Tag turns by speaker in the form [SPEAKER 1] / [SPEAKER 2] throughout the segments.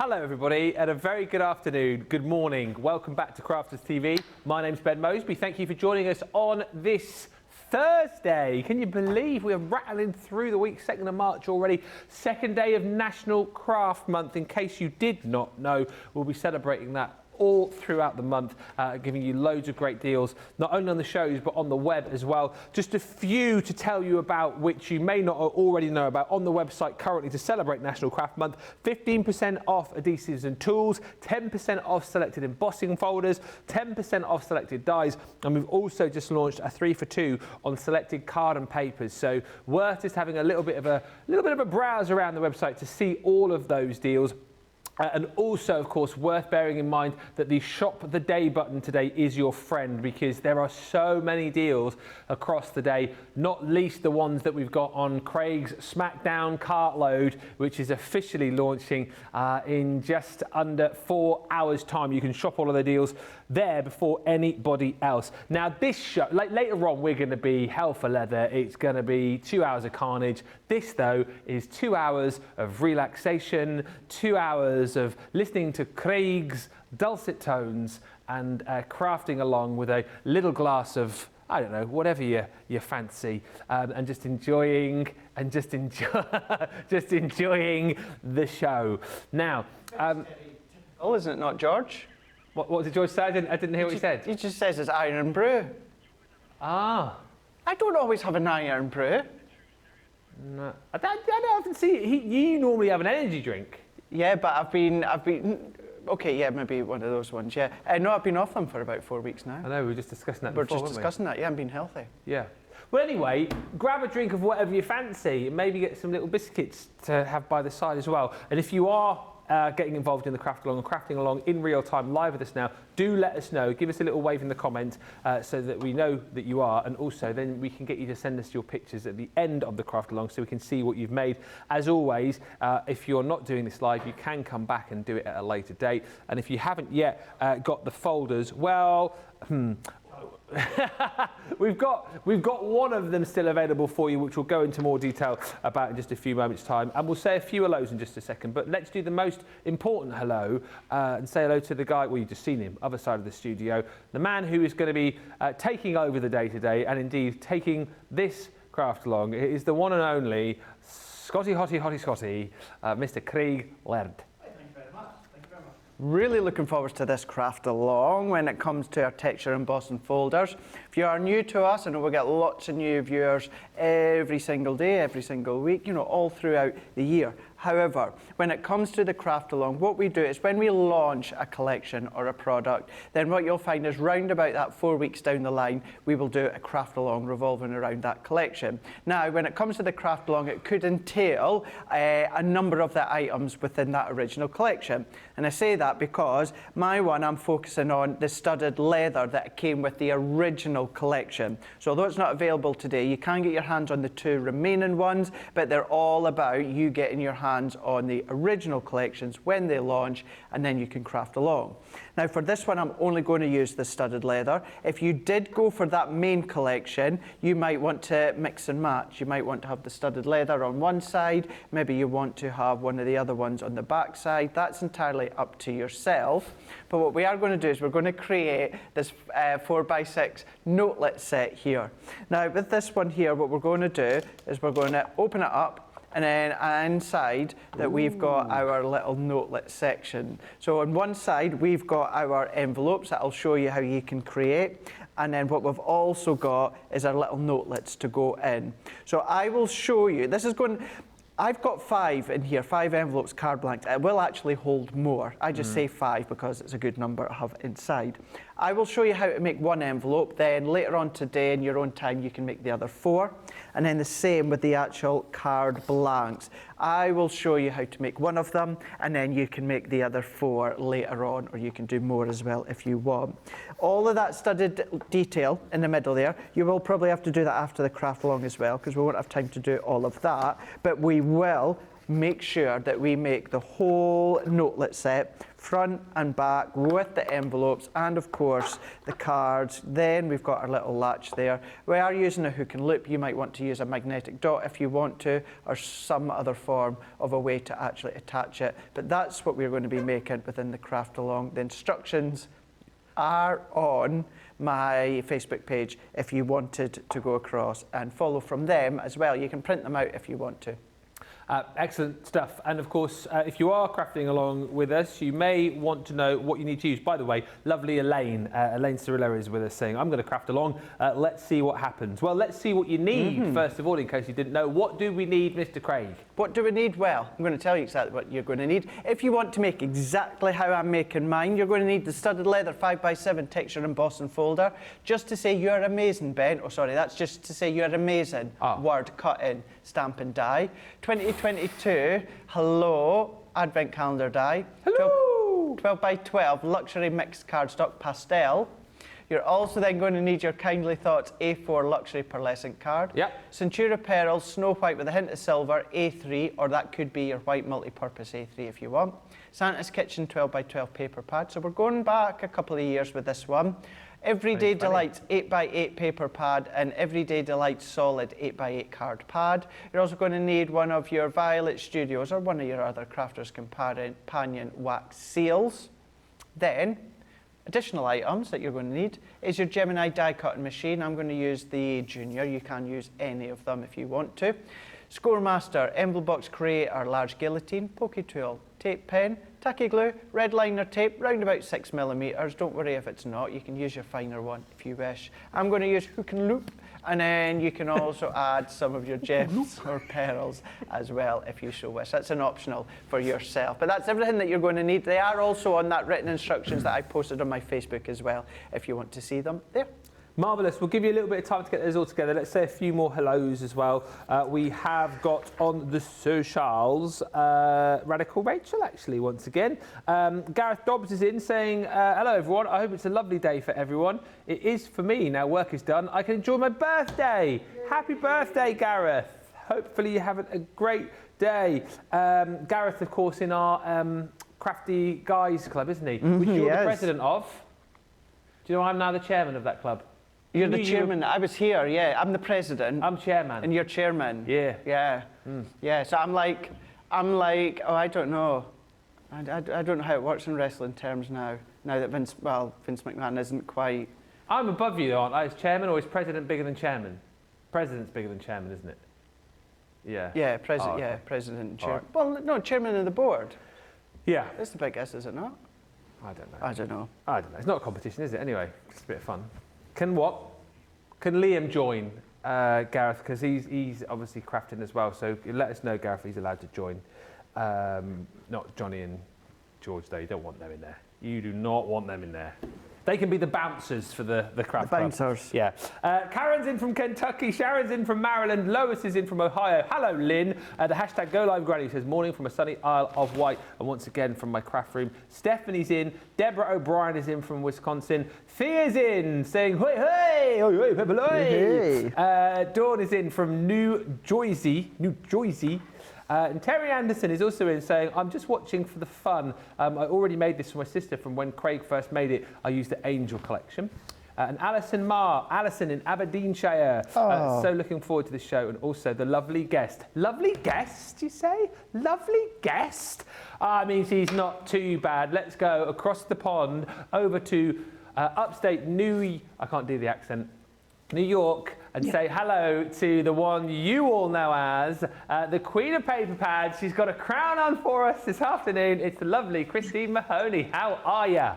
[SPEAKER 1] Hello everybody, and a very good afternoon, good morning. Welcome back to Crafters TV. My name's Ben Moseby. Thank you for joining us on this Thursday. Can you believe we are rattling through the week, 2nd of March already, second day of National Craft Month. In case you did not know, we'll be celebrating that all throughout the month, giving you loads of great deals, not only on the shows, but on the web as well. Just a few to tell you about, which you may not already know about, on the website currently to celebrate National Craft Month. 15% off adhesives and tools, 10% off selected embossing folders, 10% off selected dies, and we've also just launched a 3 for 2 on selected card and papers. So worth just having a little bit of a browse around the website to see all of those deals. And also, of course, worth bearing in mind that the Shop the Day button today is your friend, because there are so many deals across the day, not least the ones that we've got on Craig's Smackdown Cartload, which is officially launching in just under 4 hours' time. You can shop all of the deals there before anybody else. Now, this show, later on, we're going to be hell for leather. It's going to be 2 hours of carnage. This, though, is 2 hours of relaxation, 2 hours of listening to Craig's dulcet tones and crafting along with a little glass of, I don't know, whatever you fancy, and just enjoying just enjoying the show. Now,
[SPEAKER 2] oh, isn't it not, George?
[SPEAKER 1] What did George say? I didn't hear what he said.
[SPEAKER 2] He just says it's iron brew.
[SPEAKER 1] Ah.
[SPEAKER 2] I don't always have an iron brew.
[SPEAKER 1] No, I don't often see it. You normally have an energy drink.
[SPEAKER 2] Yeah, but I've been, okay, yeah, maybe one of those ones, yeah. No, I've been off them for about 4 weeks now.
[SPEAKER 1] I know, we were just discussing that
[SPEAKER 2] before,
[SPEAKER 1] weren't we?
[SPEAKER 2] We're just discussing that, yeah, I'm being healthy.
[SPEAKER 1] Yeah. Well, anyway, grab a drink of whatever you fancy, and maybe get some little biscuits to have by the side as well. And if you are getting involved in the craft along and crafting along in real time live with us now, do let us know. Give us a little wave in the comment so that we know that you are, and also then we can get you to send us your pictures at the end of the craft along so we can see what you've made. As always, if you're not doing this live, you can come back and do it at a later date. And if you haven't yet got the folders, well, we've got one of them still available for you, which we'll go into more detail about in just a few moments' time, and we'll say a few hellos in just a second. But let's do the most important hello and say hello to the guy. Well, you've just seen him, other side of the studio, the man who is going to be taking over the day today, and indeed taking this craft along. It is the one and only Scotty, Mr. Craig Laird.
[SPEAKER 2] Really looking forward to this craft along when it comes to our texture embossing folders. If you are new to us, I know we get lots of new viewers every single day, every single week, you know, all throughout the year. However, when it comes to the craft along, what we do is when we launch a collection or a product, then what you'll find is round about that 4 weeks down the line, we will do a craft along revolving around that collection. Now, when it comes to the craft along, it could entail a number of the items within that original collection. And I say that because my one, I'm focusing on the studded leather that came with the original collection. So although it's not available today, you can get your hands on the 2 remaining ones, but they're all about you getting your hands on the original collections when they launch, and then you can craft along. Now for this one, I'm only going to use the studded leather. If you did go for that main collection, you might want to mix and match. You might want to have the studded leather on one side, maybe you want to have one of the other ones on the back side. That's entirely up to yourself. But what we are going to do is we're going to create this 4x6 notelet set here. Now with this one here, what we're going to do is we're going to open it up, and then inside that we've got our little notelet section. So on one side we've got our envelopes that I'll show you how you can create, and then what we've also got is our little notelets to go in. So I will show you, I've got 5 in here, 5 envelopes, card blanks. It will actually hold more. I just say 5 because it's a good number to have inside. I will show you how to make one envelope, then later on today in your own time you can make the other 4, and then the same with the actual card blanks. I will show you how to make one of them, and then you can make the other 4 later on, or you can do more as well if you want. All of that studded detail in the middle there, you will probably have to do that after the craft along as well, because we won't have time to do all of that, but we will make sure that we make the whole notelet set, front and back, with the envelopes and of course the cards. Then we've got our little latch there. We are using a hook and loop. You might want to use a magnetic dot if you want to, or some other form of a way to actually attach it. But that's what we're going to be making within the craft along. The instructions are on my Facebook page if you wanted to go across and follow from them as well. You can print them out if you want to.
[SPEAKER 1] Excellent stuff. And of course, if you are crafting along with us, you may want to know what you need to use. By the way, lovely Elaine Cirillo is with us saying, I'm going to craft along. Let's see what happens. Well, let's see what you need, first of all, in case you didn't know. What do we need, Mr. Craig?
[SPEAKER 2] What do we need? Well, I'm going to tell you exactly what you're going to need. If you want to make exactly how I'm making mine, you're going to need the studded leather 5x7 texture embossing folder. Just to say you're amazing, Ben. Oh, sorry, that's just to say you're amazing. Word, cut in, stamp and die. 2022, hello, advent calendar die.
[SPEAKER 1] Hello!
[SPEAKER 2] 12x12 luxury mixed cardstock pastel. You're also then going to need your Kindly Thoughts A4 luxury pearlescent card.
[SPEAKER 1] Yep.
[SPEAKER 2] Centura Pearls Snow White with a hint of silver A3, or that could be your white multi-purpose A3 if you want. Santa's Kitchen 12x12 paper pad. So we're going back a couple of years with this one. Everyday Delights 8x8 paper pad and Everyday Delights solid 8x8 card pad. You're also going to need one of your Violet Studios or one of your other Crafters Companion wax seals. Then, additional items that you're going to need is your Gemini die cutting machine. I'm going to use the Junior. You can use any of them if you want to. Scoremaster, Envelope Box Creator, large guillotine, poke tool, tape pen, tacky glue, red liner tape, round about 6mm. Don't worry if it's not, you can use your finer one if you wish. I'm going to use hook and loop, and then you can also add some of your gems or pearls as well if you so wish. That's an optional for yourself. But that's everything that you're going to need. They are also on that written instructions that I posted on my Facebook as well if you want to see them there.
[SPEAKER 1] Marvellous. We'll give you a little bit of time to get those all together. Let's say a few more hellos as well. We have got on the socials, Radical Rachel, actually, once again. Gareth Dobbs is in saying, hello, everyone. I hope it's a lovely day for everyone. It is for me. Now work is done. I can enjoy my birthday. Yay. Happy birthday, Gareth. Hopefully you're having a great day. Gareth, of course, in our Crafty Guys Club, isn't he? Which you're the president of. Do you know I'm now the chairman of that club?
[SPEAKER 2] You're the chairman. I was here, yeah. I'm the president.
[SPEAKER 1] I'm chairman.
[SPEAKER 2] And you're chairman.
[SPEAKER 1] Yeah.
[SPEAKER 2] Yeah. Yeah, so I'm like, oh, I don't know. I don't know how it works in wrestling terms now that Vince McMahon isn't quite...
[SPEAKER 1] I'm above you, aren't I? Is chairman or is president bigger than chairman? President's bigger than chairman, isn't it? Yeah.
[SPEAKER 2] Yeah, president and chairman. Right. Well, no, chairman of the board.
[SPEAKER 1] Yeah.
[SPEAKER 2] That's the biggest, is it not?
[SPEAKER 1] I don't know.
[SPEAKER 2] I don't know.
[SPEAKER 1] It's not a competition, is it? Anyway, it's a bit of fun. Can Liam join, Gareth? Because he's obviously crafting as well. So let us know, Gareth, if he's allowed to join. Not Johnny and George, though. You don't want them in there. You do not want them in there. They can be the bouncers for the craft club.
[SPEAKER 2] Bouncers.
[SPEAKER 1] Yeah. Karen's in from Kentucky. Sharon's in from Maryland. Lois is in from Ohio. Hello, Lynn. The hashtag #GoLiveGranny says, morning from a sunny Isle of Wight. And once again from my craft room. Stephanie's in. Deborah O'Brien is in from Wisconsin. Thea's in saying, hey, hey, hey, hey, hey. Dawn is in from New Jersey. And Terry Anderson is also in saying, I'm just watching for the fun. I already made this for my sister from when Craig first made it. I used the Angel collection. And Alison in Aberdeenshire. So looking forward to this show. And also the lovely guest. Lovely guest, you say? Lovely guest? I mean, she's not too bad. Let's go across the pond over to upstate I can't do the accent. New York, and say hello to the one you all know as the Queen of Paper Pads. She's got a crown on for us this afternoon. It's the lovely Christine Mahoney. How are you?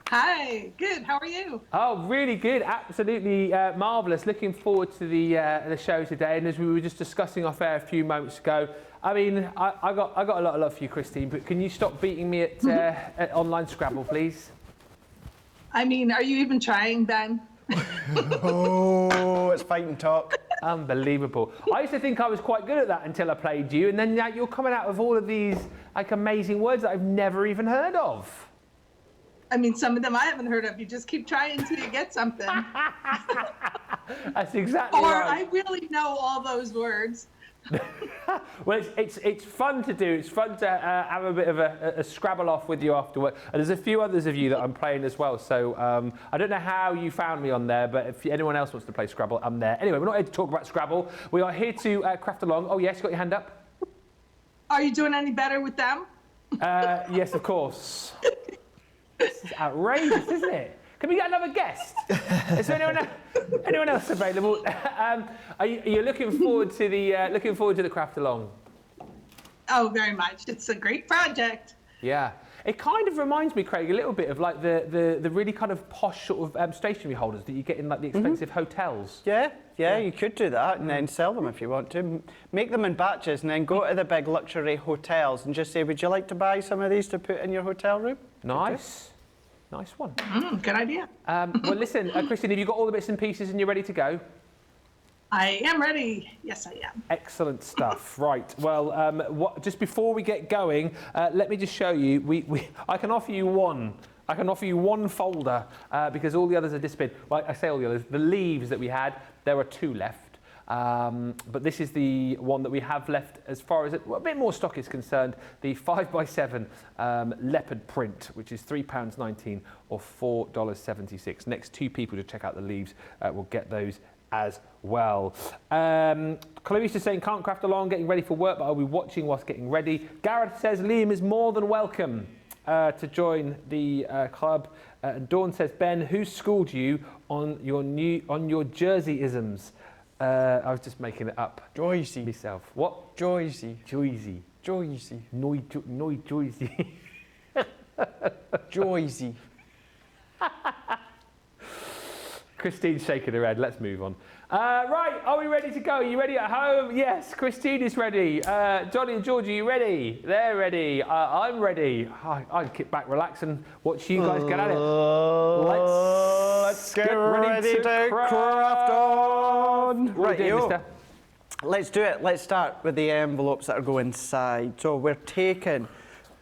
[SPEAKER 3] Hi, good. How are you?
[SPEAKER 1] Oh, really good. Absolutely marvellous. Looking forward to the show today. And as we were just discussing off air a few moments ago, I mean, I got a lot of love for you, Christine. But can you stop beating me at online Scrabble, please?
[SPEAKER 3] I mean, are you even trying, Ben?
[SPEAKER 2] Oh, it's fighting talk.
[SPEAKER 1] Unbelievable. I used to think I was quite good at that until I played you, and then now you're coming out with all of these like amazing words that I've never even heard of.
[SPEAKER 3] I mean, some of them I haven't heard of. You just keep trying until you get something.
[SPEAKER 1] That's exactly
[SPEAKER 3] or
[SPEAKER 1] right.
[SPEAKER 3] I really know all those words.
[SPEAKER 1] Well, it's fun to do. It's fun to have a bit of a Scrabble off with you afterward. And there's a few others of you that I'm playing as well. So I don't know how you found me on there, but if anyone else wants to play Scrabble, I'm there. Anyway, we're not here to talk about Scrabble. We are here to craft along. Oh, yes, you got your hand up?
[SPEAKER 3] Are you doing any better with them?
[SPEAKER 1] Yes, of course. This is outrageous, isn't it? Can we get another guest? Is there anyone else available? Are you looking forward to the craft along?
[SPEAKER 3] Oh, very much. It's a great project.
[SPEAKER 1] Yeah, it kind of reminds me, Craig, a little bit of like the really kind of posh sort of stationery holders that you get in like the expensive hotels.
[SPEAKER 2] Yeah, you could do that and then sell them if you want to. Make them in batches and then go to the big luxury hotels and just say, would you like to buy some of these to put in your hotel room?
[SPEAKER 1] Nice. Nice one.
[SPEAKER 3] Good idea.
[SPEAKER 1] Well, listen, Christine, have you got all the bits and pieces and you're ready to go?
[SPEAKER 3] I am ready. Yes, I am.
[SPEAKER 1] Excellent stuff. Right. Well, just before we get going, let me just show you. I can offer you one. I can offer you one folder because all the others are disappeared. Well, I say all the others. The leaves that we had, there are 2 left. But this is the one that we have left as far as a bit more stock is concerned, the 5x7 leopard print, which is £3.19 or $4.76. Next 2 people to check out the leaves will get those as well. Chloe's just saying, can't craft along, getting ready for work, but I'll be watching whilst getting ready. Gareth says, Liam is more than welcome to join the club. Dawn says, Ben, who schooled you on your Jersey-isms? I was just making it up.
[SPEAKER 2] Joycey.
[SPEAKER 1] Myself. What?
[SPEAKER 2] Joycey.
[SPEAKER 1] Joycey.
[SPEAKER 2] Joycey.
[SPEAKER 1] No, Joycey.
[SPEAKER 2] Joycey.
[SPEAKER 1] Christine's shaking her head. Let's move on. Right, are we ready to go? Are you ready at home? Yes, Christine is ready. Johnny and George, are you ready? They're ready. I'm ready. I can kick back, relax, and watch you guys get at it. Let's get ready to craft on.
[SPEAKER 2] Right, yo. Let's do it. Let's start with the envelopes that are going inside. So we're taking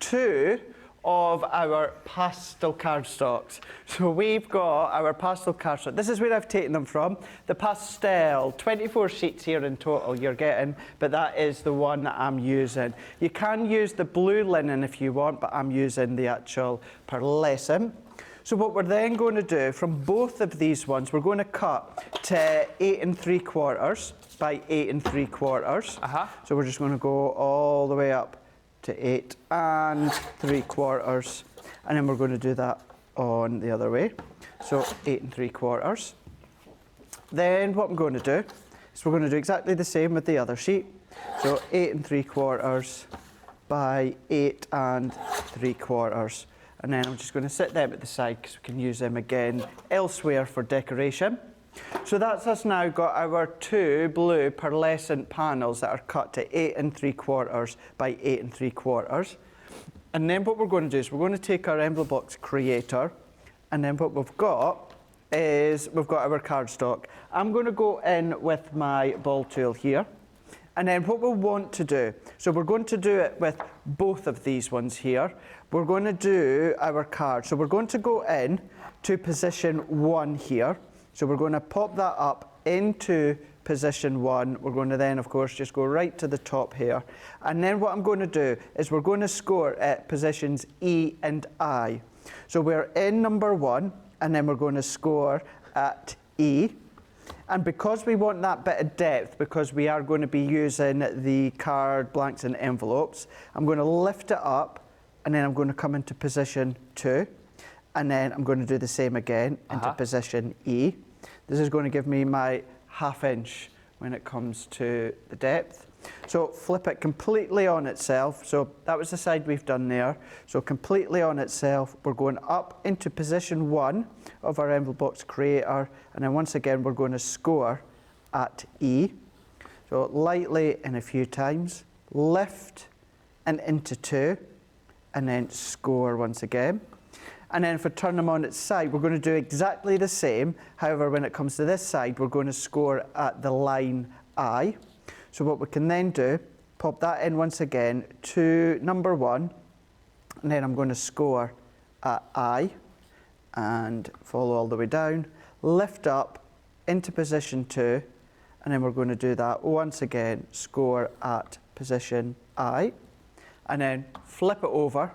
[SPEAKER 2] 2 of our pastel cardstocks. So we've got our pastel cardstock. This is where I've taken them from. The pastel, 24 sheets here in total you're getting, but that is the one that I'm using. You can use the blue linen if you want, but I'm using the actual pearlescent. So what we're then going to do from both of these ones, we're going to cut to 8 3/4 by 8 3/4. So we're just going to go all the way up to 8 3/4, and then we're going to do that on the other way. So 8 3/4. Then what I'm going to do is we're going to do exactly the same with the other sheet. So 8 3/4 by 8 3/4. And then I'm just going to sit them at the side because we can use them again elsewhere for decoration. So that's us now got our 2 blue pearlescent panels that are cut to 8 3/4 by 8 3/4. And then what we're going to do is we're going to take our envelope box creator, and then what we've got is we've got our cardstock. I'm going to go in with my ball tool here. And then what we'll want to do, so we're going to do it with both of these ones here. We're going to do our card. So we're going to go in to position 1 here. So we're going to pop that up into position 1. We're going to then, of course, just go right to the top here. And then what I'm going to do is we're going to score at positions E and I. So we're in number 1, and then we're going to score at E. And because we want that bit of depth, because we are going to be using the card blanks and envelopes, I'm going to lift it up, and then I'm going to come into position 2, and then I'm going to do the same again into position E. This is going to give me my 1/2 inch when it comes to the depth. So flip it completely on itself. So that was the side we've done there. So completely on itself, we're going up into position 1 of our envelope box creator, and then once again we're going to score at E. So lightly and a few times, lift and into 2, and then score once again. And then if we turn them on its side, we're going to do exactly the same. However, when it comes to this side, we're going to score at the line I. So what we can then do, pop that in once again to number 1, and then I'm going to score at I, and follow all the way down, lift up into position 2, and then we're going to do that once again, score at position I, and then flip it over,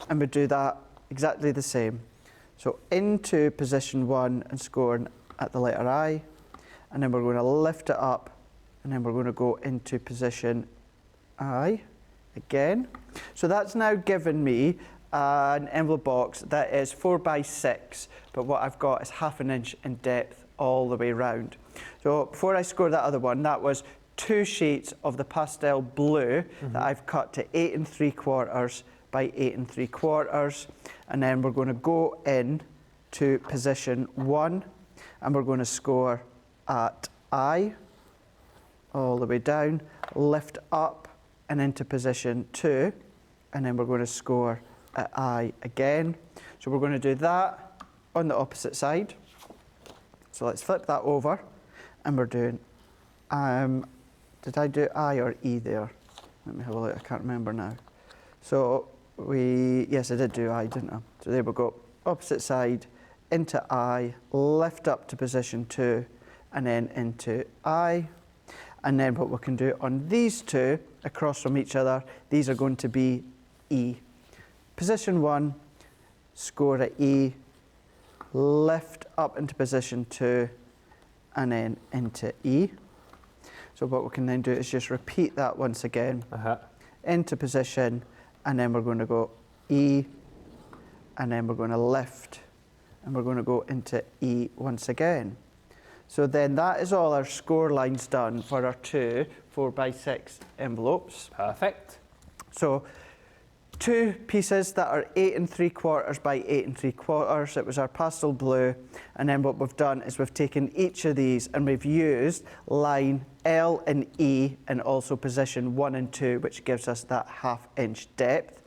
[SPEAKER 2] and we do that exactly the same. So into position 1 and scoring at the letter I, and then we're going to lift it up, and then we're going to go into position I again. So that's now given me an envelope box that is 4 by 6, but what I've got is 1/2 inch in depth all the way round. So before I score that other one, that was 2 sheets of the pastel blue that I've cut to 8 3/4 by 8 3/4, and then we're going to go in to position 1, and we're going to score at I, all the way down, lift up and into position 2, and then we're going to score at I again. So we're going to do that on the opposite side. So let's flip that over, and we're doing, did I do I or E there? Let me have a look, I can't remember now. So yes, I did do I, didn't I? So there we go, opposite side, into I, lift up to position 2, and then into I. And then what we can do on these two, across from each other, these are going to be E. Position 1, score at E, lift up into position 2, and then into E. So what we can then do is just repeat that once again, into position, and then we're going to go E, and then we're going to lift, and we're going to go into E once again. So then that is all our score lines done for our 2 4 by 6 envelopes.
[SPEAKER 1] Perfect.
[SPEAKER 2] So 2 pieces that are 8 3/4 by 8 3/4. It was our pastel blue, and then what we've done is we've taken each of these and we've used line L and E and also position 1 and 2, which gives us that 1/2 inch depth.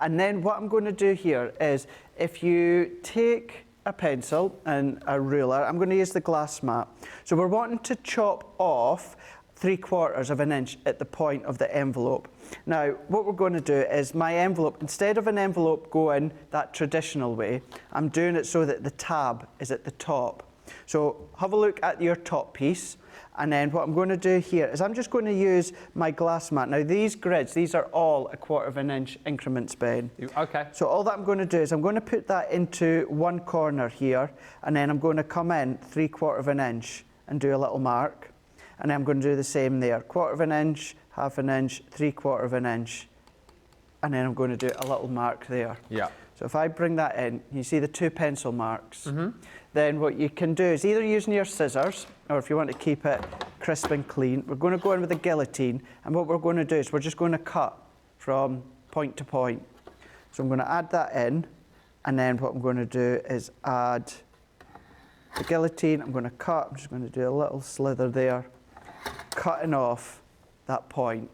[SPEAKER 2] And then what I'm going to do here is, if you take a pencil and a ruler, I'm going to use the glass mat. So we're wanting to chop off 3/4 of an inch at the point of the envelope. Now, what we're going to do is my envelope, instead of an envelope going that traditional way, I'm doing it so that the tab is at the top. So have a look at your top piece, and then what I'm going to do here is I'm just going to use my glass mat. Now these grids, these are all 1/4 inch increments, Ben.
[SPEAKER 1] Okay.
[SPEAKER 2] So all that I'm going to do is I'm going to put that into one corner here, and then I'm going to come in 3/4 inch and do a little mark. And then I'm going to do the same there, 1/4 inch, 1/2 inch, 3/4 inch, and then I'm going to do a little mark there.
[SPEAKER 1] Yeah.
[SPEAKER 2] So if I bring that in, you see the 2 pencil marks. Then what you can do is either using your scissors, or if you want to keep it crisp and clean, we're going to go in with a guillotine, and what we're going to do is we're just going to cut from point to point. So I'm going to add that in, and then what I'm going to do is add the guillotine. I'm going to cut, I'm just going to do a little slither there, cutting off that point.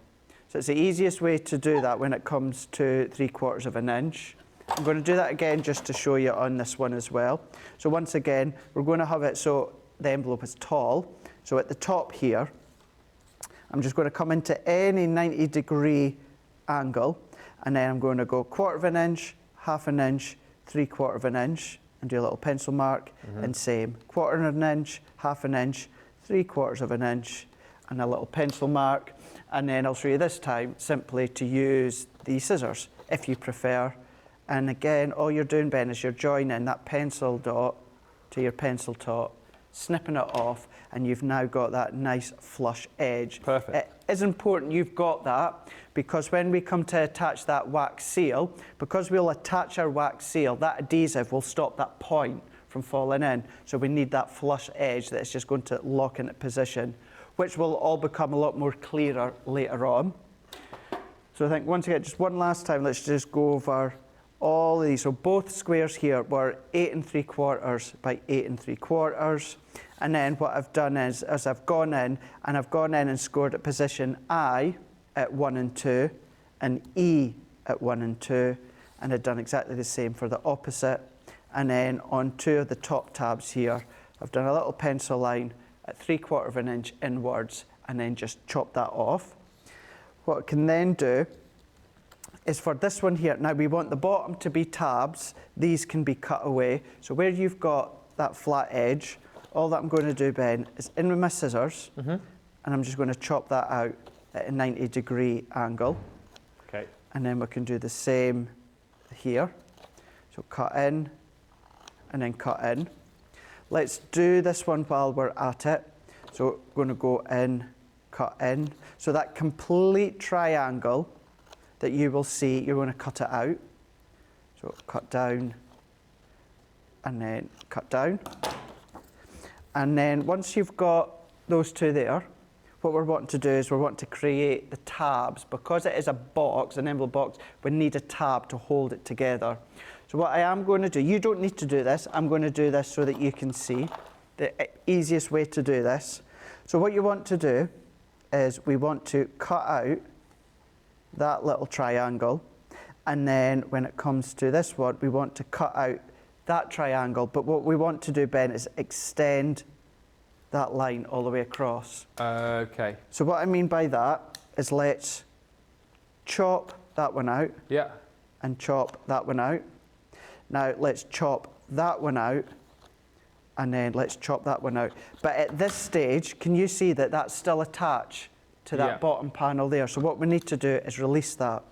[SPEAKER 2] So it's the easiest way to do that when it comes to 3/4 inch. I'm going to do that again just to show you on this one as well. So once again, we're going to have it so the envelope is tall. So at the top here, I'm just going to come into any 90-degree angle, and then I'm going to go 1/4 inch, 1/2 inch, 3/4 inch, and do a little pencil mark, and same, 1/4 inch, 1/2 inch, 3/4 inch, and a little pencil mark. And then I'll show you this time simply to use the scissors if you prefer. And again, all you're doing, Ben, is you're joining that pencil dot to your pencil top, snipping it off, and you've now got that nice flush edge.
[SPEAKER 1] Perfect.
[SPEAKER 2] It is important you've got that, because when we come to attach that wax seal, because we'll attach our wax seal, that adhesive will stop that point from falling in. So we need that flush edge that is just going to lock into position, which will all become a lot more clearer later on. So I think once again, just one last time, let's just go over all of these. So both squares here were 8 3/4 by 8 3/4. And then what I've done is I've gone in and scored at position I at 1 and 2 and E at 1 and 2. And I've done exactly the same for the opposite. And then on 2 of the top tabs here, I've done a little pencil line at 3/4 inch inwards, and then just chop that off. What I can then do is for this one here, now we want the bottom to be tabs, these can be cut away. So where you've got that flat edge, all that I'm going to do, Ben, is in with my scissors, and I'm just going to chop that out at a 90-degree angle.
[SPEAKER 1] Okay.
[SPEAKER 2] And then we can do the same here. So cut in, and then cut in. Let's do this one while we're at it. So we're going to go in, cut in. So that complete triangle that you will see, you're going to cut it out. So cut down, and then cut down. And then once you've got those two there, what we're wanting to do is we're wanting to create the tabs. Because it is a box, an envelope box, we need a tab to hold it together. So what I am going to do, you don't need to do this, I'm going to do this so that you can see the easiest way to do this. So what you want to do is we want to cut out that little triangle, and then when it comes to this one, we want to cut out that triangle. But what we want to do, Ben, is extend that line all the way across.
[SPEAKER 1] Okay.
[SPEAKER 2] So what I mean by that is let's chop that one out.
[SPEAKER 1] Yeah.
[SPEAKER 2] And chop that one out. Now let's chop that one out, and then let's chop that one out. But at this stage, can you see that that's still attached to that bottom panel there? So what we need to do is release that.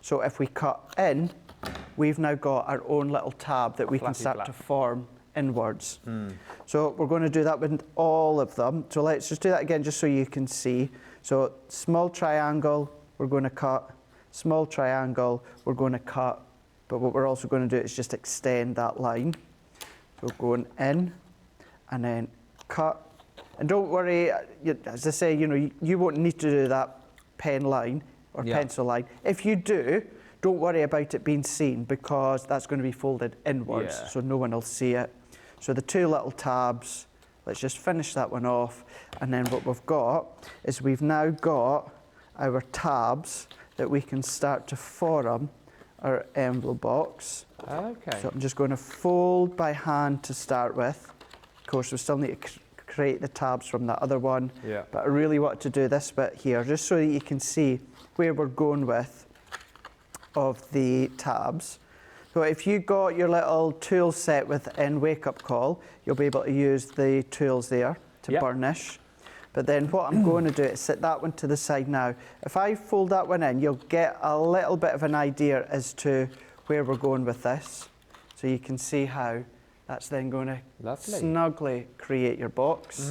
[SPEAKER 2] So if we cut in, we've now got our own little tab that we can start to form inwards. So we're going to do that with all of them. So let's just do that again just so you can see. So small triangle, we're going to cut. Small triangle, we're going to cut. But what we're also going to do is just extend that line. So going in and then cut. And don't worry, as I say, you won't need to do that pen line or pencil line. If you do, don't worry about it being seen, because that's going to be folded inwards, so no one will see it. So the two little tabs, let's just finish that one off. And then what we've got is we've now got our tabs that we can start to form our envelope box.
[SPEAKER 1] Okay.
[SPEAKER 2] So I'm just going to fold by hand to start with. Of course, we still need to create the tabs from that other one.
[SPEAKER 1] Yeah.
[SPEAKER 2] But I really want to do this bit here, just so that you can see where we're going with of the tabs. So if you got your little tool set within Wake Up Call, you'll be able to use the tools there to burnish. But then what I'm going to do is set that one to the side now. If I fold that one in, you'll get a little bit of an idea as to where we're going with this. So you can see how that's then going to snugly create your box.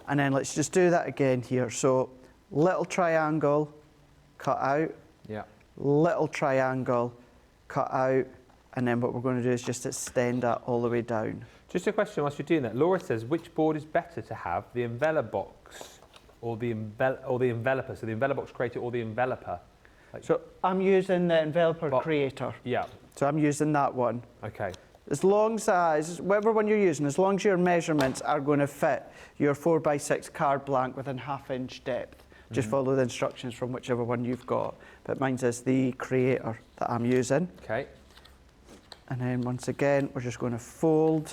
[SPEAKER 2] And then let's just do that again here. So little triangle, cut out.
[SPEAKER 1] Yeah.
[SPEAKER 2] Little triangle, cut out. And then what we're going to do is just extend that all the way down.
[SPEAKER 1] Just a question whilst you're doing that. Laura says, which board is better to have, the envelope box or the enveloper? So the envelope box creator or the enveloper?
[SPEAKER 2] So I'm using the enveloper creator.
[SPEAKER 1] Yeah.
[SPEAKER 2] So I'm using that one.
[SPEAKER 1] Okay.
[SPEAKER 2] As long as, whatever one you're using, as long as your measurements are going to fit your 4x6 card blank within ½ inch depth, just follow the instructions from whichever one you've got. But mine is the creator that I'm using.
[SPEAKER 1] Okay.
[SPEAKER 2] And then once again, we're just going to fold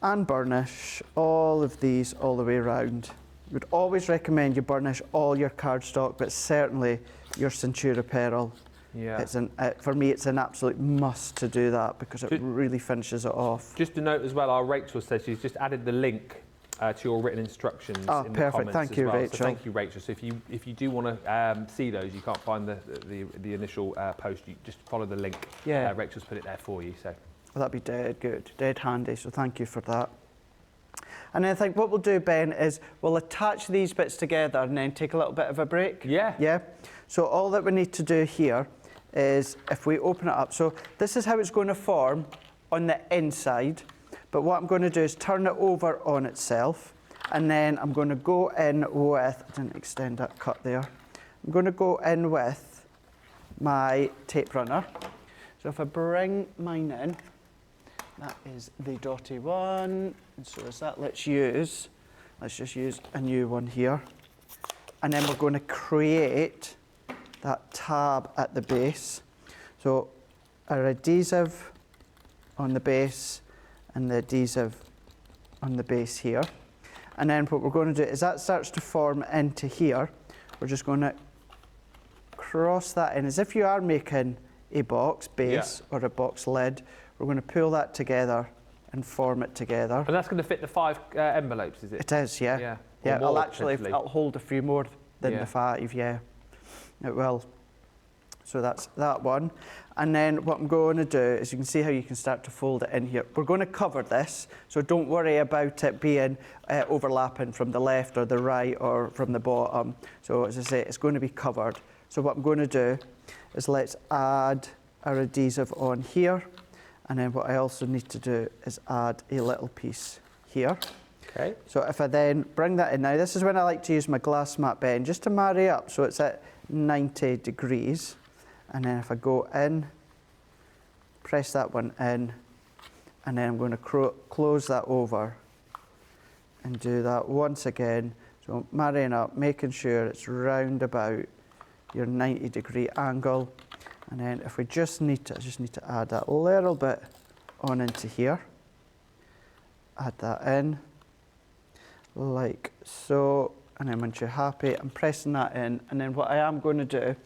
[SPEAKER 2] and burnish all of these all the way around. Would always recommend you burnish all your cardstock, but certainly your Centura Pearl.
[SPEAKER 1] Yeah.
[SPEAKER 2] For me, it's an absolute must to do that, because it really finishes it off.
[SPEAKER 1] Just a note as well, our Rachel says she's just added the link to your written instructions in the comments
[SPEAKER 2] Thank you,
[SPEAKER 1] as well.
[SPEAKER 2] Rachel.
[SPEAKER 1] So thank you, Rachel. So if you do want to see those, you can't find the initial post, you just follow the link.
[SPEAKER 2] Yeah.
[SPEAKER 1] Rachel's put it there for you. So.
[SPEAKER 2] Well, that'd be dead good, dead handy, so thank you for that. And then I think what we'll do, Ben, is we'll attach these bits together and then take a little bit of a break.
[SPEAKER 1] Yeah.
[SPEAKER 2] Yeah. So all that we need to do here is, if we open it up, so this is how it's going to form on the inside, but what I'm going to do is turn it over on itself, and then I'm going to go in with, I didn't extend that cut there, I'm going to go in with my tape runner. So if I bring mine in, that is the dotty one, and so is that. Let's just use a new one here. And then we're going to create that tab at the base. So our adhesive on the base and the adhesive on the base here. And then what we're going to do is that starts to form into here. We're just going to cross that in as if you are making a box base or a box lid. We're going to pull that together and form it together.
[SPEAKER 1] And that's going to fit the 5 envelopes, is it?
[SPEAKER 2] It is, yeah. Yeah,
[SPEAKER 1] more,
[SPEAKER 2] it'll hold a few more than the 5, yeah. It will. So that's that one. And then what I'm going to do is, you can see how you can start to fold it in here. We're going to cover this, so don't worry about it being overlapping from the left or the right or from the bottom. So as I say, it's going to be covered. So what I'm going to do is let's add our adhesive on here. And then what I also need to do is add a little piece here.
[SPEAKER 1] Okay.
[SPEAKER 2] So if I then bring that in, now this is when I like to use my glass mat bend just to marry up, so it's at 90 degrees. And then if I go in, press that one in, and then I'm going to close that over and do that once again. So marrying up, making sure it's round about your 90-degree angle. And then if we I just need to add that little bit on into here. Add that in, like so. And then once you're happy, I'm pressing that in. And then what I am going to do,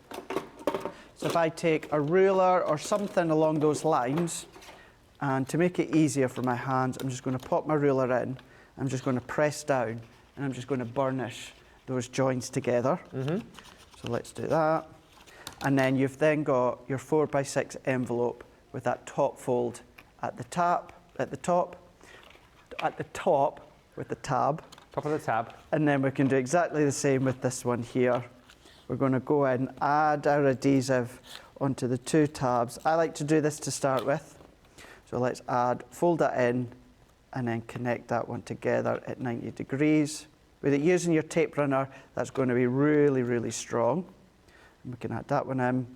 [SPEAKER 2] so if I take a ruler or something along those lines, and to make it easier for my hands, I'm just going to pop my ruler in, I'm just going to press down, and I'm just going to burnish those joints together. So let's do that. And then you've then got your 4x6 envelope with that top fold at the top with the tab.
[SPEAKER 1] Top of the tab.
[SPEAKER 2] And then we can do exactly the same with this one here. We're going to go in, add our adhesive onto the 2 tabs. I like to do this to start with. So let's fold that in, and then connect that one together at 90 degrees. With it using your tape runner, that's going to be really, really strong. And we can add that one in,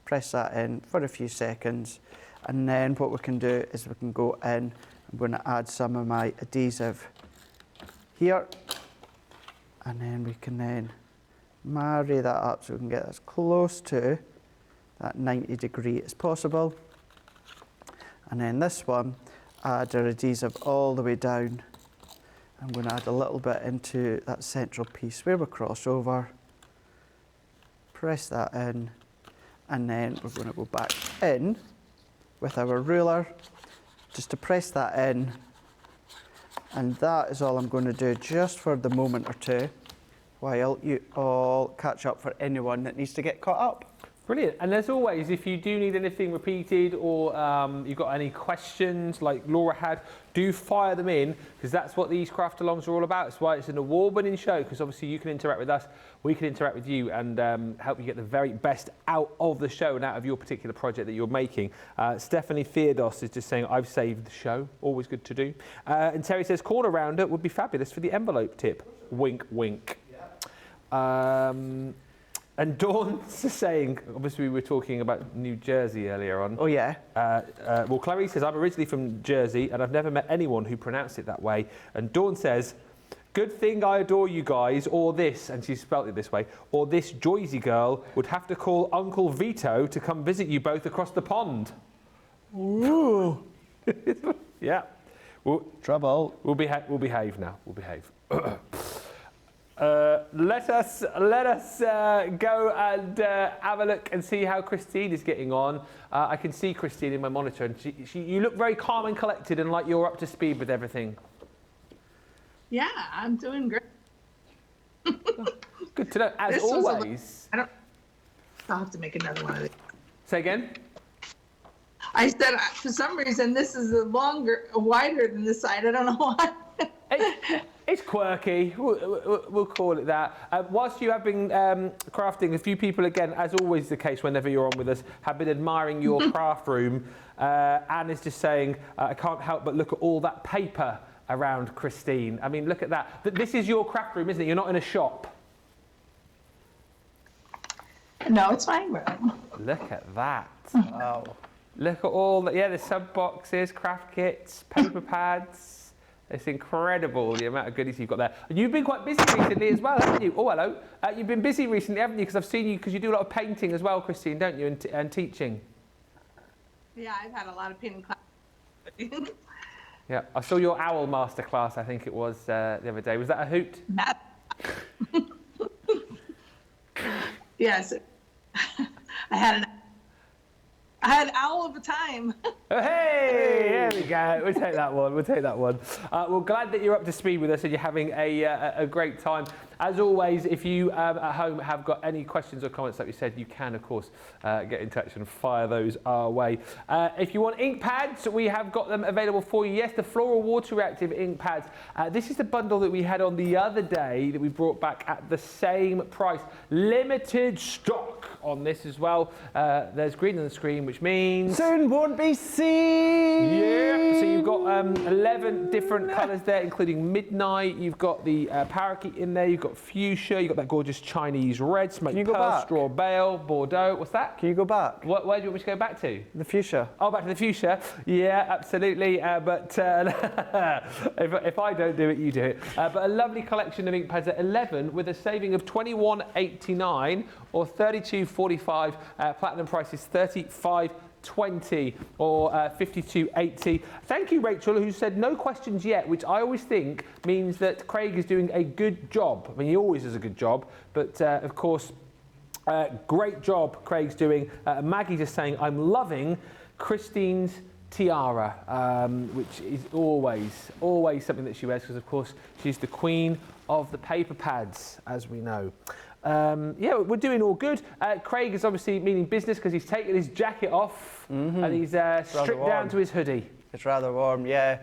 [SPEAKER 2] press that in for a few seconds. And then what we can do is we can go in, I'm going to add some of my adhesive here. And then we can then marry that up so we can get as close to that 90 degree as possible. And then this one, add our adhesive all the way down. I'm going to add a little bit into that central piece where we cross over. Press that in, and then we're going to go back in with our ruler just to press that in. And that is all I'm going to do just for the moment or two, while you all catch up for anyone that needs to get caught up.
[SPEAKER 1] Brilliant. And as always, if you do need anything repeated, or you've got any questions like Laura had, do fire them in, because that's what these craft-alongs are all about. It's why it's an award-winning show, because obviously you can interact with us, we can interact with you, and help you get the very best out of the show and out of your particular project that you're making. Stephanie Theodos is just saying, I've saved the show. Always good to do. And Terry says, corner rounder would be fabulous for the envelope tip. Wink, wink. Yeah. And Dawn's saying, obviously we were talking about New Jersey earlier on.
[SPEAKER 2] Oh, yeah.
[SPEAKER 1] Well, Clarice says, I'm originally from Jersey and I've never met anyone who pronounced it that way. And Dawn says, good thing I adore you guys, or this, and she spelt it this way, or this Joyzy girl would have to call Uncle Vito to come visit you both across the pond.
[SPEAKER 2] Ooh.
[SPEAKER 1] Yeah.
[SPEAKER 2] Trouble.
[SPEAKER 1] We'll behave now. We'll behave. Let us go and have a look and see how Christine is getting on. I can see Christine in my monitor, and you look very calm and collected and like you're up to speed with everything.
[SPEAKER 3] Yeah, I'm doing great.
[SPEAKER 1] Good to know. As always.
[SPEAKER 3] I'll have to make another one of these.
[SPEAKER 1] Say again?
[SPEAKER 3] I said, for some reason, this is wider than this side. I don't know why.
[SPEAKER 1] It's quirky. We'll call it that. Whilst you have been crafting, a few people, again, as always the case whenever you're on with us, have been admiring your craft room. Anne is just saying, I can't help but look at all that paper around Christine. I mean, look at that. This is your craft room, isn't it? You're not in a shop.
[SPEAKER 3] No, it's my room.
[SPEAKER 1] Look at that.
[SPEAKER 2] Wow.
[SPEAKER 1] Look at all the, the sub boxes, craft kits, paper pads. It's incredible the amount of goodies you've got there. And you've been quite busy recently as well, haven't you? Oh, hello. You've been busy recently, haven't you? Because I've seen you, because you do a lot of painting as well, Christine, don't you? And teaching.
[SPEAKER 3] Yeah, I've had a lot of painting classes.
[SPEAKER 1] Yeah, I saw your owl masterclass, I think it was the other day. Was that a hoot?
[SPEAKER 3] Yes. I had an I had owl of a time.
[SPEAKER 1] Oh, hey, there we go. We'll take that one. We'll take that one. Well, glad that you're up to speed with us and you're having a great time. As always, if you at home have got any questions or comments, like we said, you can, of course, get in touch and fire those our way. If you want ink pads, we have got them available for you. Yes, the Floral Water Reactive ink pads. This is the bundle that we had on the other day that we brought back at the same price. Limited stock on this as well. There's green on the screen, which means...
[SPEAKER 2] Soon won't be seen!
[SPEAKER 1] Yeah, so you've got 11 different colours there, including Midnight. You've got the parakeet in there. You've got fuchsia. You've got that gorgeous Chinese red, smoked pearl, straw bale, Bordeaux. What's that?
[SPEAKER 2] Can you go back?
[SPEAKER 1] Where do you want me to go back to?
[SPEAKER 2] The fuchsia.
[SPEAKER 1] Oh, back to the fuchsia. Yeah, absolutely. But if I don't do it, you do it. But a lovely collection of ink pads at 11 with a saving of £21.89 or £32.45. Platinum price is £35.20 or £52.80. Thank you, Rachel, who said no questions yet, which I always think means that Craig is doing a good job. I mean, he always does a good job, but of course, great job Craig's doing. Maggie just saying, I'm loving Christine's tiara, which is always something that she wears because, of course, she's the queen of the paper pads, as we know. Yeah, we're doing all good. Craig is obviously meaning business because he's taken his jacket off and he's stripped down to his hoodie.
[SPEAKER 2] It's rather warm, yeah.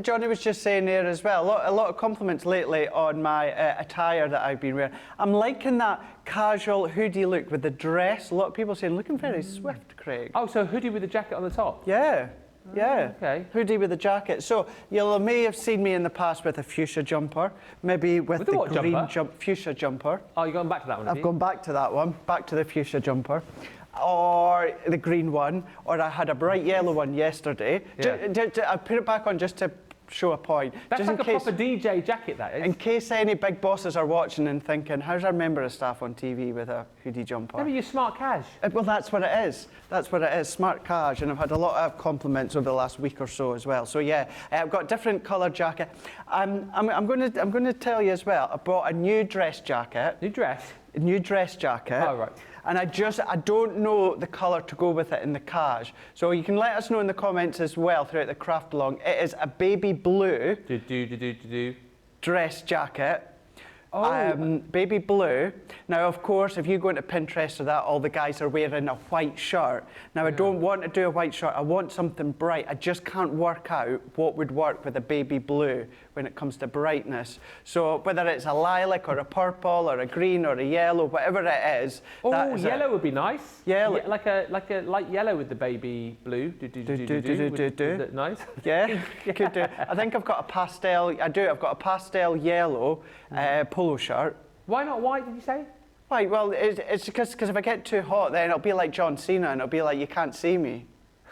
[SPEAKER 2] Johnny was just saying there as well, a lot of compliments lately on my attire that I've been wearing. I'm liking that casual hoodie look with the dress. A lot of people saying, looking very swift, Craig.
[SPEAKER 1] Oh, so hoodie with the jacket on the top?
[SPEAKER 2] Yeah. Yeah,
[SPEAKER 1] okay.
[SPEAKER 2] Hoodie with a jacket. So you may have seen me in the past with a fuchsia jumper, maybe with the green fuchsia jumper.
[SPEAKER 1] Oh, you're going back to that one,
[SPEAKER 2] I've gone back to that one, back to the fuchsia jumper. Or the green one, or I had a bright yellow one yesterday.
[SPEAKER 1] Yeah.
[SPEAKER 2] I put it back on just to show a point.
[SPEAKER 1] That's
[SPEAKER 2] just
[SPEAKER 1] like a proper DJ jacket, that is.
[SPEAKER 2] In case any big bosses are watching and thinking, how's our member of staff on TV with a hoodie jumper?
[SPEAKER 1] Maybe you're smart cash.
[SPEAKER 2] Well, that's what it is. That's what it is, smart cash. And I've had a lot of compliments over the last week or so as well. So yeah, I've got different coloured jacket. I'm going to tell you as well. I bought a new dress jacket.
[SPEAKER 1] New dress?
[SPEAKER 2] A new dress jacket.
[SPEAKER 1] Oh, right.
[SPEAKER 2] And I don't know the colour to go with it in the cash. So you can let us know in the comments as well throughout the craft along. It is a baby blue dress jacket.
[SPEAKER 1] Oh.
[SPEAKER 2] Baby blue. Now, of course, if you go into Pinterest or that, all the guys are wearing a white shirt. Now, I don't want to do a white shirt. I want something bright. I just can't work out what would work with a baby blue when it comes to brightness. So whether it's a lilac or a purple or a green or a yellow, whatever it is.
[SPEAKER 1] Oh, yellow would be nice.
[SPEAKER 2] Yeah,
[SPEAKER 1] like a light yellow with the baby blue. Nice.
[SPEAKER 2] Yeah, could do. I think I've got a pastel. I do. I've got a pastel yellow polo shirt.
[SPEAKER 1] Why not white? Did you say?
[SPEAKER 2] Right. Well, it's because if I get too hot, then it'll be like John Cena, and it'll be like you can't see me.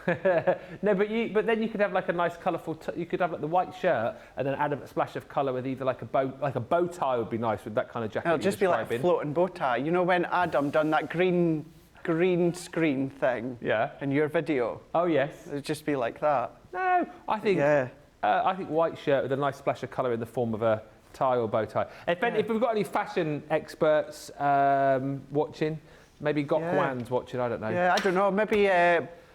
[SPEAKER 1] No, but then you could have like a nice colourful. You could have like the white shirt and then add a splash of colour with either like a bow tie would be nice with that kind of jacket.
[SPEAKER 2] It'll just be like a floating bow tie. You know when Adam done that green screen thing?
[SPEAKER 1] Yeah.
[SPEAKER 2] In your video.
[SPEAKER 1] Oh yes.
[SPEAKER 2] It'd just be like that.
[SPEAKER 1] No, I think.
[SPEAKER 2] Yeah.
[SPEAKER 1] I think white shirt with a nice splash of colour in the form of a tie or bow tie. If we've got any fashion experts watching, maybe Gokwan's watching. I don't know.
[SPEAKER 2] Yeah, I don't know. Maybe.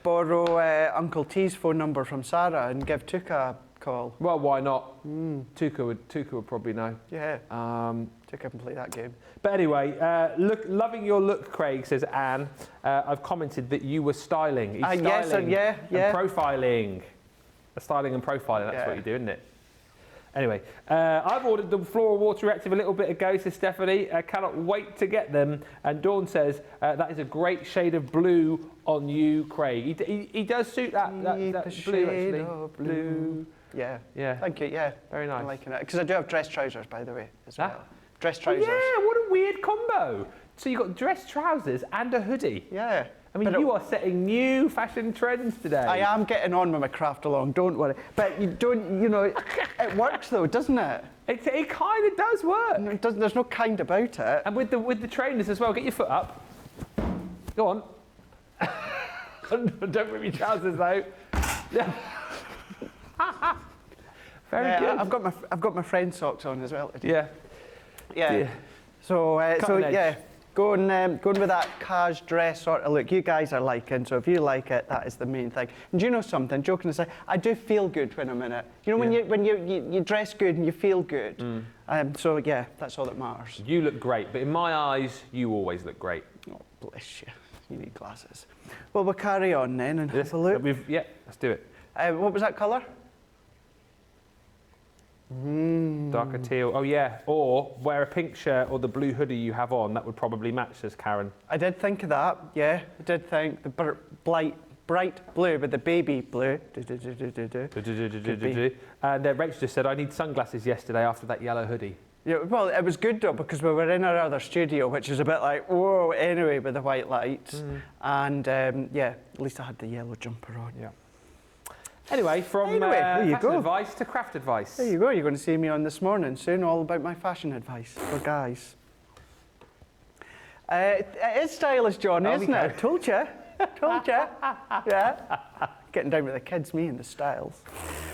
[SPEAKER 2] Borrow Uncle T's phone number from Sarah and give Tuka a call.
[SPEAKER 1] Well, why not? Tuka would probably know.
[SPEAKER 2] Yeah. Tuka can play that game.
[SPEAKER 1] But anyway, loving your look, Craig, says Anne. I've commented that you were styling. He's styling
[SPEAKER 2] yes, yeah.
[SPEAKER 1] And profiling. Styling and profiling, that's what you do, isn't it? Anyway, I've ordered the Floral Water Reactive a little bit ago, says Stephanie. I cannot wait to get them. And Dawn says, that is a great shade of blue on you, Craig. He does suit that blue, actually. Blue.
[SPEAKER 2] Yeah. Thank you, yeah.
[SPEAKER 1] Very nice.
[SPEAKER 2] I'm liking it. Because I do have dress trousers, by the way, as well. Dress trousers.
[SPEAKER 1] Oh, yeah, what a weird combo. So you've got dress trousers and a hoodie.
[SPEAKER 2] Yeah.
[SPEAKER 1] I mean, you are setting new fashion trends today.
[SPEAKER 2] I am getting on with my craft along, don't worry. But it works though, doesn't it?
[SPEAKER 1] It kind of does work.
[SPEAKER 2] No, there's no kind about it.
[SPEAKER 1] And with the trainers as well, get your foot up. Go on. Don't rip your trousers though. Very good.
[SPEAKER 2] I've got my friend socks on as well.
[SPEAKER 1] Yeah.
[SPEAKER 2] So yeah. going with that cash dress sort of look you guys are liking. So if you like it, that is the main thing. And do you know something? Joking aside, I do feel good when I'm in it. You know, when you dress good and you feel good. So yeah, that's all that matters.
[SPEAKER 1] You look great, but in my eyes, you always look great.
[SPEAKER 2] Oh, bless you. You need glasses. Well, we'll carry on then and have a look.
[SPEAKER 1] Yeah, let's do it.
[SPEAKER 2] What was that colour?
[SPEAKER 1] Darker teal. Oh yeah. Or wear a pink shirt or the blue hoodie you have on. That would probably match this, Karen.
[SPEAKER 2] I did think of that. Yeah, I did think the bright blue with the baby blue.
[SPEAKER 1] And Rachel just said, I need sunglasses yesterday after that yellow hoodie.
[SPEAKER 2] Yeah, well, it was good though because we were in our other studio, which is a bit like whoa. Anyway, with the white lights, and yeah, at least I had the yellow jumper on.
[SPEAKER 1] Yeah. Anyway, from
[SPEAKER 2] there you
[SPEAKER 1] fashion
[SPEAKER 2] go.
[SPEAKER 1] advice to craft advice.
[SPEAKER 2] There you go. You're going to see me on This Morning soon, all about my fashion advice for guys. It is stylish, John, isn't it? Told you. Told you. Yeah. Getting down with the kids, me and the styles.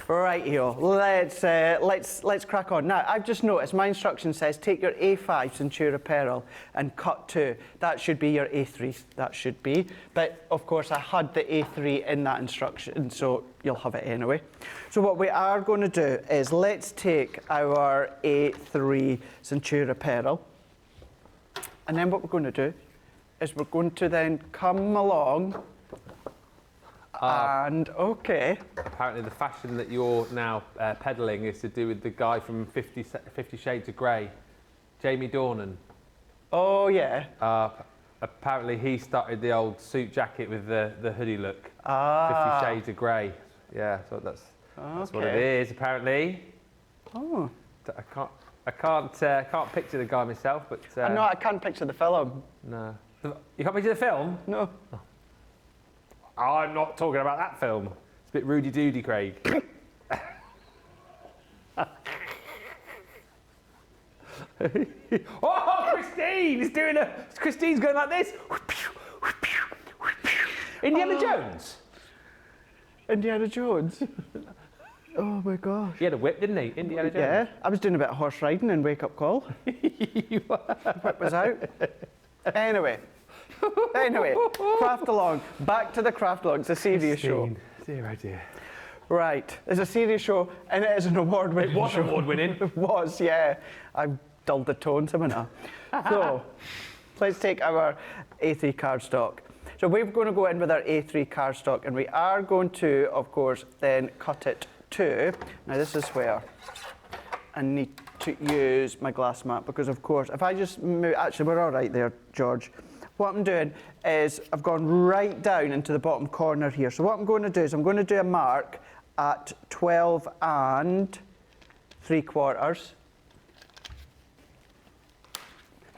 [SPEAKER 2] Right, yo. Let's crack on. Now, I've just noticed my instruction says take your A5 Centura Apparel and cut 2. That should be your A3. That should be. But of course, I had the A3 in that instruction, so you'll have it anyway. So what we are going to do is let's take our A3 Centura Apparel, and then what we're going to do is we're going to then come along. And okay.
[SPEAKER 1] Apparently, the fashion that you're now peddling is to do with the guy from 50 Shades of Grey, Jamie Dornan.
[SPEAKER 2] Oh yeah.
[SPEAKER 1] Apparently, he started the old suit jacket with the hoodie look. 50 Shades of Grey. Yeah, so that's what it is. Apparently.
[SPEAKER 2] Oh.
[SPEAKER 1] I can't picture the guy myself, but.
[SPEAKER 2] No, I can't picture the film.
[SPEAKER 1] No. You can't picture the film?
[SPEAKER 2] No.
[SPEAKER 1] Oh. I'm not talking about that film. It's a bit Rudy Doody, Craig. Oh, Christine is doing Christine's going like this. Indiana Jones.
[SPEAKER 2] Indiana Jones. Oh my gosh.
[SPEAKER 1] He had a whip, didn't he? Indiana Jones.
[SPEAKER 2] Yeah, I was doing a bit of horse riding in Wake Up Call. Whip was out. Anyway, craft along. Back to the craft along. It's a serious show.
[SPEAKER 1] Dear, oh dear.
[SPEAKER 2] Right, it's a serious show, and it is an award-winning show.
[SPEAKER 1] It was award-winning.
[SPEAKER 2] It was, yeah. I dulled the tones, haven't I? So, let's take our A3 cardstock. So we're going to go in with our A3 cardstock, and we are going to, of course, then cut it to. Now this is where I need to use my glass mat, because of course, if I just move, actually we're all right there, George. What I'm doing is I've gone right down into the bottom corner here. So what I'm going to do is I'm going to do a mark at 12 3/4.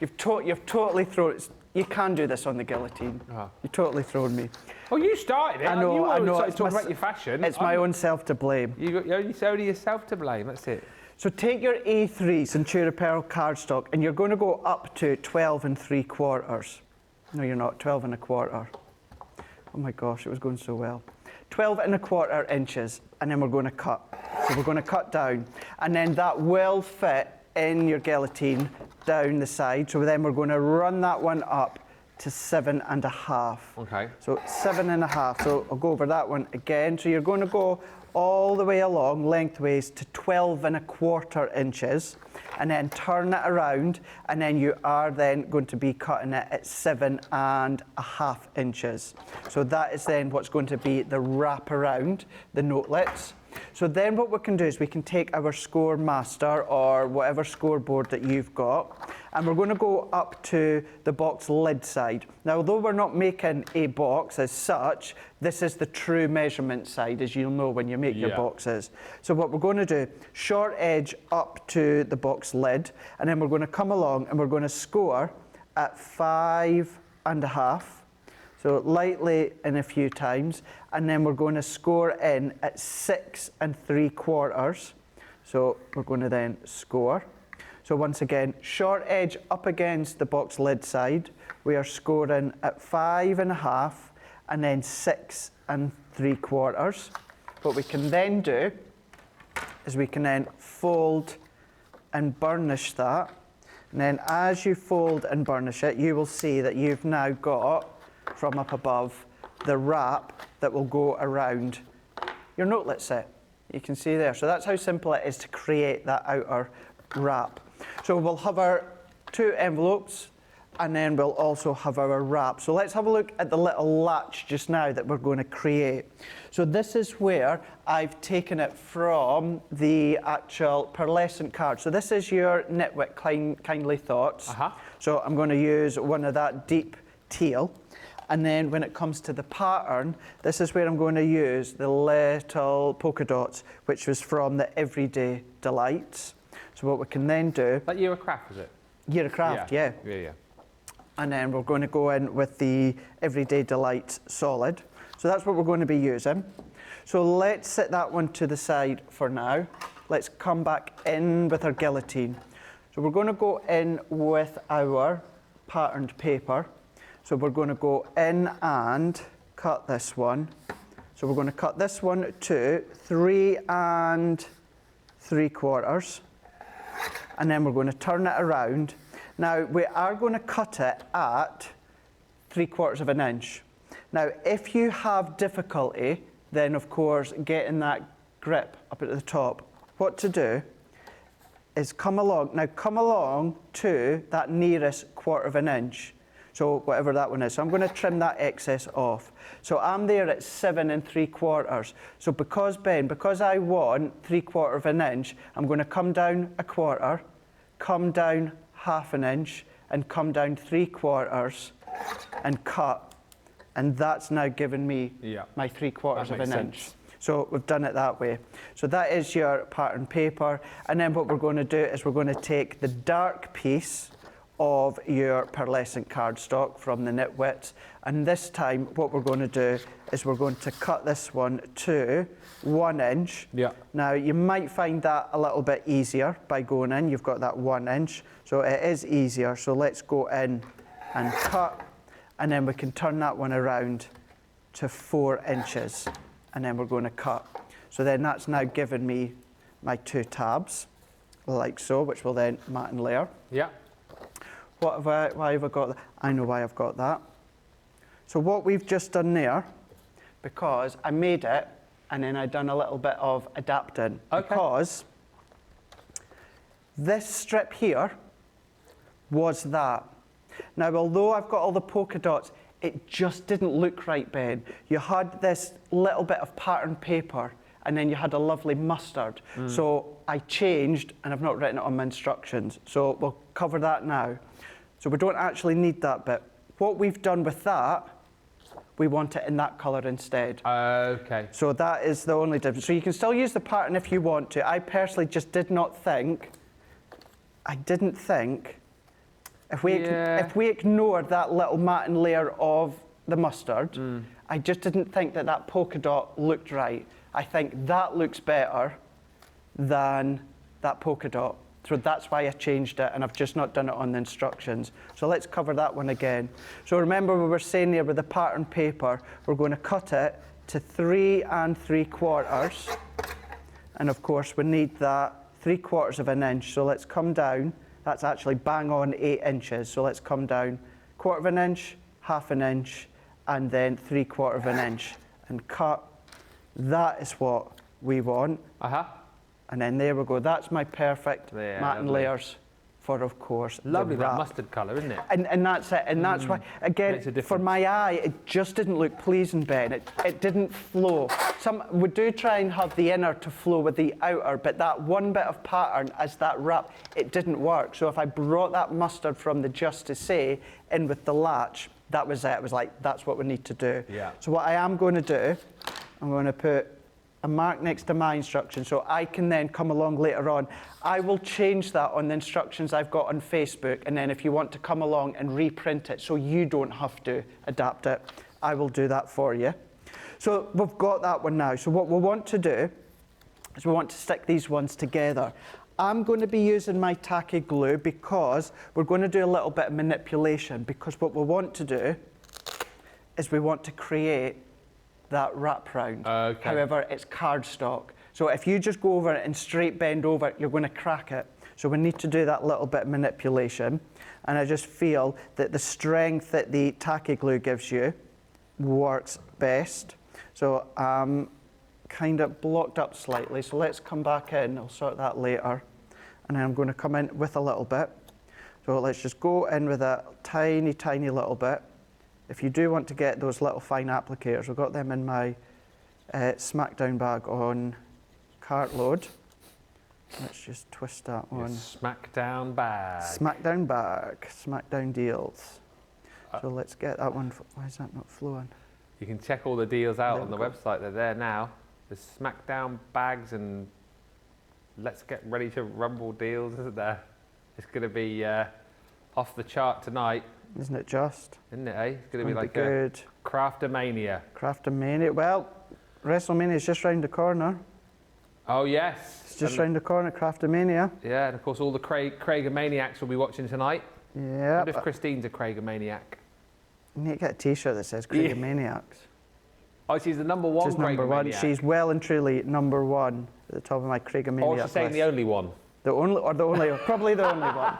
[SPEAKER 2] You've totally thrown it. You can do this on the guillotine.
[SPEAKER 1] Oh.
[SPEAKER 2] You've totally thrown me.
[SPEAKER 1] Oh, you started it.
[SPEAKER 2] I know.
[SPEAKER 1] It's talking about your fashion.
[SPEAKER 2] It's my own self to blame.
[SPEAKER 1] It's only yourself to blame. That's it.
[SPEAKER 2] So take your A3 Centura Pearl cardstock, and you're going to go up to 12 3/4. No, you're not. 12 1/4. Oh my gosh, it was going so well. 12 1/4 inches, and then we're going to cut. So we're going to cut down, and then that will fit in your guillotine down the side. So then we're going to run that one up to 7 1/2.
[SPEAKER 1] Okay.
[SPEAKER 2] So 7 1/2. So I'll go over that one again. So you're going to go all the way along lengthways to 12 1/4 inches, and then turn it around, and then you are then going to be cutting it at 7 1/2 inches. So that is then what's going to be the wrap around the notelets. So then what we can do is we can take our Score Master or whatever scoreboard that you've got, and we're going to go up to the box lid side. Now, although we're not making a box as such, this is the true measurement side, as you'll know when you make your boxes. So what we're going to do, short edge up to the box lid, and then we're going to come along and we're going to score at 5 1/2. So lightly in a few times, and then we're going to score in at 6 3/4. So we're going to then score. So once again, short edge up against the box lid side. We are scoring at 5 1/2 and then 6 3/4. What we can then do is we can then fold and burnish that. And then as you fold and burnish it, you will see that you've now got, from up above, the wrap that will go around your notelet set. You can see there. So that's how simple it is to create that outer wrap. So we'll have our 2 envelopes, and then we'll also have our wrap. So let's have a look at the little latch just now that we're going to create. So this is where I've taken it from the actual pearlescent card. So this is your Knitwit Kindly Thoughts. So I'm going to use one of that deep teal. And then when it comes to the pattern, this is where I'm going to use the little polka dots, which was from the Everyday Delights. So what we can then do...
[SPEAKER 1] That Year of Craft, is it?
[SPEAKER 2] Year of Craft, yeah.
[SPEAKER 1] Yeah.
[SPEAKER 2] And then we're going to go in with the Everyday Delights solid. So that's what we're going to be using. So let's set that one to the side for now. Let's come back in with our guillotine. So we're going to go in with our patterned paper. So we're going to go in and cut this one. So we're going to cut this one to 3 3/4. And then we're going to turn it around. Now, we are going to cut it at 3/4 of an inch. Now, if you have difficulty, then of course, getting that grip up at the top, what to do is come along to that nearest 1/4 of an inch. So whatever that one is. So I'm going to trim that excess off. So I'm there at 7 3/4. So because I want 3/4 of an inch, I'm going to come down 1/4, come down 1/2 an inch, and come down 3/4 and cut. And that's now given me my 3/4 of an inch. So we've done it that way. So that is your pattern paper. And then what we're going to do is we're going to take the dark piece of your pearlescent cardstock from the Knitwits. And this time what we're going to do is we're going to cut this one to 1 inch. Now you might find that a little bit easier by going in. You've got that 1 inch. So it is easier. So let's go in and cut. And then we can turn that one around to 4 inches. And then we're going to cut. So then that's now given me my 2 tabs, like so, which will then mat and layer. Why have I got that? I know why I've got that. So what we've just done there, because I made it and then I've done a little bit of adapting. Because this strip here was that. Now, although I've got all the polka dots, it just didn't look right, Ben. You had this little bit of patterned paper and then you had a lovely mustard. So I changed, and I've not written it on my instructions. So we'll cover that now. So we don't actually need that bit. What we've done with that, we want it in that colour instead. So that is the only difference. So you can still use the pattern if you want to. I personally just didn't think, if we ignore that little matte layer of the mustard, I just didn't think that polka dot looked right. I think that looks better than that polka dot. So that's why I changed it, and I've just not done it on the instructions. So let's cover that one again. So remember we were saying there with the pattern paper, we're going to cut it to 3 3/4. And of course we need that 3/4 of an inch. So let's come down. That's actually bang on 8 inches. So let's come down 1/4 of an inch, 1/2 an inch, and then 3/4 of an inch, and cut. That is what we want. And then there we go. That's my perfect matte and layers for, of course,
[SPEAKER 1] lovely,
[SPEAKER 2] the wrap.
[SPEAKER 1] that mustard colour, isn't it?
[SPEAKER 2] And that's it. And that's why, again, for my eye, it just didn't look pleasing, Ben. It didn't flow. We do try and have the inner to flow with the outer, but that one bit of pattern as that wrap, it didn't work. So if I brought that mustard from the Just to Say in with the latch, that was it. It was like, that's what we need to do. So what I am going to do, I'm going to put a mark next to my instruction so I can then come along later on. I will change that on the instructions I've got on Facebook, and then if you want to come along and reprint it so you don't have to adapt it, I will do that for you. So we've got that one now. So what we want to do is we want to stick these ones together. I'm going to be using my tacky glue because we're going to do a little bit of manipulation, because what we want to do is we want to create that wrap round. However, it's cardstock. So if you just go over it and straight bend over, you're going to crack it. So we need to do that little bit of manipulation. And I just feel that the strength that the tacky glue gives you works best. So I'm kind of blocked up slightly. So let's come back in. I'll sort that later. And then I'm going to come in with a little bit. So let's just go in with a tiny, tiny little bit. If you do want to get those little fine applicators, I've got them in my Smackdown bag on cartload. Let's just twist that on.
[SPEAKER 1] Smackdown bag.
[SPEAKER 2] Smackdown bag, Smackdown deals. So let's get that one. Why is that not flowing?
[SPEAKER 1] You can check all the deals out
[SPEAKER 2] There
[SPEAKER 1] on the
[SPEAKER 2] we go.
[SPEAKER 1] website. They're there now. There's Smackdown bags and let's get ready to rumble deals, isn't there? It's going to be off the chart tonight.
[SPEAKER 2] Isn't it just?
[SPEAKER 1] Isn't it, eh? It's going to be like
[SPEAKER 2] good.
[SPEAKER 1] a craftomania.
[SPEAKER 2] Craftomania. Well, WrestleMania is just round the corner.
[SPEAKER 1] Oh, yes.
[SPEAKER 2] It's just round the corner, Craftomania.
[SPEAKER 1] Yeah, and of course all the Craigomaniacs will be watching tonight.
[SPEAKER 2] Yeah.
[SPEAKER 1] What if Christine's a Craigomaniac?
[SPEAKER 2] You need to get a t-shirt that says Craigomaniacs.
[SPEAKER 1] Oh, she's the number one
[SPEAKER 2] She's number one.
[SPEAKER 1] Craigomaniac.
[SPEAKER 2] She's well and truly number one at the top of my Craigomaniac
[SPEAKER 1] Or she's saying
[SPEAKER 2] list.
[SPEAKER 1] the only one.
[SPEAKER 2] The only, probably the only one.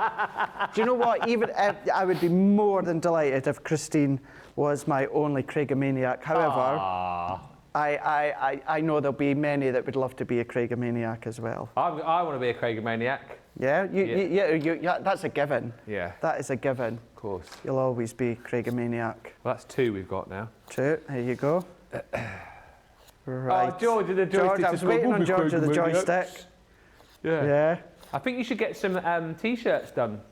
[SPEAKER 2] Do you know what? Even I would be more than delighted if Christine was my only Craigomaniac. However, I know there'll be many that would love to be a Craigomaniac as well.
[SPEAKER 1] I want to be a Craigomaniac.
[SPEAKER 2] Yeah, yeah, that's a given.
[SPEAKER 1] Yeah.
[SPEAKER 2] That is a given.
[SPEAKER 1] Of course.
[SPEAKER 2] You'll always be Craigomaniac.
[SPEAKER 1] Well, that's two we've got now.
[SPEAKER 2] Two. There you go. Right.
[SPEAKER 1] Oh, George of the joystick.
[SPEAKER 2] George, I was waiting on George of the joystick.
[SPEAKER 1] Yeah.
[SPEAKER 2] Yeah.
[SPEAKER 1] I think you should get some t-shirts done,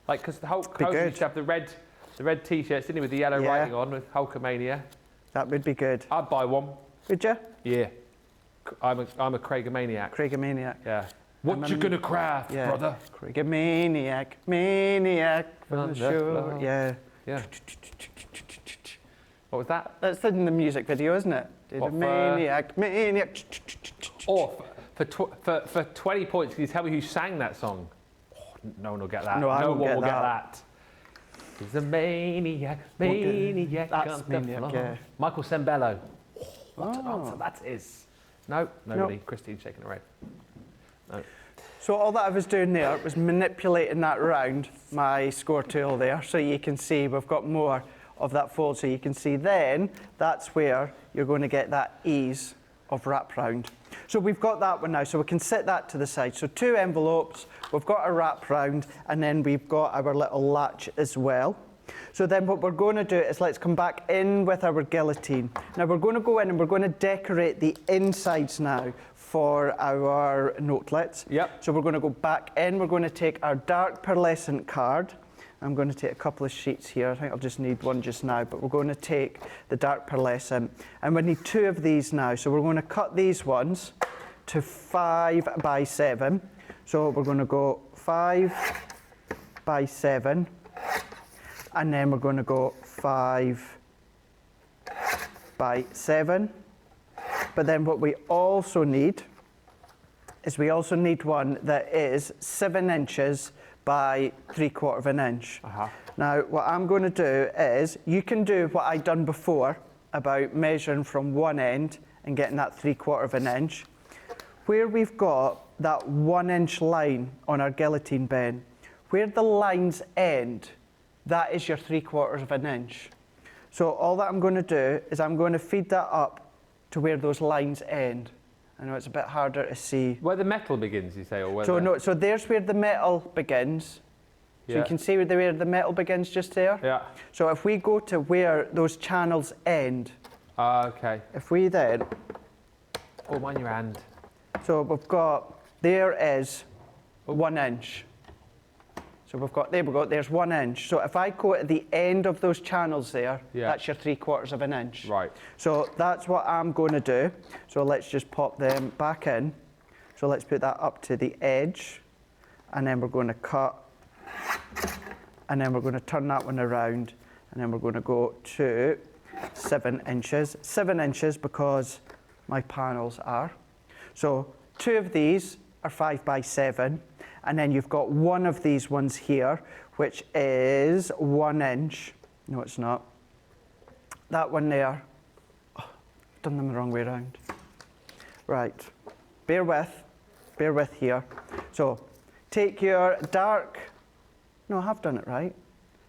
[SPEAKER 1] like because the Hulk Hogan used to have the red t-shirts, didn't he, with the yellow writing on with Hulkamania.
[SPEAKER 2] That would be good.
[SPEAKER 1] I'd buy one.
[SPEAKER 2] Would you?
[SPEAKER 1] Yeah. I'm a Craigomaniac.
[SPEAKER 2] Craigomaniac.
[SPEAKER 1] Yeah. What you gonna craft, brother?
[SPEAKER 2] Craigomaniac, maniac from the shore. Yeah.
[SPEAKER 1] Yeah. What was that?
[SPEAKER 2] That's in the music video, isn't it? Maniac.
[SPEAKER 1] Or for 20 points, can you tell me who sang that song? Oh, no one will get that.
[SPEAKER 2] No, I
[SPEAKER 1] no
[SPEAKER 2] won't
[SPEAKER 1] one
[SPEAKER 2] get
[SPEAKER 1] will
[SPEAKER 2] that.
[SPEAKER 1] get that. He's a maniac, maniac.
[SPEAKER 2] That's
[SPEAKER 1] on the
[SPEAKER 2] Maniac,
[SPEAKER 1] floor.
[SPEAKER 2] yeah.
[SPEAKER 1] Michael Sembello. What an answer that is. No, nobody.
[SPEAKER 2] Nope.
[SPEAKER 1] Christine's shaking her head. No.
[SPEAKER 2] So all that I was doing there was manipulating that round my score tool there, so you can see we've got more of that fold. So you can see then that's where you're going to get that ease of wrap round. So we've got that one now, so we can set that to the side. So two envelopes, we've got a wrap round, and then we've got our little latch as well. So then what we're going to do is let's come back in with our guillotine. Now we're going to go in and we're going to decorate the insides now for our notelets.
[SPEAKER 1] Yep.
[SPEAKER 2] So we're going to go back in, we're going to take our dark pearlescent card. I'm going to take a couple of sheets here. I think I'll just need one just now, but we're going to take the dark pearlescent. And we need two of these now. So we're going to cut these ones to 5 by 7. So we're going to go 5 by 7. And then we're going to go 5 by 7. But then what we also need is we also need one that is 7 inches by 3/4 of an inch. Now what I'm going to do is, you can do what I've done before about measuring from one end and getting that 3/4 of an inch. Where we've got that 1 inch line on our guillotine, Ben, where the lines end, that is your 3/4 of an inch. So all that I'm going to do is I'm going to feed that up to where those lines end. I know it's a bit harder to see.
[SPEAKER 1] Where the metal begins, you say, or where?
[SPEAKER 2] So there's where the metal begins. So you can see where the metal begins just there.
[SPEAKER 1] Yeah.
[SPEAKER 2] So if we go to where those channels end,
[SPEAKER 1] Okay.
[SPEAKER 2] if we then,
[SPEAKER 1] Oh, mind your hand.
[SPEAKER 2] so we've got, there is 1 inch. So we've got, there we go, there's 1 inch. So if I go at the end of those channels there, that's your 3/4 of an inch.
[SPEAKER 1] Right.
[SPEAKER 2] So that's what I'm going to do. So let's just pop them back in. So let's put that up to the edge, and then we're going to cut, and then we're going to turn that one around, and then we're going to go to 7 inches. 7 inches because my panels are. So two of these are 5 by 7. And then you've got one of these ones here, which is 1 inch. No, it's not. That one there. Oh, I've done them the wrong way around. Right. Bear with here. So take your dark, no, I have done it right.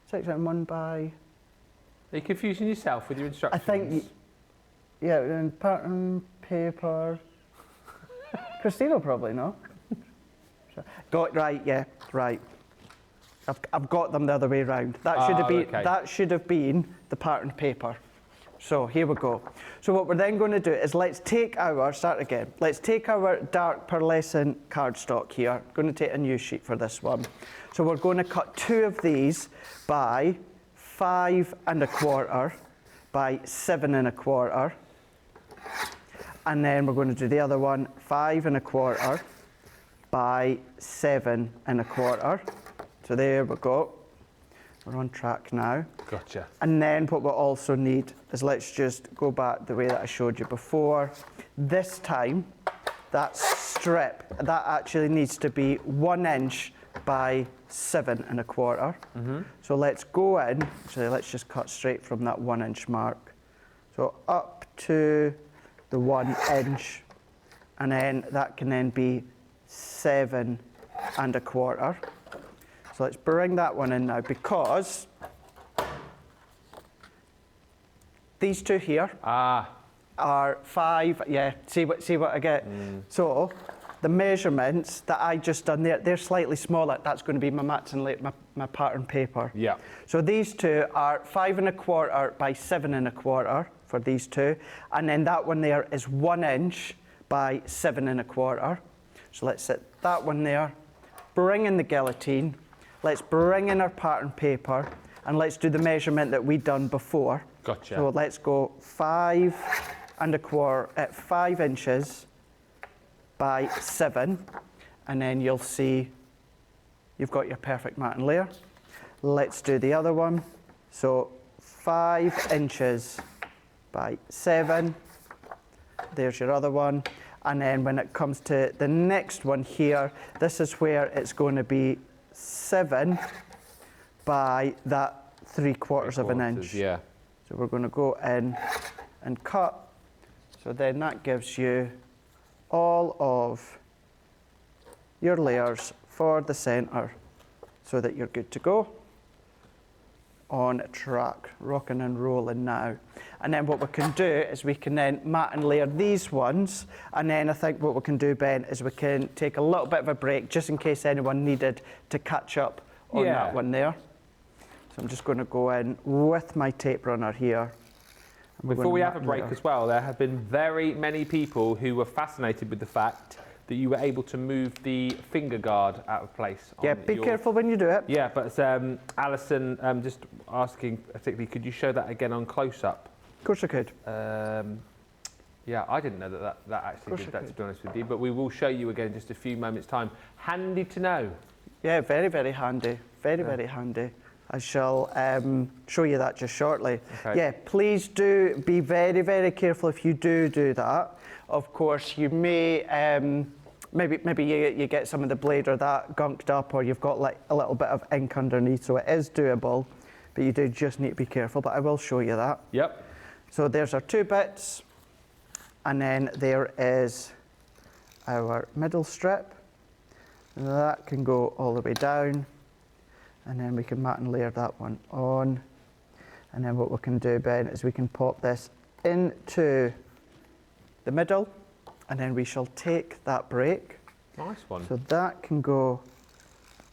[SPEAKER 2] Section 1 by,
[SPEAKER 1] Are you confusing yourself with your
[SPEAKER 2] I
[SPEAKER 1] instructions?
[SPEAKER 2] think, yeah, and pattern paper. Christine will probably know. Got right, yeah, right. I've got them the other way round. That should have been
[SPEAKER 1] okay.
[SPEAKER 2] that should have been the pattern paper. So here we go. So what we're then going to do is let's take our dark pearlescent cardstock here. Going to take a new sheet for this one. So we're going to cut 2 of these by 5 1/4 by 7 1/4. And then we're going to do the other one 5 1/4 by 7 1/4. So there we go. We're on track now.
[SPEAKER 1] Gotcha.
[SPEAKER 2] And then what we'll also need is, let's just go back the way that I showed you before. This time, that strip, that actually needs to be 1 inch by 7 1/4. So let's go in, actually let's just cut straight from that 1 inch mark. So up to the 1 inch, and then that can then be 7 1/4. So let's bring that one in now, because these 2 here are 5, yeah, see what I get? So the measurements that I just done there, they're slightly smaller. That's going to be my mats and my pattern paper.
[SPEAKER 1] Yeah.
[SPEAKER 2] So these 2 are 5 1/4 by 7 1/4 for these 2. And then that one there is 1 inch by 7 1/4. So let's set that one there, bring in the guillotine, let's bring in our pattern paper, and let's do the measurement that we'd done before.
[SPEAKER 1] Gotcha.
[SPEAKER 2] So let's go 5 1/4 at 5 inches by 7, and then you'll see you've got your perfect mat and layer. Let's do the other one. So 5 inches by 7. There's your other one. And then when it comes to the next one here, this is where it's going to be 7 by that 3/4 of an inch.
[SPEAKER 1] Yeah.
[SPEAKER 2] So we're going to go in and cut. So then that gives you all of your layers for the centre, so that you're good to go. On track, rocking and rolling now. And then what we can do is we can then mat and layer these ones, and then I think what we can do, Ben, is we can take a little bit of a break just in case anyone needed to catch up on that one there. So I'm just going to go in with my tape runner here.
[SPEAKER 1] Before we have a break as well, there have been very many people who were fascinated with the fact that you were able to move the finger guard out of place.
[SPEAKER 2] Yeah, be careful when you do it.
[SPEAKER 1] Yeah, but Alison just asking particularly, could you show that again on close-up?
[SPEAKER 2] Of course I could.
[SPEAKER 1] Yeah, I didn't know that actually did that, to be honest with you, but we will show you again in just a few moments' time. Handy to know.
[SPEAKER 2] Yeah, very, very handy. Very, very handy. I shall show you that just shortly.
[SPEAKER 1] Okay.
[SPEAKER 2] Yeah, please do be very, very careful if you do that. Of course, you may, maybe you get some of the blade or that gunked up, or you've got like a little bit of ink underneath, so it is doable, but you do just need to be careful, but I will show you that.
[SPEAKER 1] Yep.
[SPEAKER 2] So there's our 2 bits, and then there is our middle strip. That can go all the way down, and then we can mat and layer that one on. And then what we can do, Ben, is we can pop this into the middle, and then we shall take that break.
[SPEAKER 1] Nice one.
[SPEAKER 2] So that can go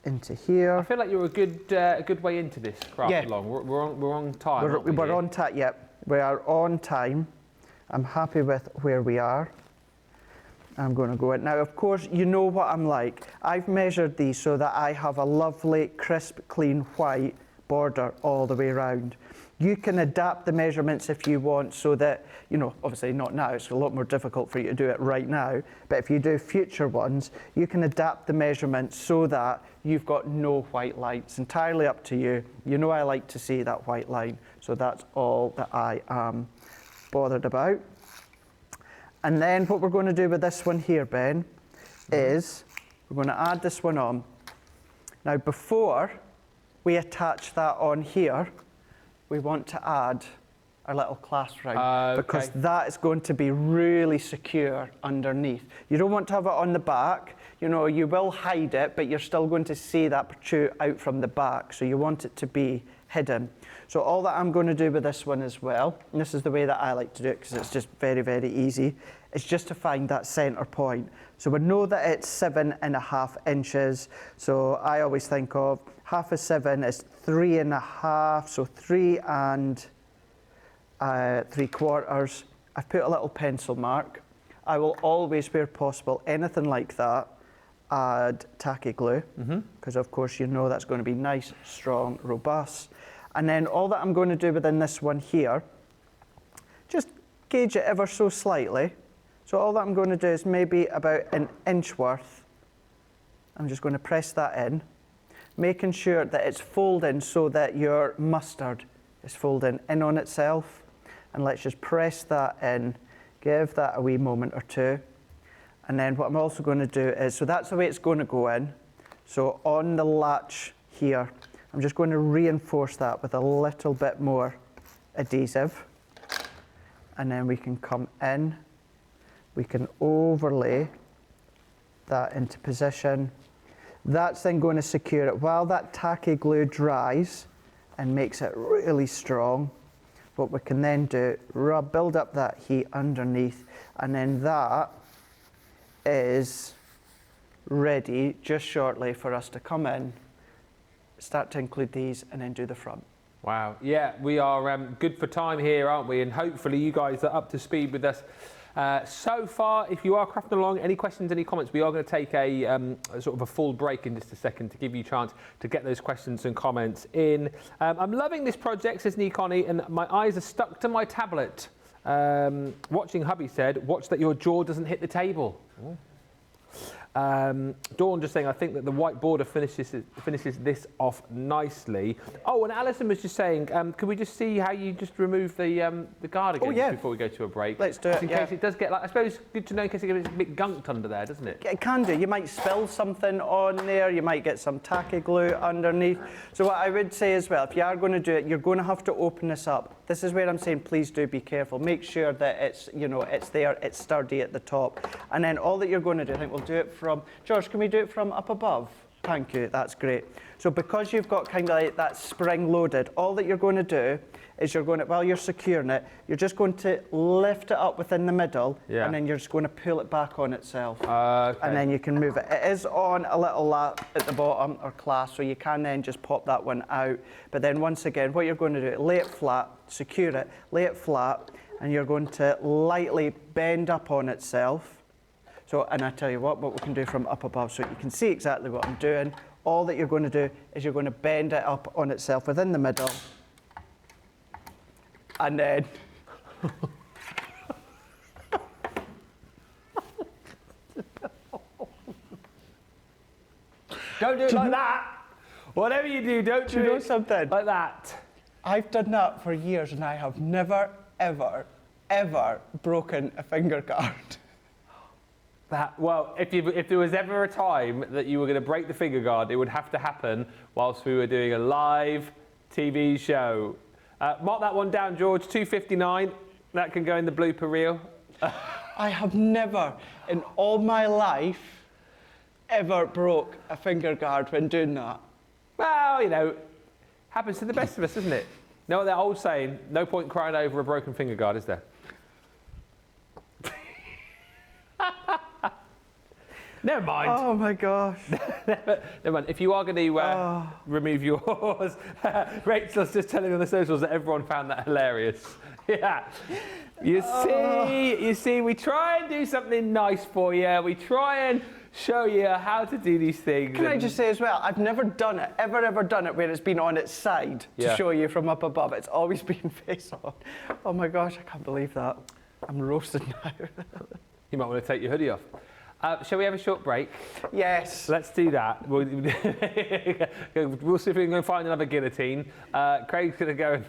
[SPEAKER 2] into here.
[SPEAKER 1] I feel like you're a good way into this craft along. We're on time.
[SPEAKER 2] We're on time. Yep, we are on time. I'm happy with where we are. I'm going to go in. Now, of course, you know what I'm like. I've measured these so that I have a lovely, crisp, clean, white border all the way around. You can adapt the measurements if you want, so that, you know, obviously not now, it's a lot more difficult for you to do it right now, but if you do future ones, you can adapt the measurements so that you've got no white line. It's entirely up to you. You know I like to see that white line, so that's all that I am bothered about. And then what we're going to do with this one here, Ben, is we're going to add this one on. Now, before we attach that on here, we want to add our little clasp ring,
[SPEAKER 1] Okay.
[SPEAKER 2] because that is going to be really secure underneath. You don't want to have it on the back. You know, you will hide it, but you're still going to see that protrude out from the back, so you want it to be hidden. So all that I'm going to do with this one as well, and this is the way that I like to do it because it's just very, very easy, is just to find that centre point. So we know that it's 7.5 inches. So I always think of half of 7 is 3.5, so 3 3/4. I've put a little pencil mark. I will always, where possible, anything like that, add tacky glue, because of course you know that's going to be nice, strong, robust. And then all that I'm going to do within this one here, just gauge it ever so slightly. So all that I'm going to do is maybe about an inch worth. I'm just going to press that in, making sure that it's folding so that your mustard is folding in on itself. And let's just press that in, give that a wee moment or two. And then what I'm also going to do is, so that's the way it's going to go in. So on the latch here, I'm just going to reinforce that with a little bit more adhesive. And then we can come in, we can overlay that into position. That's then going to secure it while that tacky glue dries and makes it really strong. What we can then do, build up that heat underneath, and then that is ready just shortly for us to come in, start to include these, and then do the front.
[SPEAKER 1] Wow, yeah, we are good for time here, aren't we? And hopefully you guys are up to speed with us so far. If you are crafting along, any questions, any comments, we are going to take a sort of a full break in just a second to give you a chance to get those questions and comments in. I'm loving this project, says Nikoni, and my eyes are stuck to my tablet. Watching hubby said, watch that your jaw doesn't hit the table. Dawn just saying, I think that the white border finishes this off nicely. Oh, and Alison was just saying, could we just see how you just remove the guard again before we go to a break?
[SPEAKER 2] Let's do it,
[SPEAKER 1] in case it does get, like, I suppose, good to know in case it gets a bit gunked under there, doesn't it?
[SPEAKER 2] It can do. You might spill something on there. You might get some tacky glue underneath. So what I would say as well, if you are going to do it, you're going to have to open this up. This is where I'm saying, please do be careful. Make sure that it's, you know, it's there, it's sturdy at the top. And then all that you're going to do, I think we'll do it from, George, can we do it from up above? Thank you, that's great. So because you've got kind of like that spring loaded, all that you're going to do is you're going to, while you're securing it, you're just going to lift it up within the middle, and then you're just going to pull it back on itself. And then you can move it. It is on a little lap at the bottom, or clasp, so you can then just pop that one out. But then once again, what you're going to do, lay it flat, secure it, lay it flat, and you're going to lightly bend up on itself. So, and I tell you what we can do from up above, so you can see exactly what I'm doing. All that you're going to do is you're going to bend it up on itself within the middle. And then...
[SPEAKER 1] Don't do it like that! Whatever you do, don't do it
[SPEAKER 2] something?
[SPEAKER 1] Like that.
[SPEAKER 2] I've done that for years and I have never, ever, ever broken a finger guard.
[SPEAKER 1] Well, if there was ever a time that you were going to break the finger guard, it would have to happen whilst we were doing a live TV show. Mark that one down, George, 2:59. That can go in the blooper reel.
[SPEAKER 2] I have never, in all my life, ever broke a finger guard when doing that.
[SPEAKER 1] Well, you know, happens to the best of us, doesn't it? You know what that old saying, no point crying over a broken finger guard, is there? Never mind.
[SPEAKER 2] Oh my gosh.
[SPEAKER 1] Never mind. If you are going to remove yours, Rachel's just telling on the socials that everyone found that hilarious. Yeah. You see, we try and do something nice for you. We try and show you how to do these things.
[SPEAKER 2] Can I just say as well, I've never done it, ever done it where it's been on its side to show you from up above. It's always been face on. Oh my gosh, I can't believe that. I'm roasted now.
[SPEAKER 1] You might want to take your hoodie off. Shall we have a short break?
[SPEAKER 2] Yes.
[SPEAKER 1] Let's do that. We'll see if we can go find another guillotine. Craig's going to go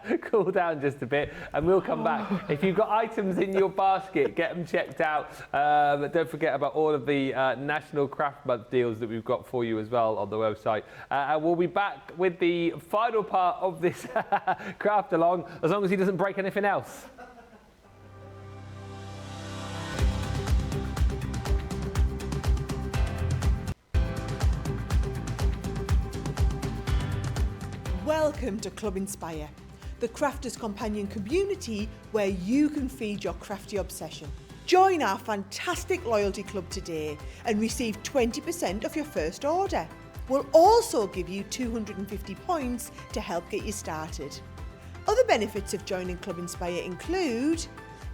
[SPEAKER 1] and cool down just a bit, and we'll come back. If you've got items in your basket, get them checked out. But don't forget about all of the National Craft Month deals that we've got for you as well on the website. And we'll be back with the final part of this craft along, as long as he doesn't break anything else.
[SPEAKER 4] Welcome to Club Inspire, the crafters' companion community where you can feed your crafty obsession. Join our fantastic loyalty club today and receive 20% off your first order. We'll also give you 250 points to help get you started. Other benefits of joining Club Inspire include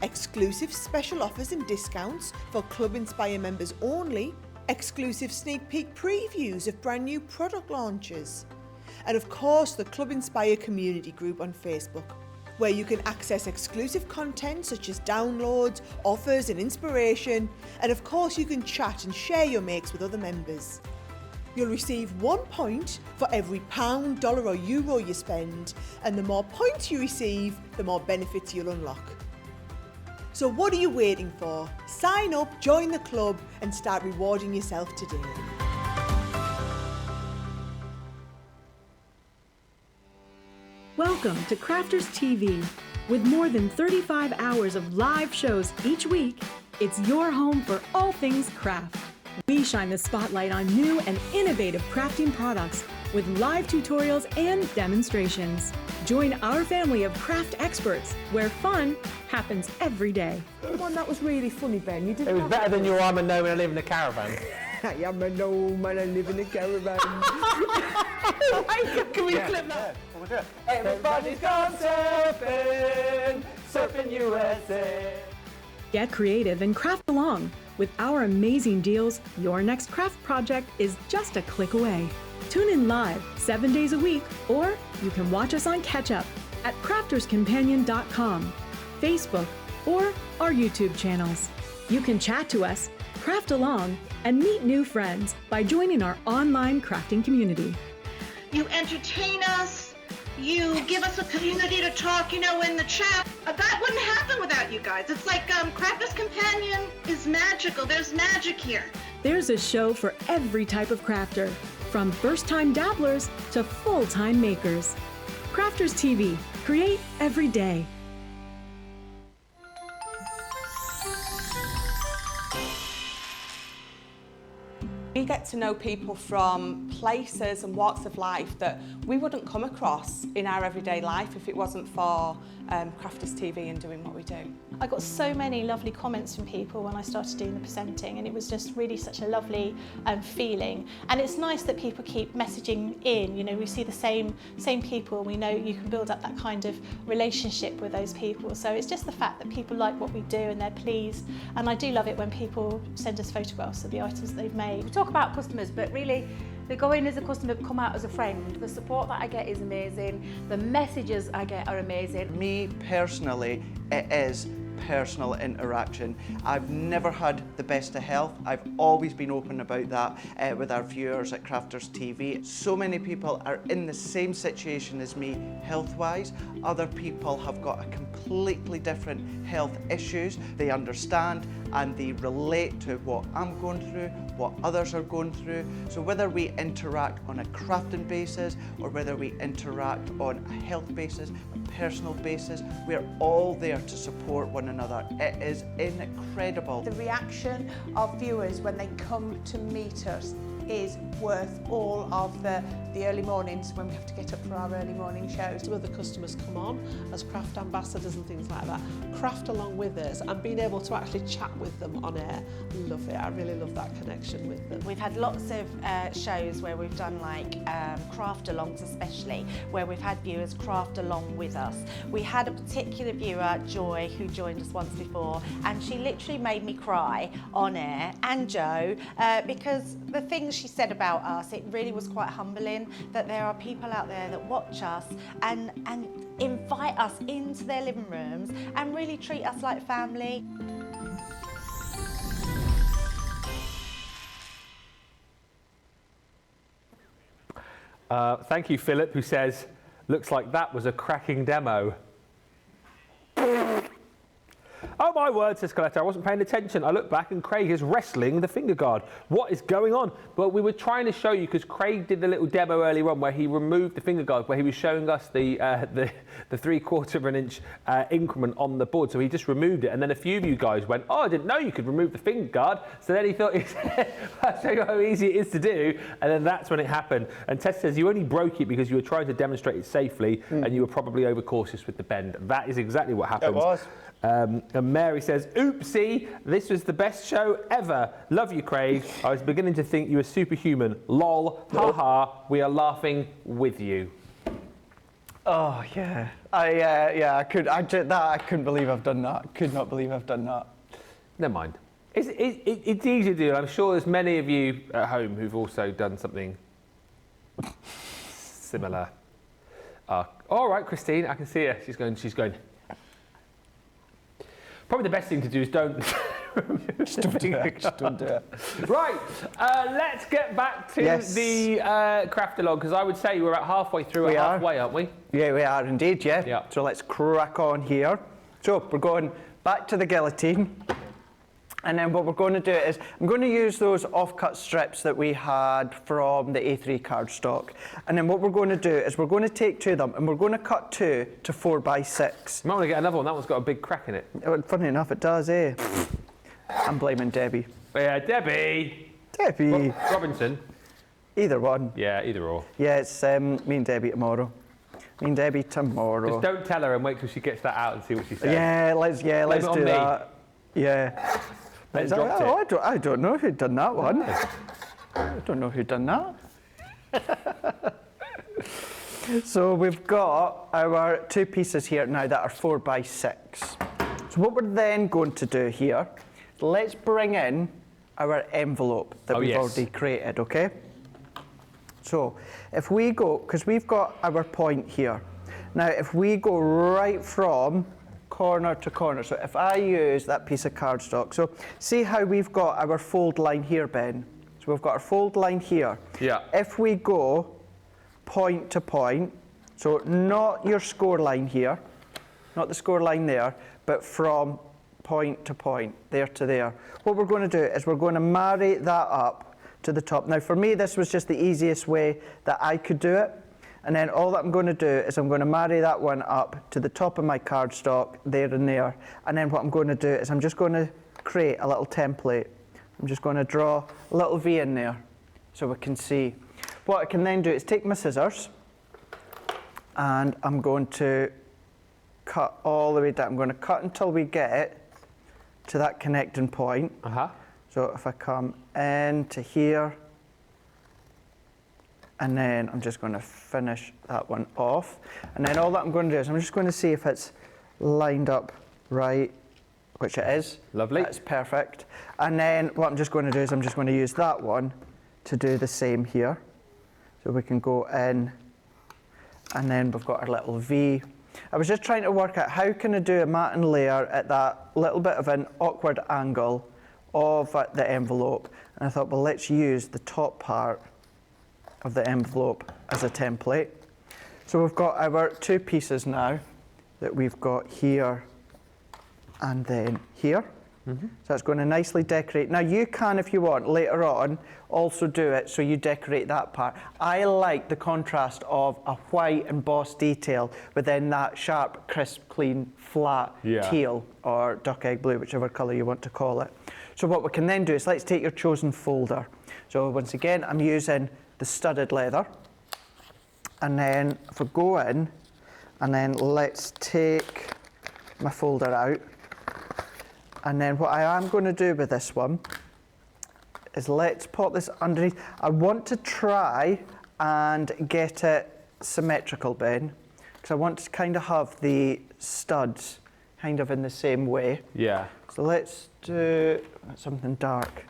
[SPEAKER 4] exclusive special offers and discounts for Club Inspire members only, exclusive sneak peek previews of brand new product launches, and of course the Club Inspire community group on Facebook, where you can access exclusive content such as downloads, offers and inspiration, and of course you can chat and share your makes with other members. You'll receive 1 point for every £, dollar or euro you spend, and the more points you receive, the more benefits you'll unlock. So what are you waiting for? Sign up, join the club and start rewarding yourself today.
[SPEAKER 5] Welcome to Crafters TV. With more than 35 hours of live shows each week, it's your home for all things craft. We shine the spotlight on new and innovative crafting products with live tutorials and demonstrations. Join our family of craft experts where fun happens every day.
[SPEAKER 6] The one that was really funny, Ben. You didn't.
[SPEAKER 1] It was better than your I'm a gnome and I live in a caravan.
[SPEAKER 6] I am a gnome and I live in a caravan.
[SPEAKER 1] Can we clip that? Everybody's gone surfing, surfing USA.
[SPEAKER 5] Get creative and craft along. With our amazing deals, your next craft project is just a click away. Tune in live 7 days a week, or you can watch us on Catch Up at crafterscompanion.com, Facebook, or our YouTube channels. You can chat to us, craft along, and meet new friends by joining our online crafting community.
[SPEAKER 7] You entertain us. You give us a community to talk, in the chat. That wouldn't happen without you guys. It's like Crafters Companion is magical. There's magic here.
[SPEAKER 5] There's a show for every type of crafter, from first-time dabblers to full-time makers. Crafters TV. Create every day.
[SPEAKER 8] We get to know people from places and walks of life that we wouldn't come across in our everyday life if it wasn't for Crafters TV and doing what we do.
[SPEAKER 9] I got so many lovely comments from people when I started doing the presenting, and it was just really such a lovely feeling. And it's nice that people keep messaging in. We see the same people, and we know you can build up that kind of relationship with those people. So it's just the fact that people like what we do and they're pleased. And I do love it when people send us photographs of the items that they've made.
[SPEAKER 10] We talk about customers, but really they go in as a customer, come out as a friend. The support that I get is amazing. The messages I get are amazing.
[SPEAKER 2] Me personally, it is personal interaction. I've never had the best of health. I've always been open about that with our viewers at Crafters TV. So many people are in the same situation as me health-wise. Other people have got a completely different health issues. They understand and they relate to what I'm going through, what others are going through. So whether we interact on a crafting basis or whether we interact on a health basis, a personal basis, we're all there to support one another. It is incredible.
[SPEAKER 11] The reaction of viewers when they come to meet us is worth all of the early mornings when we have to get up for our early morning shows.
[SPEAKER 12] Some of the customers come on as craft ambassadors and things like that, craft along with us, and being able to actually chat with them on air. Love it. I really love that connection with them.
[SPEAKER 13] We've had lots of shows where we've done like craft alongs, especially where we've had viewers craft along with us. We had a particular viewer, Joy, who joined us once before, and she literally made me cry on air, and Joe, because the things she said about us, it really was quite humbling that there are people out there that watch us and invite us into their living rooms and really treat us like family.
[SPEAKER 1] Thank you, Philip, who says, looks like that was a cracking demo. Oh my word, says Coletta, I wasn't paying attention. I look back and Craig is wrestling the finger guard. What is going on? Well, we were trying to show you, because Craig did the little demo earlier on where he removed the finger guard, where he was showing us the 3/4 of an inch increment on the board. So he just removed it. And then a few of you guys went, oh, I didn't know you could remove the finger guard. So then he thought, I'll show you how easy it is to do. And then that's when it happened. And Tess says you only broke it because you were trying to demonstrate it safely and you were probably overcautious with the bend. That is exactly what happened.
[SPEAKER 2] It was.
[SPEAKER 1] And Mary says, oopsie, this was the best show ever. Love you, Craig. I was beginning to think you were superhuman. Lol, haha, we are laughing with you.
[SPEAKER 2] Oh, yeah. I couldn't believe I've done that. Could not believe I've done that.
[SPEAKER 1] Never mind. It's easy to do. I'm sure there's many of you at home who've also done something similar. All right, Christine, I can see her. She's going. Probably the best thing to do is don't
[SPEAKER 2] Just don't do it.
[SPEAKER 1] Right, let's get back to the craft along, because I would say we're about halfway through it, halfway, aren't we?
[SPEAKER 2] Yeah, we are indeed, yeah. So let's crack on here. So we're going back to the guillotine. And then what we're going to do is, I'm going to use those offcut strips that we had from the A3 cardstock. And then what we're going to do is we're going to take two of them and we're going to cut two to 4x6.
[SPEAKER 1] You might want to get another one. That one's got a big crack in it.
[SPEAKER 2] Funny enough, it does, eh? I'm blaming Debbie.
[SPEAKER 1] Yeah, Debbie. Robinson.
[SPEAKER 2] Either one.
[SPEAKER 1] Yeah, either or.
[SPEAKER 2] Yeah, it's me and Debbie tomorrow. Me and Debbie tomorrow.
[SPEAKER 1] Just don't tell her and wait till she gets that out and see what she says.
[SPEAKER 2] Yeah, let's do that. Yeah.
[SPEAKER 1] I
[SPEAKER 2] don't know who'd done that one. I don't know who'd done that. So we've got our two pieces here now that are 4x6. So what we're then going to do here, let's bring in our envelope that we've already created, okay? So if we go, because we've got our point here. Now if we go right from corner to corner. So if I use that piece of cardstock, so see how we've got our fold line here, Ben? So we've got our fold line here.
[SPEAKER 1] Yeah.
[SPEAKER 2] If we go point to point, so not your score line here, not the score line there, but from point to point, there to there. What we're going to do is we're going to marry that up to the top. Now for me, this was just the easiest way that I could do it. And then all that I'm going to do is I'm going to marry that one up to the top of my cardstock, there and there. And then what I'm going to do is I'm just going to create a little template. I'm just going to draw a little V in there so we can see. What I can then do is take my scissors and I'm going to cut all the way down. I'm going to cut until we get to that connecting point. So if I come into here, and then I'm just going to finish that one off. And then all that I'm going to do is I'm just going to see if it's lined up right, which it is.
[SPEAKER 1] Lovely.
[SPEAKER 2] That's perfect. And then what I'm just going to do is I'm just going to use that one to do the same here. So we can go in, and then we've got our little V. I was just trying to work out how can I do a matting layer at that little bit of an awkward angle of the envelope. And I thought, well, let's use the top part of the envelope as a template. So we've got our two pieces now that we've got here and then here. So it's going to nicely decorate. Now you can, if you want, later on, also do it so you decorate that part. I like the contrast of a white embossed detail within that sharp, crisp, clean, flat teal or duck egg blue, whichever colour you want to call it. So what we can then do is let's take your chosen folder. So once again, I'm using the studded leather, and then if we go in, and then let's take my folder out, and then what I am going to do with this one is let's pop this underneath. I want to try and get it symmetrical, Ben, because I want to kind of have the studs kind of in the same way.
[SPEAKER 1] Yeah.
[SPEAKER 2] So let's do something dark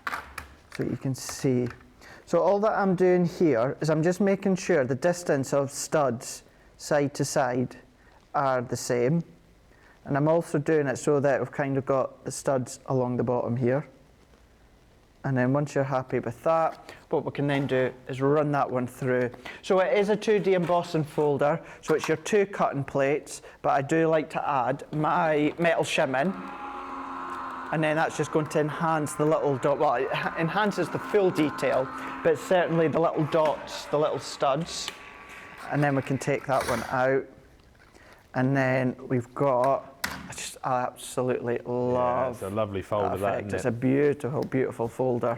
[SPEAKER 2] so you can see. So all that I'm doing here is I'm just making sure the distance of studs side to side are the same. And I'm also doing it so that we've kind of got the studs along the bottom here. And then once you're happy with that, what we can then do is run that one through. So it is a 2D embossing folder, so it's your 2 cutting plates, but I do like to add my metal shim in, and then that's just going to enhance the little dot, well, it enhances the full detail, but certainly the little dots, the little studs, and then we can take that one out, and then we've got, I absolutely love.
[SPEAKER 1] It's a lovely folder, that, isn't it?
[SPEAKER 2] It's a beautiful, beautiful folder.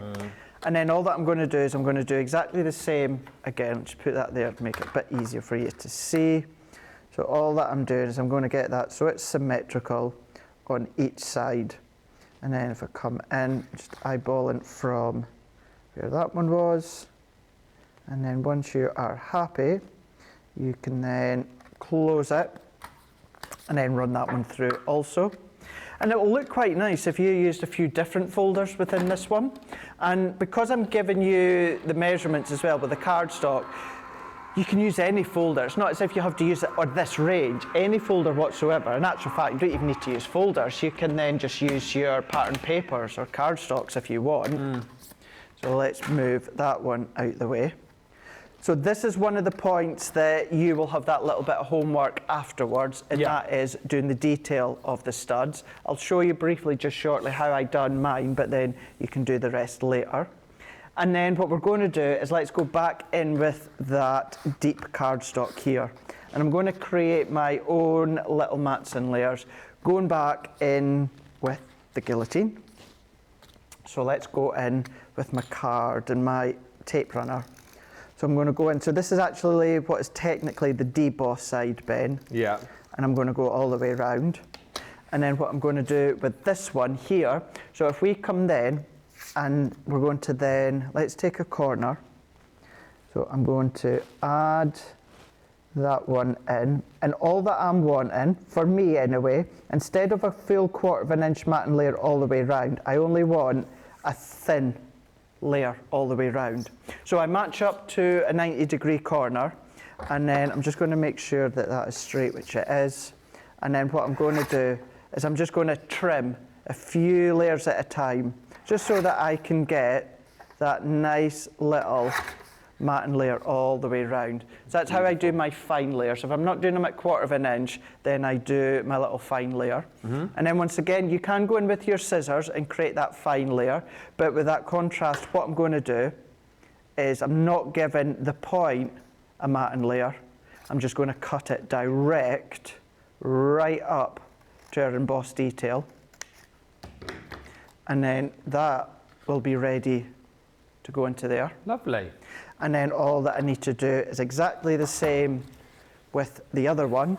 [SPEAKER 2] And then all that I'm going to do is I'm going to do exactly the same again. Just put that there to make it a bit easier for you to see. So all that I'm doing is I'm going to get that so it's symmetrical on each side. And then if I come in, just eyeballing from where that one was. And then once you are happy, you can then close it and then run that one through also. And it will look quite nice if you used a few different folders within this one. And because I'm giving you the measurements as well with the cardstock, you can use any folder. It's not as if you have to use it or this range, any folder whatsoever. In actual fact, you don't even need to use folders. You can then just use your pattern papers or cardstocks if you want. So let's move that one out the way. So this is one of the points that you will have that little bit of homework afterwards, and that is doing the detail of the studs. I'll show you briefly just shortly how I done mine, but then you can do the rest later. And then what we're going to do is let's go back in with that deep cardstock here. And I'm going to create my own little mats and layers, going back in with the guillotine. So let's go in with my card and my tape runner. So I'm going to go in, so this is actually what is technically the deboss side, Ben.
[SPEAKER 1] Yeah.
[SPEAKER 2] And I'm going to go all the way around. And then what I'm going to do with this one here, so if we come then, and we're going to then, let's take a corner. So I'm going to add that one in, and all that I'm wanting, for me anyway, instead of a full 1/4 inch mat and layer all the way around, I only want a thin layer all the way around. So I match up to a 90-degree corner, and then I'm just going to make sure that that is straight, which it is. And then what I'm going to do is I'm just going to trim a few layers at a time, just so that I can get that nice little mat and layer all the way around. So that's how I do my fine layers. If I'm not doing them at 1/4 inch, then I do my little fine layer. And then once again, you can go in with your scissors and create that fine layer, but with that contrast, what I'm going to do is I'm not giving the point a mat and layer. I'm just going to cut it direct right up to our embossed detail. And then that will be ready to go into there.
[SPEAKER 1] Lovely.
[SPEAKER 2] And then all that I need to do is exactly the same with the other one.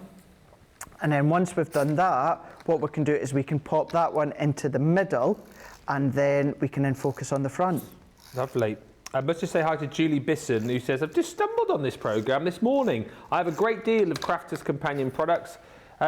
[SPEAKER 2] And then once we've done that, what we can do is we can pop that one into the middle, and then we can then focus on the front.
[SPEAKER 1] Lovely. Let's just say hi to Julie Bisson, who says, I've just stumbled on this programme this morning. I have a great deal of Crafters Companion products.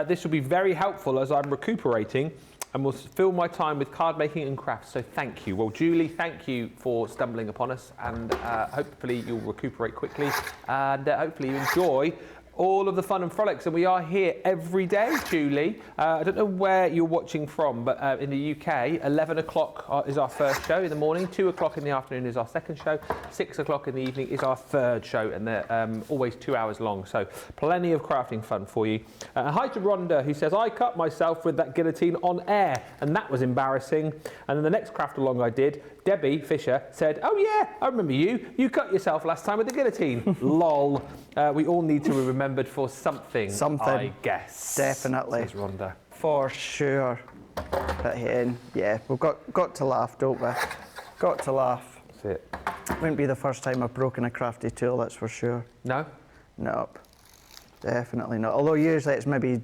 [SPEAKER 1] This will be very helpful as I'm recuperating and will fill my time with card making and crafts. So thank you. Well, Julie, thank you for stumbling upon us, and hopefully you'll recuperate quickly, and hopefully you enjoy all of the fun and frolics. And we are here every day, Julie. I don't know where you're watching from, but in the UK, 11 o'clock is our first show in the morning, 2 o'clock in the afternoon is our second show, 6 o'clock in the evening is our third show, and they're always 2 hours long, so plenty of crafting fun for you. Hi to Rhonda, who says, I cut myself with that guillotine on air, and that was embarrassing. And then the next craft along I did, Debbie Fisher said, oh yeah, I remember you. You cut yourself last time with the guillotine. Lol. We all need to be remembered for something, I guess.
[SPEAKER 2] Definitely.
[SPEAKER 1] Says Rhonda.
[SPEAKER 2] For sure. Put it in. Yeah, we've got to laugh, don't we? Got to laugh.
[SPEAKER 1] That's it.
[SPEAKER 2] Wouldn't be the first time I've broken a crafty tool, that's for sure.
[SPEAKER 1] No?
[SPEAKER 2] Nope. Definitely not. Although usually it's maybe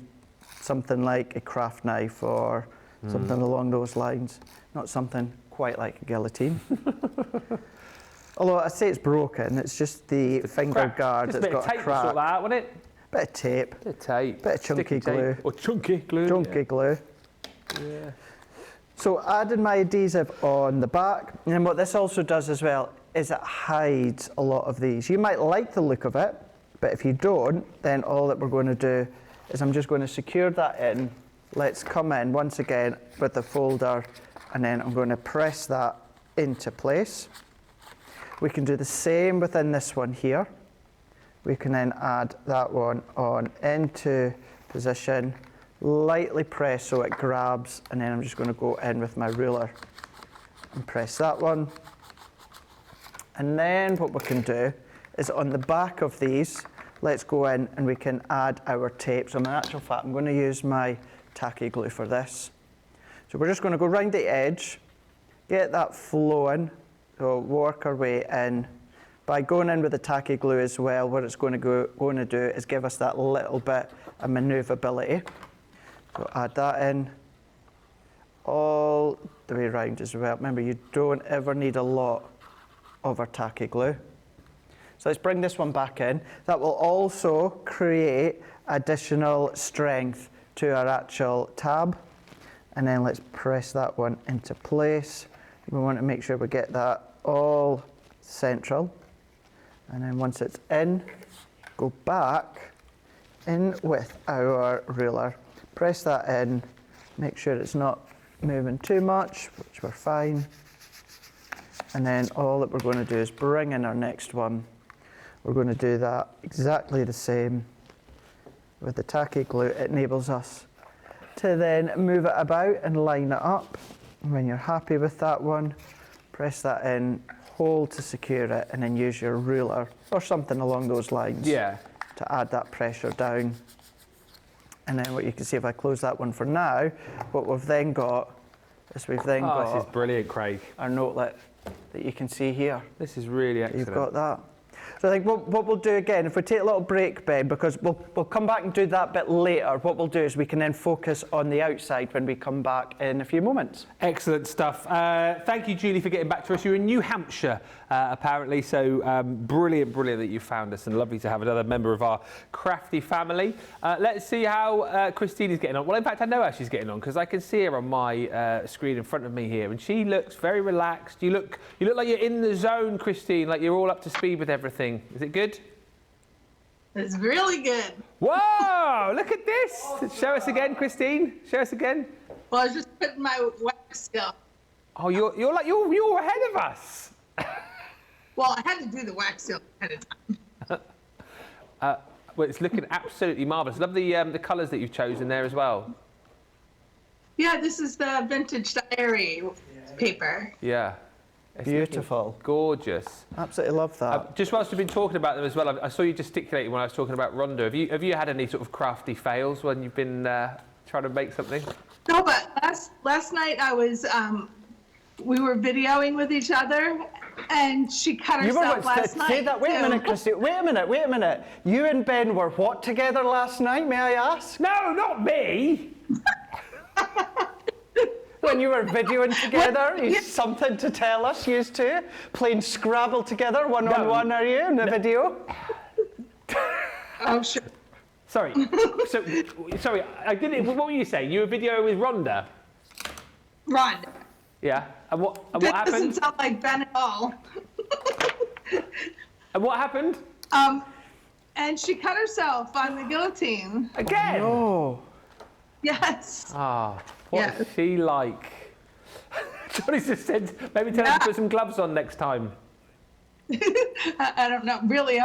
[SPEAKER 2] something like a craft knife or something along those lines. Not something quite like a guillotine. Although I say it's broken, it's just the finger guard that's got a crack.
[SPEAKER 1] Sort that out, wasn't it?
[SPEAKER 2] Bit of tape.
[SPEAKER 1] Bit of tape.
[SPEAKER 2] Bit of chunky glue.
[SPEAKER 1] Or chunky glue.
[SPEAKER 2] Chunky glue.
[SPEAKER 1] Yeah.
[SPEAKER 2] So adding my adhesive on the back, and then what this also does as well is it hides a lot of these. You might like the look of it, but if you don't, then all that we're going to do is I'm just going to secure that in. Let's come in once again with the folder, and then I'm going to press that into place. We can do the same within this one here. We can then add that one on into position, lightly press so it grabs, and then I'm just going to go in with my ruler and press that one. And then what we can do is on the back of these, let's go in and we can add our tape. So in actual fact, I'm going to use my tacky glue for this. So we're just going to go round the edge, get that flowing, so work our way in. By going in with the tacky glue as well, what it's going to do is give us that little bit of manoeuvrability. So add that in all the way around as well. Remember, you don't ever need a lot of our tacky glue. So let's bring this one back in. That will also create additional strength to our actual tab. And then let's press that one into place. We want to make sure we get that all central. And then once it's in, go back in with our ruler. Press that in, make sure it's not moving too much, which we're fine. And then all that we're going to do is bring in our next one. We're going to do that exactly the same with the tacky glue. It enables us to then move it about and line it up. And when you're happy with that one, press that in, hold to secure it, and then use your ruler or something along those lines to add that pressure down. And then what you can see, if I close that one for now, what we've then got is we've then got
[SPEAKER 1] this is brilliant, Craig.
[SPEAKER 2] Our notelet that you can see here.
[SPEAKER 1] This is really excellent.
[SPEAKER 2] You've got that. So I think what we'll do again, if we take a little break, Ben, because we'll come back and do that bit later, what we'll do is we can then focus on the outside when we come back in a few moments.
[SPEAKER 1] Excellent stuff. Thank you, Julie, for getting back to us. You're in New Hampshire, apparently, so brilliant that you found us, and lovely to have another member of our crafty family. Let's see how Christine is getting on. Well, in fact, I know how she's getting on, because I can see her on my screen in front of me here, and she looks very relaxed. You look like you're in the zone, Christine, like you're all up to speed with everything. Is it good?
[SPEAKER 3] It's really good.
[SPEAKER 1] Whoa! Look at this. Show us again, Christine. Show us again.
[SPEAKER 3] Well, I was just putting my wax seal.
[SPEAKER 1] Oh, you're ahead of us.
[SPEAKER 3] Well, I had to do the wax seal ahead of time.
[SPEAKER 1] Well, it's looking absolutely marvellous. Love the colours that you've chosen there as well.
[SPEAKER 3] Yeah, this is the vintage diary paper.
[SPEAKER 1] Yeah. It's
[SPEAKER 2] beautiful.
[SPEAKER 1] Gorgeous.
[SPEAKER 2] Absolutely love that.
[SPEAKER 1] Just whilst we've been talking about them as well, I saw you gesticulating when I was talking about Rhonda. Have you had any sort of crafty fails when you've been trying to make something?
[SPEAKER 3] No, but last night I was, we were videoing with each other, and she cut herself last night.
[SPEAKER 2] Say that. Wait a minute, Christine. Wait a minute. You and Ben were what together last night, may I ask?
[SPEAKER 1] No, not me.
[SPEAKER 2] When you were videoing together, something to tell us, you two? Playing Scrabble together, one-on-one, are you, in the video?
[SPEAKER 3] Oh, sure.
[SPEAKER 1] Sorry. Sorry, I didn't. What were you saying? You were videoing with Rhonda?
[SPEAKER 3] Rhonda.
[SPEAKER 1] Yeah. And what
[SPEAKER 3] That
[SPEAKER 1] happened?
[SPEAKER 3] doesn't sound like Ben at all.
[SPEAKER 1] And what happened?
[SPEAKER 3] And she cut herself on the guillotine.
[SPEAKER 1] Again?
[SPEAKER 2] Oh.
[SPEAKER 3] Yes.
[SPEAKER 1] Ah, what's she like? Johnny just said maybe tell her to put some gloves on next time.
[SPEAKER 3] I don't know. Really,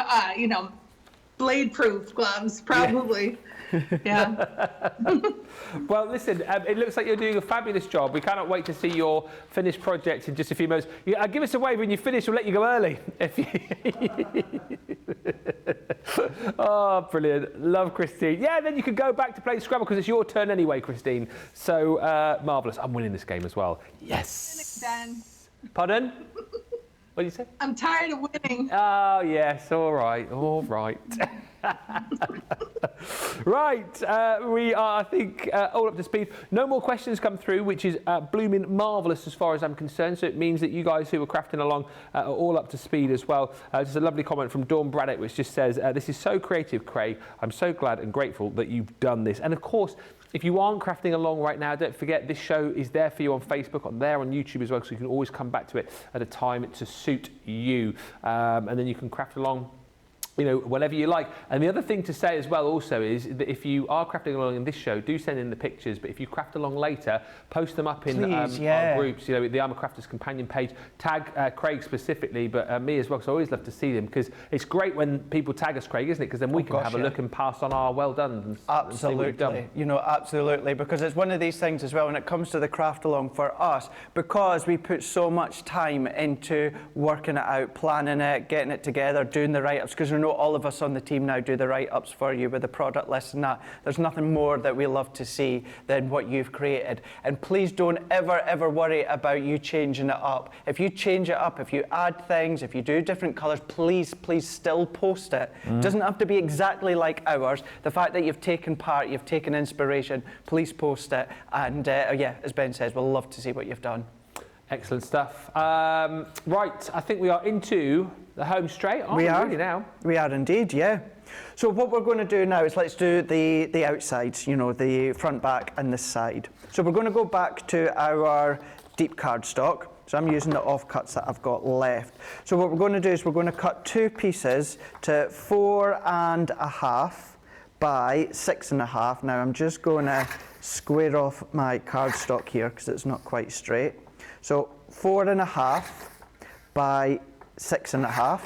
[SPEAKER 3] blade-proof gloves, probably. Yeah.
[SPEAKER 1] Well, listen, it looks like you're doing a fabulous job. We cannot wait to see your finished project in just a few moments. Give us a wave when you finish. We'll let you go early. Oh, brilliant. Love Christine. Yeah, then you can go back to playing Scrabble because it's your turn anyway, Christine. So, marvellous. I'm winning this game as well. Yes.
[SPEAKER 3] Ben.
[SPEAKER 1] Pardon? What did you say?
[SPEAKER 3] I'm tired of winning.
[SPEAKER 1] Oh, yes. All right. Right, we are, I think, all up to speed. No more questions come through, which is blooming marvellous as far as I'm concerned. So it means that you guys who are crafting along are all up to speed as well. Just a lovely comment from Dawn Braddock, which just says, this is so creative, Craig. I'm so glad and grateful that you've done this. And of course, if you aren't crafting along right now, don't forget this show is there for you on Facebook, on YouTube as well, so you can always come back to it at a time to suit you. And then you can craft along you know, whatever you like. And the other thing to say as well also is that if you are crafting along in this show, do send in the pictures, but if you craft along later, post them up in our groups, you know, the I'm a Crafter's Companion page. Tag Craig specifically, but me as well, because I always love to see them, because it's great when people tag us, Craig, isn't it? Because then we can have a look and pass on our well done.
[SPEAKER 2] Absolutely, you know, absolutely, because it's one of these things as well when it comes to the craft along for us, because we put so much time into working it out, planning it, getting it together, doing the write-ups, because we know all of us on the team now do the write-ups for you with the product list and that. There's nothing more that we love to see than what you've created. And please don't ever worry about you changing it up. If you change it up, if you add things, if you do different colours, please still post it. It doesn't have to be exactly like ours. The fact that you've taken part, you've taken inspiration, please post it. And yeah, as Ben says, we'll love to see what you've done.
[SPEAKER 1] Excellent stuff. Right, I think we are into the home straight, aren't we? Really now?
[SPEAKER 2] We are indeed, yeah. So what we're going to do now is let's do the outsides, you know, the front, back and this side. So we're going to go back to our deep cardstock. So I'm using the offcuts that I've got left. So what we're going to do is we're going to cut 2 pieces to 4.5 by 6.5. Now I'm just going to square off my cardstock here because it's not quite straight. So 4.5 by 6.5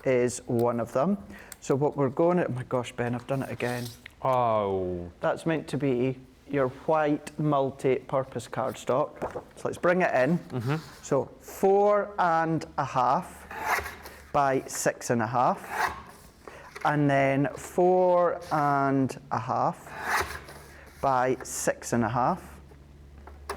[SPEAKER 2] is one of them. So what we're going to, oh my gosh, Ben, I've done it again.
[SPEAKER 1] Oh.
[SPEAKER 2] That's meant to be your white multi-purpose cardstock. So let's bring it in. So 4.5 by 6.5, and then 4.5 by 6.5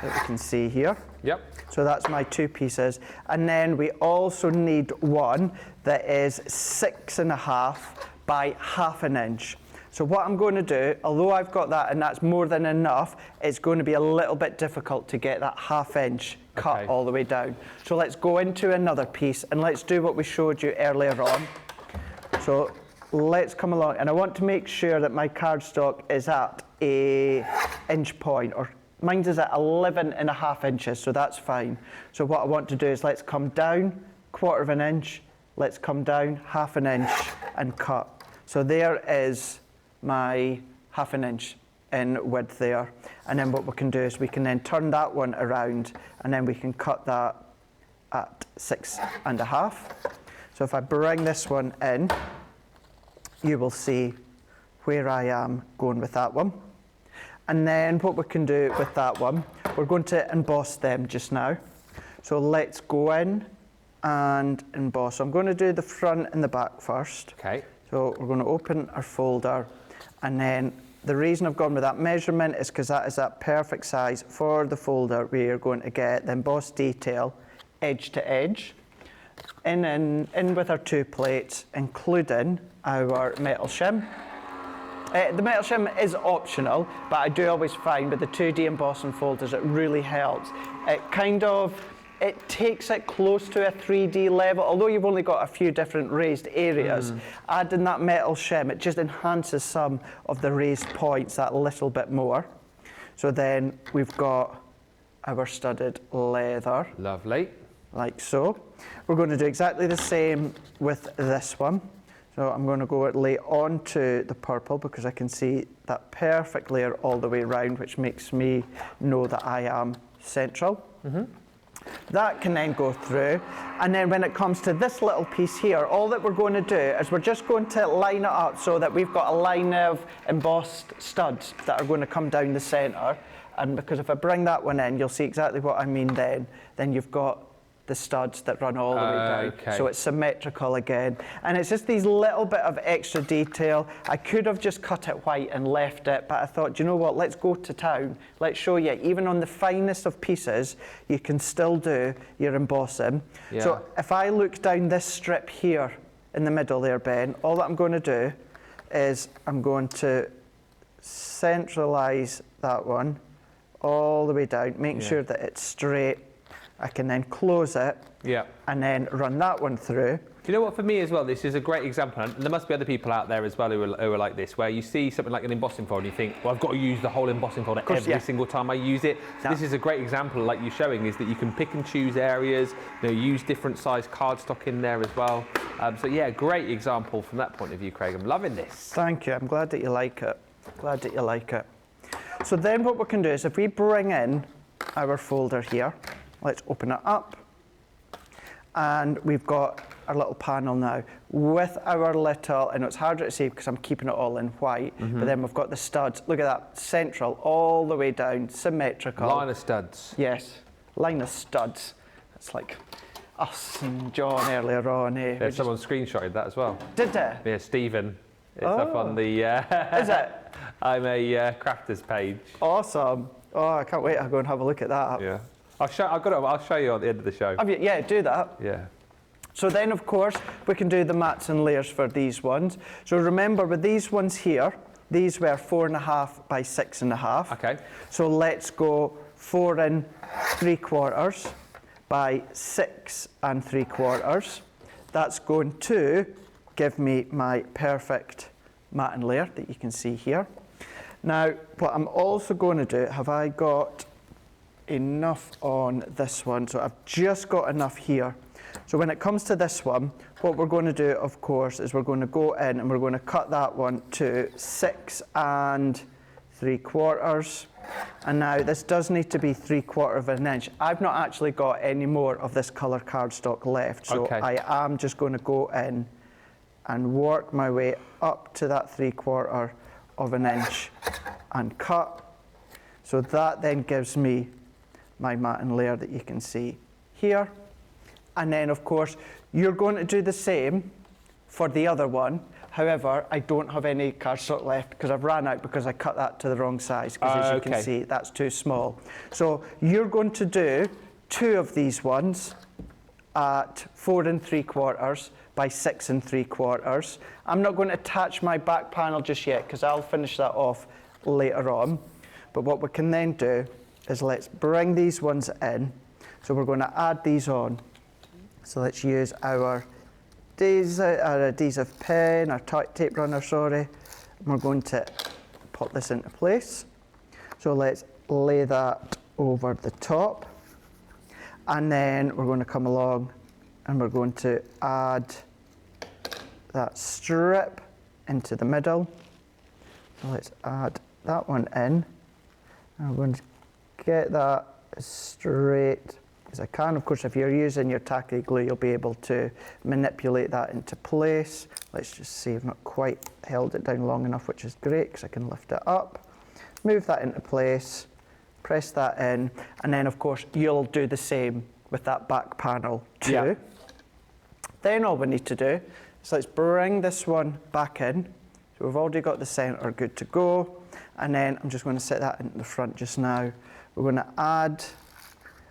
[SPEAKER 2] that we can see here.
[SPEAKER 1] Yep.
[SPEAKER 2] So that's my 2 pieces. And then we also need one that is 6.5 by 1/2 inch. So what I'm going to do, although I've got that and that's more than enough, it's going to be a little bit difficult to get that 1/2 inch cut all the way down. So let's go into another piece and let's do what we showed you earlier on. So let's come along, and I want to make sure that my cardstock is at a inch point, or mine is at 11.5 inches, so that's fine. So what I want to do is let's come down 1/4 inch, let's come down 1/2 inch and cut. So there is my 1/2 inch in width there. And then what we can do is we can then turn that one around and then we can cut that at 6.5. So if I bring this one in, you will see where I am going with that one. And then what we can do with that one, we're going to emboss them just now. So let's go in and emboss. So I'm going to do the front and the back first.
[SPEAKER 1] Okay.
[SPEAKER 2] So we're going to open our folder, and then the reason I've gone with that measurement is because that is that perfect size for the folder. We are going to get the embossed detail edge to edge, in with our 2 plates, including our metal shim. The metal shim is optional, but I do always find with the 2D embossing folders it really helps. It takes it close to a 3D level, although you've only got a few different raised areas. Adding that metal shim, it just enhances some of the raised points that little bit more. So then we've got our studded leather.
[SPEAKER 1] Lovely.
[SPEAKER 2] Like so. We're going to do exactly the same with this one. So I'm going to go lay onto the purple because I can see that perfect layer all the way around, which makes me know that I am central. That can then go through, and then when it comes to this little piece here, all that we're going to do is we're just going to line it up so that we've got a line of embossed studs that are going to come down the centre. And because if I bring that one in, you'll see exactly what I mean then you've got the studs that run all the way down. So it's symmetrical again. And it's just these little bit of extra detail. I could have just cut it white and left it, but I thought, you know what, let's go to town. Let's show you, even on the finest of pieces, you can still do your embossing. So if I look down this strip here in the middle there, Ben, all that I'm going to do is I'm going to centralise that one all the way down, making sure that it's straight. I can then close it and then run that one through.
[SPEAKER 1] Do you know what, for me as well, this is a great example, and there must be other people out there as well who are like this, where you see something like an embossing folder and you think, well, I've got to use the whole embossing folder every single time I use it. So this is a great example, like you're showing, is that you can pick and choose areas, use different size cardstock in there as well. So yeah, great example from that point of view, Craig. I'm loving this.
[SPEAKER 2] Thank you. I'm glad that you like it. Glad that you like it. So then what we can do is if we bring in our folder here, let's open it up. And we've got our little panel now with our little, I know it's harder to see because I'm keeping it all in white, but then we've got the studs. Look at that, central, all the way down, symmetrical.
[SPEAKER 1] Line of studs.
[SPEAKER 2] Yes, line of studs. It's like us and John earlier on.
[SPEAKER 1] Yeah, someone screenshotted that as well.
[SPEAKER 2] Did they?
[SPEAKER 1] Yeah, Stephen. It's up on the...
[SPEAKER 2] Is it?
[SPEAKER 1] I'm a crafters page.
[SPEAKER 2] Awesome. Oh, I can't wait to go and have a look at that.
[SPEAKER 1] Yeah. I'll show you at the end of the show.
[SPEAKER 2] Have you? Yeah, do that.
[SPEAKER 1] Yeah.
[SPEAKER 2] So then, of course, we can do the mats and layers for these ones. So remember, with these ones here, these were 4.5 by 6.5.
[SPEAKER 1] Okay.
[SPEAKER 2] So let's go 4 3/4 by 6 3/4. That's going to give me my perfect mat and layer that you can see here. Now, what I'm also going to do, have I got enough on this one? So I've just got enough here. So when it comes to this one, what we're going to do, of course, is we're going to go in and we're going to cut that one to 6 3/4. And now this does need to be 3/4 of an inch. I've not actually got any more of this colour cardstock left, so I am just going to go in and work my way up to that 3/4 of an inch and cut. So that then gives me my mat and layer that you can see here. And then, of course, you're going to do the same for the other one. However, I don't have any cardstock left because I've ran out because I cut that to the wrong size, because as you can see, that's too small. So you're going to do 2 of these ones at 4 3/4 by 6 3/4. I'm not going to attach my back panel just yet because I'll finish that off later on. But what we can then do is let's bring these ones in. So we're going to add these on. So let's use our adhesive pen, our tape runner, sorry. And we're going to pop this into place. So let's lay that over the top. And then we're going to come along and we're going to add that strip into the middle. So let's add that one in. And we're going to get that as straight as I can. Of course, if you're using your tacky glue, you'll be able to manipulate that into place. Let's just see, I've not quite held it down long enough, which is great because I can lift it up. Move that into place, press that in, and then of course you'll do the same with that back panel too. Yeah. Then all we need to do is let's bring this one back in. So we've already got the centre good to go, and then I'm just going to set that into the front just now. We're going to add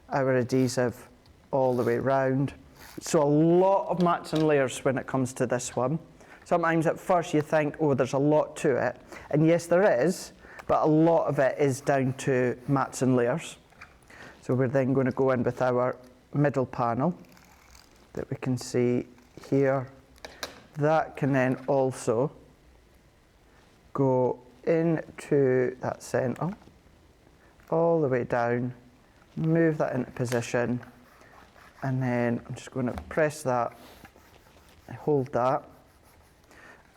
[SPEAKER 2] our adhesive all the way round. So a lot of mats and layers when it comes to this one. Sometimes at first you think, oh, there's a lot to it. And yes, there is, but a lot of it is down to mats and layers. So we're then going to go in with our middle panel that we can see here. That can then also go into that centre, all the way down, move that into position, and then I'm just going to press that, hold that,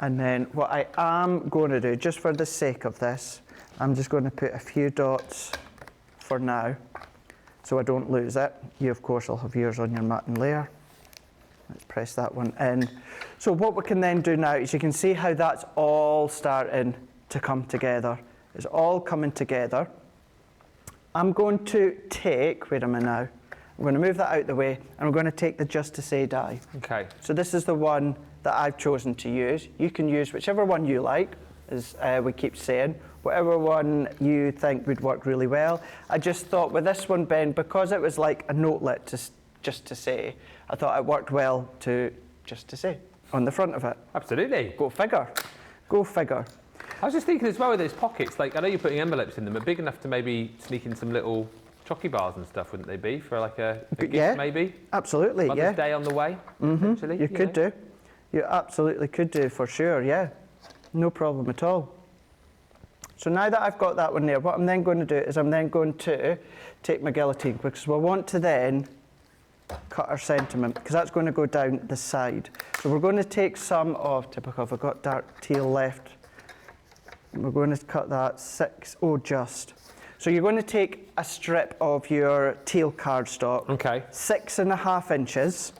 [SPEAKER 2] and then what I am going to do, just for the sake of this, I'm just going to put a few dots for now, so I don't lose it. You, of course, will have yours on your mat and layer. Let's press that one in. So what we can then do now is you can see how that's all starting to come together. It's all coming together. I'm going to take, where am I now? I'm going to move that out the way, and I'm going to take the Just to Say die.
[SPEAKER 1] Okay.
[SPEAKER 2] So this is the one that I've chosen to use. You can use whichever one you like, as we keep saying, whatever one you think would work really well. I just thought with this one, Ben, because it was like a notelet to Just to Say, I thought it worked well to Just to Say on the front of it.
[SPEAKER 1] Absolutely.
[SPEAKER 2] Go figure. Go figure.
[SPEAKER 1] I was just thinking as well with those pockets, like I know you're putting envelopes in them, but big enough to maybe sneak in some little chocky bars and stuff, wouldn't they be, for like a gift
[SPEAKER 2] yeah,
[SPEAKER 1] maybe?
[SPEAKER 2] Absolutely,
[SPEAKER 1] Mother's Day on the way, potentially.
[SPEAKER 2] You could do. You absolutely could do, for sure, yeah. No problem at all. So now that I've got that one there, what I'm then going to do is I'm then going to take my guillotine, because we want to then cut our sentiment, because that's going to go down the side. So we're going to take some of, typical, I've got dark teal left. We're going to cut that just. So you're going to take a strip of your teal cardstock, 6.5 inches,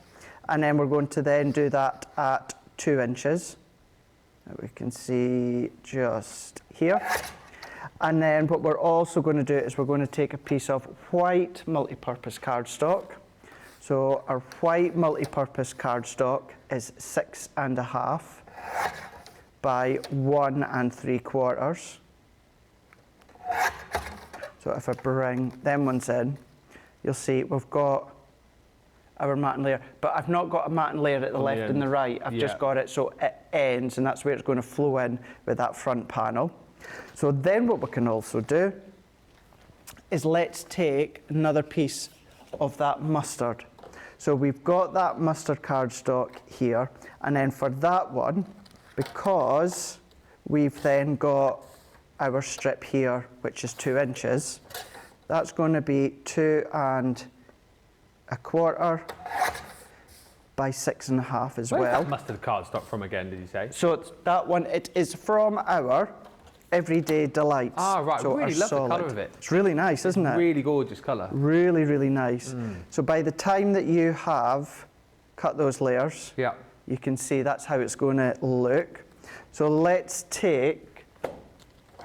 [SPEAKER 2] and then we're going to then do that at 2 inches. We can see just here. And then what we're also going to do is we're going to take a piece of white multi-purpose cardstock. So our white multi-purpose cardstock is 6.5 by 1 3/4. So if I bring them ones in, you'll see we've got our matten layer, but I've not got a matten layer at the left and the right. I've just got it so it ends, and that's where it's going to flow in with that front panel. So then what we can also do is let's take another piece of that mustard. So we've got that mustard cardstock here, and then for that one, because we've then got our strip here, which is 2 inches, that's going to be 2 1/4 by 6.5 as well.
[SPEAKER 1] Where's that mustard cardstock from again, did you say?
[SPEAKER 2] So it's that one, it is from our Everyday Delights.
[SPEAKER 1] Ah, right,
[SPEAKER 2] so
[SPEAKER 1] really love the colour of it.
[SPEAKER 2] It's really nice, isn't it?
[SPEAKER 1] Really gorgeous colour.
[SPEAKER 2] Really, really nice. So by the time that you have cut those layers, you can see that's how it's going to look. So let's take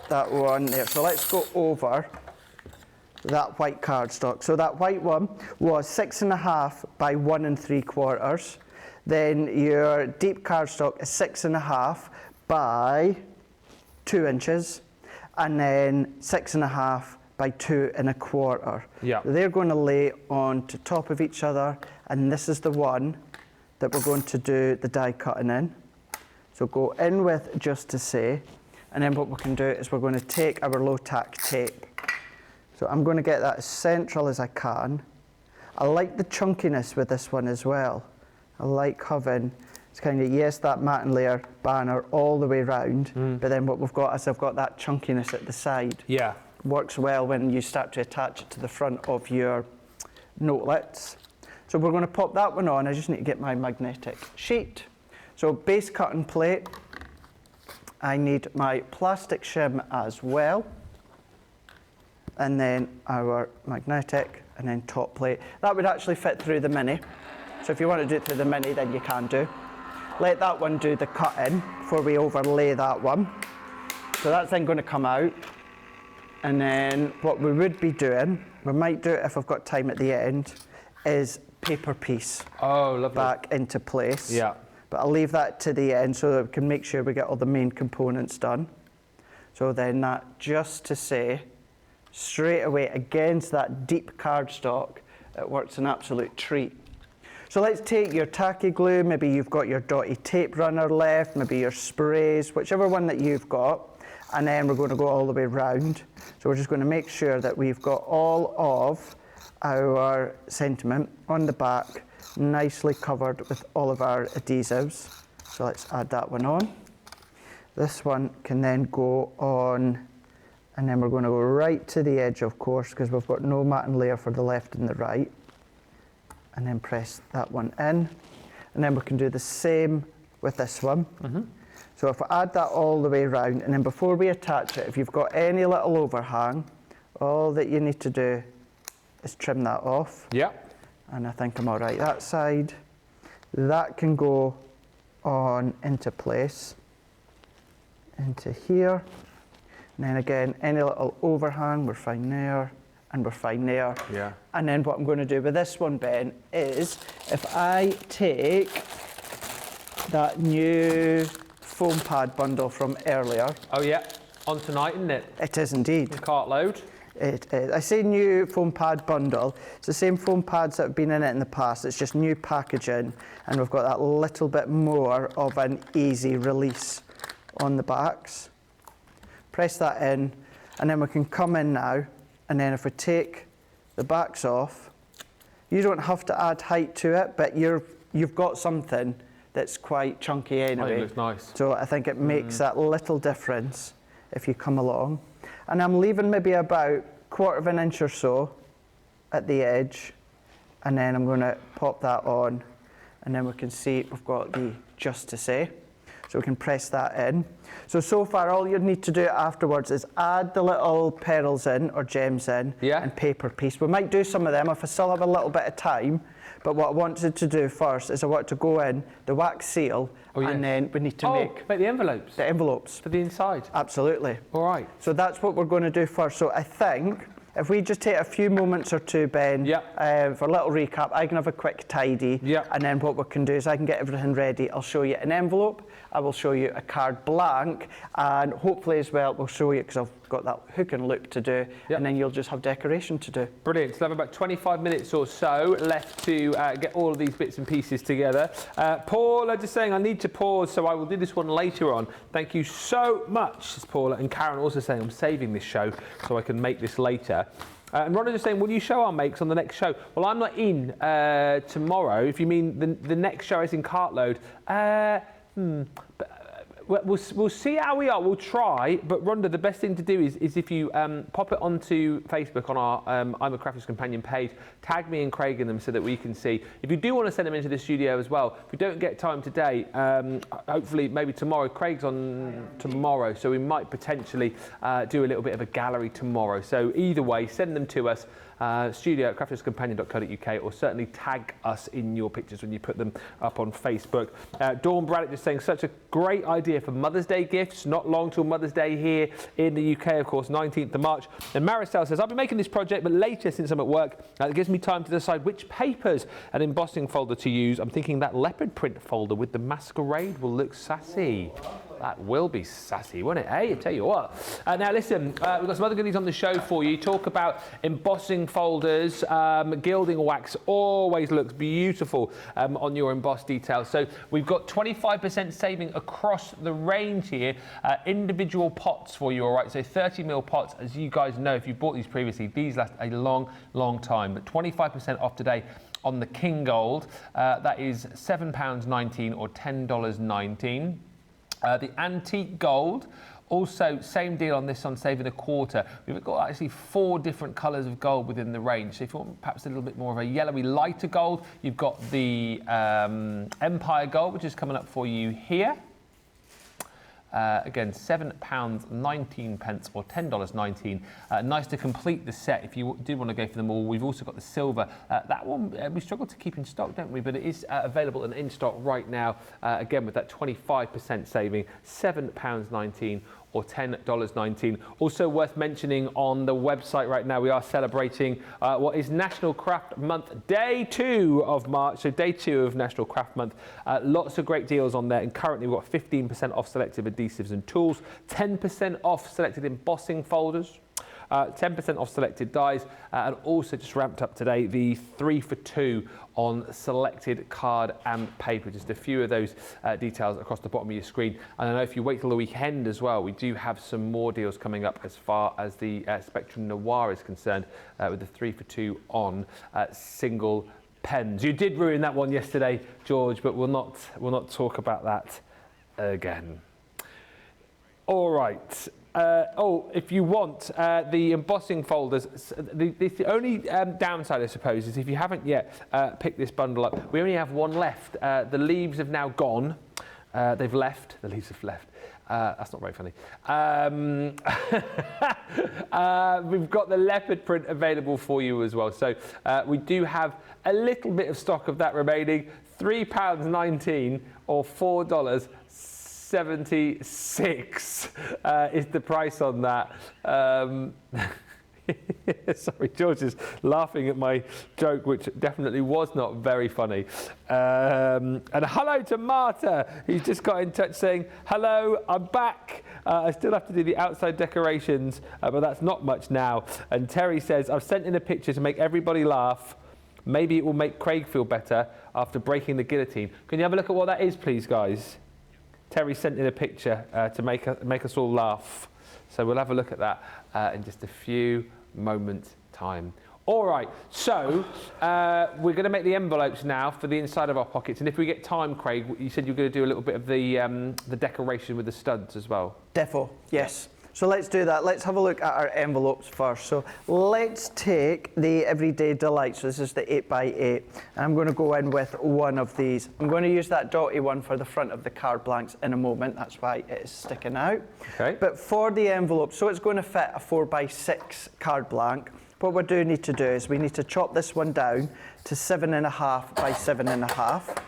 [SPEAKER 2] that one there. So let's go over that white cardstock. So that white one was 6.5 by 1 3/4. Then your deep cardstock is 6.5 by 2 inches, and then 6.5 by 2 1/4.
[SPEAKER 1] Yeah.
[SPEAKER 2] They're going to lay on to top of each other, and this is the one that we're going to do the die cutting in. So go in with just to say, and then what we can do is we're going to take our low tack tape. So I'm going to get that as central as I can. I like the chunkiness with this one as well. I like having, it's kind of, yes, that matten layer banner all the way round, but then what we've got is I've got that chunkiness at the side.
[SPEAKER 1] Yeah.
[SPEAKER 2] Works well when you start to attach it to the front of your notelets. So we're going to pop that one on. I just need to get my magnetic sheet. So base cutting plate. I need my plastic shim as well. And then our magnetic, and then top plate. That would actually fit through the mini. So if you want to do it through the mini, then you can do. Let that one do the cutting before we overlay that one. So that's then going to come out. And then what we would be doing, we might do it if I've got time at the end, is paper piece.
[SPEAKER 1] Oh, lovely.
[SPEAKER 2] Back into place.
[SPEAKER 1] Yeah.
[SPEAKER 2] But I'll leave that to the end so that we can make sure we get all the main components done. So then that, just to say, straight away against that deep cardstock, it works an absolute treat. So let's take your tacky glue, maybe you've got your dotty tape runner left, maybe your sprays, whichever one that you've got, and then we're going to go all the way round. So we're just going to make sure that we've got all of our sentiment on the back, nicely covered with all of our adhesives. So let's add that one on. This one can then go on, and then we're going to go right to the edge, of course, because we've got no matten layer for the left and the right. And then press that one in. And then we can do the same with this one. So if I add that all the way around, and then before we attach it, if you've got any little overhang, all that you need to do is trim that off.
[SPEAKER 1] Yeah.
[SPEAKER 2] And I think I'm all right that side. That can go on into place, into here. And then again, any little overhang, we're fine there, and we're fine there.
[SPEAKER 1] Yeah.
[SPEAKER 2] And then what I'm going to do with this one, Ben, is if I take that new foam pad bundle from earlier.
[SPEAKER 1] Oh yeah, on tonight, isn't it?
[SPEAKER 2] It is indeed.
[SPEAKER 1] The cartload.
[SPEAKER 2] It is. I say new foam pad bundle. It's the same foam pads that have been in it in the past. It's just new packaging, and we've got that little bit more of an easy release on the backs. Press that in, and then we can come in now, and then if we take the back's off. You don't have to add height to it, but you've got something that's quite chunky anyway.
[SPEAKER 1] It looks nice.
[SPEAKER 2] So I think it makes that little difference if you come along. And I'm leaving maybe about 1/4 inch or so at the edge, and then I'm going to pop that on, and then we can see we've got the just to say. So we can press that in. So far all you need to do afterwards is add the little pearls in or gems in and paper piece. We might do some of them if I still have a little bit of time, but what I wanted to do first is I want to go in the wax seal and then we need to make
[SPEAKER 1] the envelopes.
[SPEAKER 2] The envelopes.
[SPEAKER 1] For the inside.
[SPEAKER 2] Absolutely.
[SPEAKER 1] All right.
[SPEAKER 2] So that's what we're going to do first. So I think if we just take a few moments or two, Ben, for a little recap, I can have a quick tidy, and then what we can do is I can get everything ready. I'll show you an envelope, I will show you a card blank, and hopefully as well we'll show you, because I've got that hook and loop to do, and then you'll just have decoration to do.
[SPEAKER 1] Brilliant. So I have about 25 minutes or so left to get all of these bits and pieces together. Paula just saying I need to pause, so I will do this one later on. Thank you so much, says Paula. And Karen also saying I'm saving this show so I can make this later. And Rhonda just saying, will you show our makes on the next show? Well, I'm not in tomorrow. If you mean the next show is in Cartload. We'll see how we are. We'll try. But Rhonda, the best thing to do is if you pop it onto Facebook on our I'm a Crafter's Companion page, tag me and Craig in them so that we can see. If you do want to send them into the studio as well, if we don't get time today, hopefully maybe tomorrow. Craig's on tomorrow, so we might potentially do a little bit of a gallery tomorrow. So either way, send them to us. studio@crafterscompanion.co.uk, or certainly tag us in your pictures when you put them up on Facebook. Dawn Braddock just saying such a great idea for Mother's Day gifts. Not long till Mother's Day here in the UK, of course, 19th of March. And Maristel says, I'll be making this project, but later since I'm at work. It gives me time to decide which papers and embossing folder to use. I'm thinking that leopard print folder with the masquerade will look sassy. That will be sassy, won't it? Hey, I tell you what. Now listen, we've got some other goodies on the show for you. Talk about embossing folders. Gilding wax always looks beautiful on your embossed details. So we've got 25% saving across the range here. Individual pots for you, all right? So 30ml pots, as you guys know, if you bought these previously, these last a long, long time. But 25% off today on the King Gold. That is £7.19 or $10.19. The antique gold, also same deal on this one, saving a quarter. We've got actually 4 different colours of gold within the range. So if you want perhaps a little bit more of a yellowy, lighter gold, you've got the Empire Gold, which is coming up for you here. Again, £7.19 or $10.19. Nice to complete the set if you did want to go for them all. We've also got the silver. That one we struggle to keep in stock, don't we? But it is available and in stock right now. Again, with that 25% saving, £7.19 or $10.19. Also worth mentioning on the website right now, we are celebrating what is National Craft Month, day 2 of March. So day 2 of National Craft Month. Lots of great deals on there. And currently we've got 15% off selected adhesives and tools, 10% off selected embossing folders, 10% off selected dies, and also just ramped up today the 3 for 2 on selected card and paper. Just a few of those details across the bottom of your screen. And I know if you wait till the weekend as well, we do have some more deals coming up as far as the Spectrum Noir is concerned, with the 3 for 2 on single pens. You did ruin that one yesterday, George, but we'll not talk about that again. All right. If you want the embossing folders, the only downside, I suppose, is if you haven't yet picked this bundle up, we only have one left. The leaves have now gone. They've left. The leaves have left. That's not very funny. We've got the leopard print available for you as well. So we do have a little bit of stock of that remaining. £3.19 or $4.76 is the price on that. Sorry, George is laughing at my joke, which definitely was not very funny. And hello to Marta, who's just got in touch saying, hello, I'm back. I still have to do the outside decorations, but that's not much now. And Terry says, I've sent in a picture to make everybody laugh. Maybe it will make Craig feel better after breaking the guillotine. Can you have a look at what that is, please, guys? Terry sent in a picture to make us all laugh. So we'll have a look at that in just a few moments' time. All right, so we're going to make the envelopes now for the inside of our pockets. And if we get time, Craig, you said you were going to do a little bit of the decoration with the studs as well.
[SPEAKER 2] Defo, yes. So let's do that. Let's have a look at our envelopes first. So let's take the Everyday Delight. So this is the 8x8. And I'm going to go in with one of these. I'm going to use that dotty one for the front of the card blanks in a moment. That's why it is sticking out.
[SPEAKER 1] Okay.
[SPEAKER 2] But for the envelope, so it's going to fit a 4x6 card blank. What we do need to do is we need to chop this one down to 7.5 by 7.5.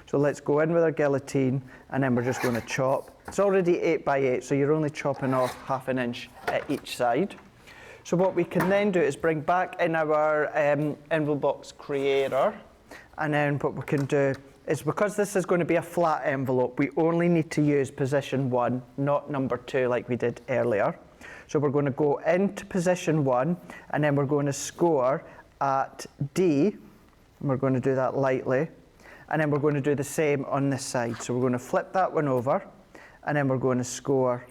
[SPEAKER 2] So let's go in with our guillotine, and then we're just going to chop. It's already 8x8, so you're only chopping off 1/2 inch at each side. So what we can then do is bring back in our envelope box creator, and then what we can do is, because this is going to be a flat envelope, we only need to use position 1, not number 2 like we did earlier. So we're going to go into position 1, and then we're going to score at D, and we're going to do that lightly, and then we're going to do the same on this side. So we're going to flip that one over, and then we're going to score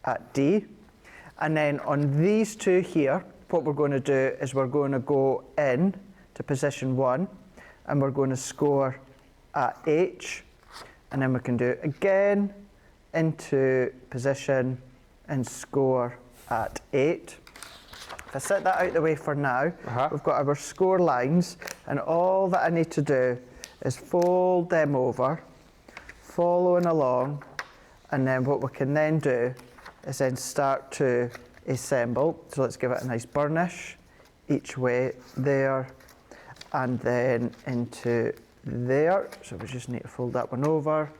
[SPEAKER 2] at D. And then on these two here, what we're going to do is we're going to go in to position 1, and we're going to score at H, and then we can do it again into position and score at 8. If I set that out the way for now, we've got our score lines, and all that I need to do is fold them over, following along, and then what we can then do is then start to assemble. So let's give it a nice burnish each way there, and then into there. So we just need to fold that one over,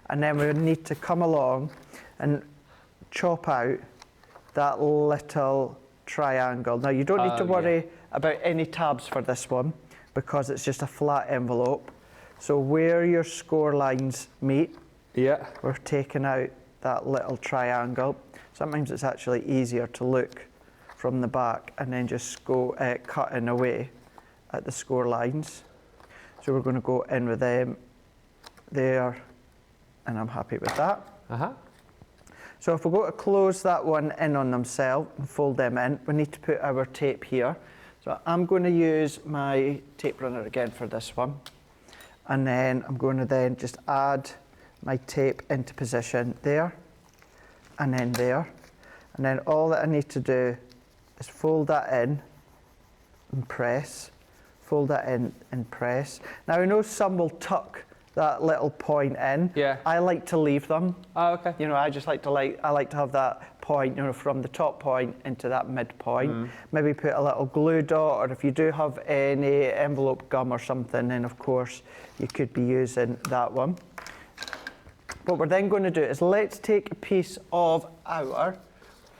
[SPEAKER 2] and then we need to come along and chop out that little triangle. Now you don't need to worry about any tabs for this one, because it's just a flat envelope. So where your score lines meet, we're taking out that little triangle. Sometimes it's actually easier to look from the back and then just go cutting away at the score lines. So we're going to go in with them there, and I'm happy with that. So if we go to close that one in on themselves and fold them in, we need to put our tape here. So I'm going to use my tape runner again for this one. And then I'm going to then just add my tape into position there, and then there. And then all that I need to do is fold that in and press, fold that in and press. Now I know some will tuck that little point in. I like to leave them. You know, I just like to I like to have that point, you know, from the top point into that midpoint. Maybe put a little glue dot, or if you do have any envelope gum or something, then of course you could be using that one. What we're then going to do is let's take a piece of our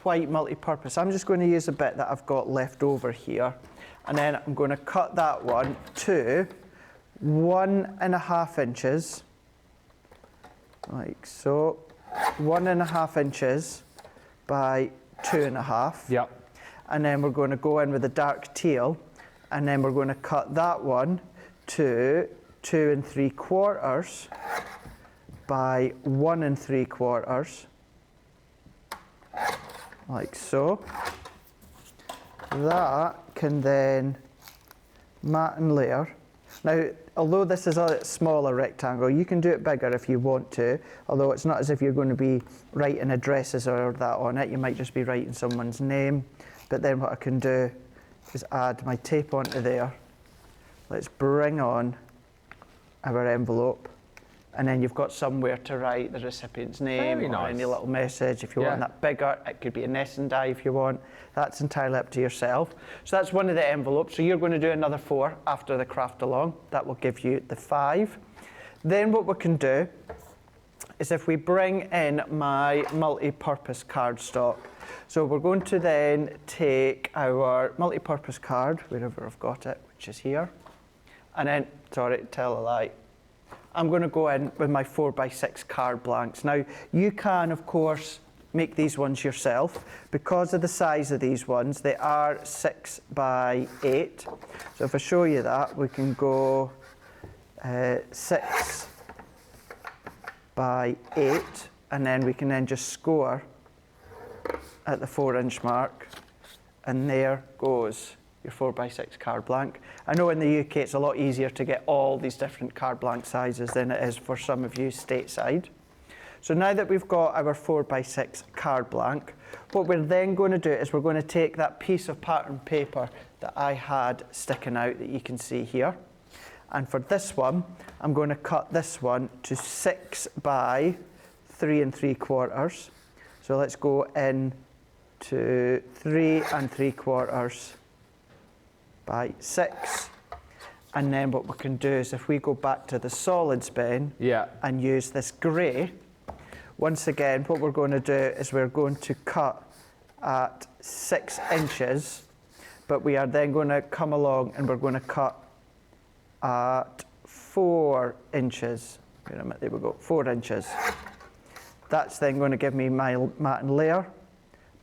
[SPEAKER 2] white multi-purpose. I'm just going to use a bit that I've got left over here, and then I'm going to cut that one to 1.5 inches, like so, 1.5 inches by 2.5. And then we're going to go in with a dark teal, and then we're going to cut that one to 2 3/4 by 1 3/4, like so. That can then mat and layer. Now, although this is a smaller rectangle, you can do it bigger if you want to, although it's not as if you're going to be writing addresses or that on it. You might just be writing someone's name. But then what I can do is add my tape onto there. Let's bring on our envelope, and then you've got somewhere to write the recipient's name or any little message. If you want that bigger, it could be an S and I if you want. That's entirely up to yourself. So that's one of the envelopes. So you're going to do another 4 after the craft along. That will give you the 5. Then what we can do is if we bring in my multi-purpose cardstock. So we're going to then take our multi-purpose card, wherever I've got it, which is here. And then, sorry, tell a lie. I'm going to go in with my 4x6 card blanks. Now, you can, of course, make these ones yourself. Because of the size of these ones, they are 6x8. So if I show you that, we can go 6 by 8, and then we can then just score at the 4-inch mark, and there goes your 4x6 card blank. I know in the UK it's a lot easier to get all these different card blank sizes than it is for some of you stateside. So now that we've got our 4x6 card blank, what we're then going to do is we're going to take that piece of pattern paper that I had sticking out that you can see here. And for this one, I'm going to cut this one to 6 by 3 3/4. So let's go in to 3 3/4 by 6. And then what we can do is if we go back to the solids bin and use this grey, once again, what we're going to do is we're going to cut at 6 inches, but we are then going to come along and we're going to cut at 4 inches. Wait a minute, there we go, 4 inches. That's then going to give me my matting layer.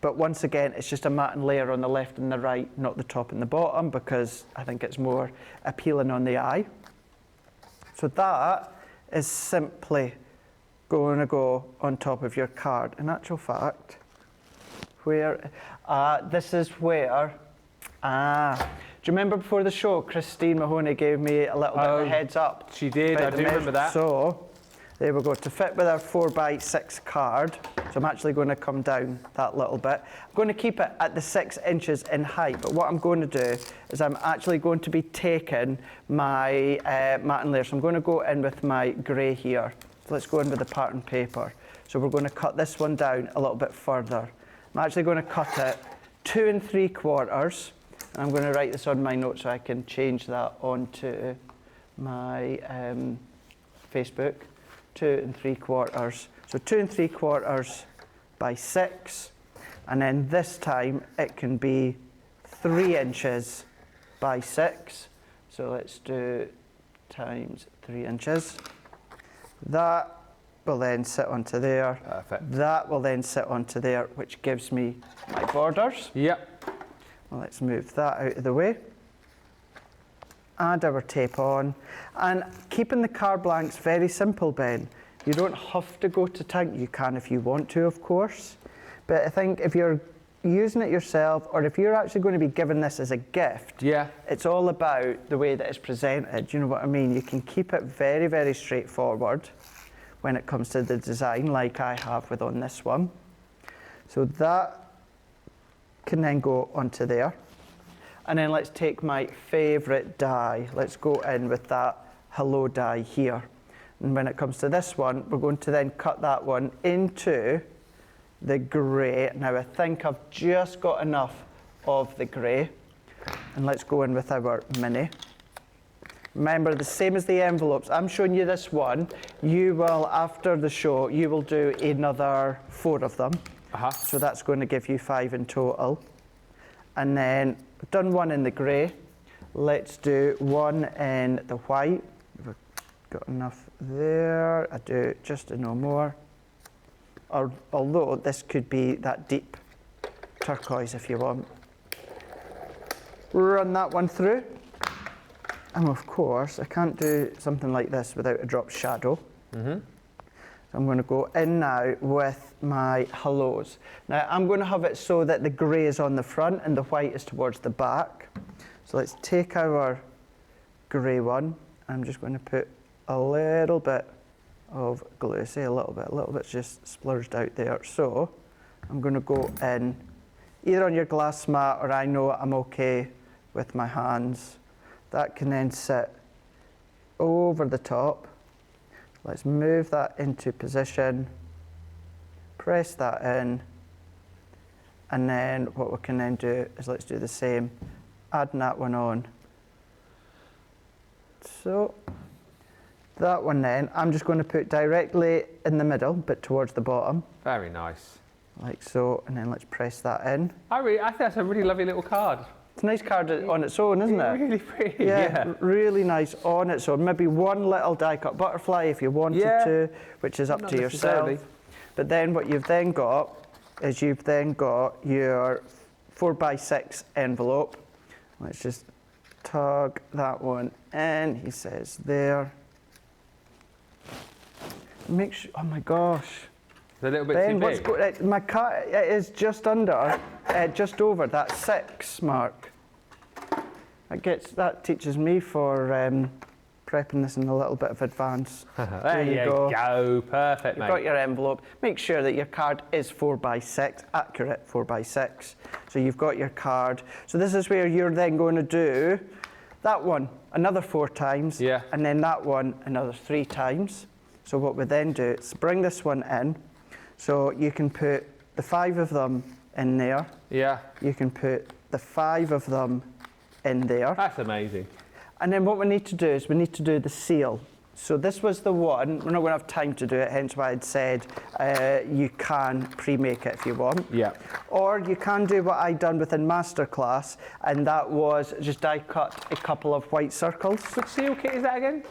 [SPEAKER 2] But once again, it's just a matting layer on the left and the right, not the top and the bottom, because I think it's more appealing on the eye. So that is simply going to go on top of your card. In actual fact, this is where, do you remember before the show, Christine Mahoney gave me a little bit of a heads up?
[SPEAKER 1] She did, I do remember that.
[SPEAKER 2] So, there we go, to fit with our 4x6 card, so I'm actually going to come down that little bit. I'm going to keep it at the 6 inches in height, but what I'm going to do is I'm actually going to be taking my matting layer. So I'm going to go in with my grey here. So let's go in with the pattern paper. So we're going to cut this one down a little bit further. I'm actually going to cut it 2 3/4, and I'm going to write this on my notes so I can change that onto my Facebook. 2 3/4. So 2 3/4 by 6, and then this time it can be 3 inches by 6. So let's do times 3 inches. That will then sit onto there.
[SPEAKER 1] Perfect.
[SPEAKER 2] That will then sit onto there, which gives me my borders.
[SPEAKER 1] Yep.
[SPEAKER 2] Well, let's move that out of the way. Add our tape on, and keeping the card blanks very simple, Ben. You don't have to go to town. You can if you want to, of course, but I think if you're using it yourself, or if you're actually going to be given this as a gift, it's all about the way that it's presented. You know what I mean? You can keep it very, very straightforward when it comes to the design, like I have with on this one. So that can then go onto there. And then let's take my favourite die. Let's go in with that hello die here. And when it comes to this one, we're going to then cut that one into the grey. Now I think I've just got enough of the grey. And let's go in with our mini. Remember, the same as the envelopes, I'm showing you this one. You will, after the show, you will do another 4 of them. So that's going to give you 5 in total. And then we've done 1 in the grey. Let's do 1 in the white. We've got enough there. I do just no more. Although this could be that deep turquoise if you want. Run that one through. And of course, I can't do something like this without a drop shadow. So I'm going to go in now with my hellos. Now I'm going to have it so that the grey is on the front and the white is towards the back. So let's take our grey one. I'm just going to put a little bit of glue, say a little bit's just splurged out there. So I'm going to go in either on your glass mat, or I know I'm okay with my hands. That can then sit over the top. Let's move that into position, press that in, and then what we can then do is let's do the same, adding that one on. So that one then, I'm just going to put directly in the middle, but towards the bottom.
[SPEAKER 1] Very nice.
[SPEAKER 2] Like so, and then let's press that in.
[SPEAKER 1] I think that's a really lovely little card.
[SPEAKER 2] It's a nice card on its own, isn't it?
[SPEAKER 1] Really pretty.
[SPEAKER 2] Yeah, really nice on its own. Maybe one little die-cut butterfly if you wanted to, which is up to yourself. But then what you've then got is you've then got your 4x6 envelope. Let's just tug that one in, he says there. Make sure, oh my gosh.
[SPEAKER 1] It's a little bit too big.
[SPEAKER 2] My cut is just under, just over that 6 mark. That teaches me for prepping this in a little bit of advance.
[SPEAKER 1] There you go. Perfect, mate.
[SPEAKER 2] You've got your envelope. Make sure that your card is 4x6, accurate 4x6. So you've got your card. So this is where you're then going to do that one another 4 times, and then that one another 3 times. So what we then do is bring this one in. So you can put the 5 of them in there.
[SPEAKER 1] Yeah.
[SPEAKER 2] You can put the 5 of them in there.
[SPEAKER 1] That's amazing.
[SPEAKER 2] And then what we need to do is we need to do the seal. So this was the one, we're not going to have time to do it, hence why I'd said you can pre-make it if you want.
[SPEAKER 1] Yeah.
[SPEAKER 2] Or you can do what I'd done within Masterclass, and that was just die cut a couple of white circles.
[SPEAKER 1] Which seal kit is that again?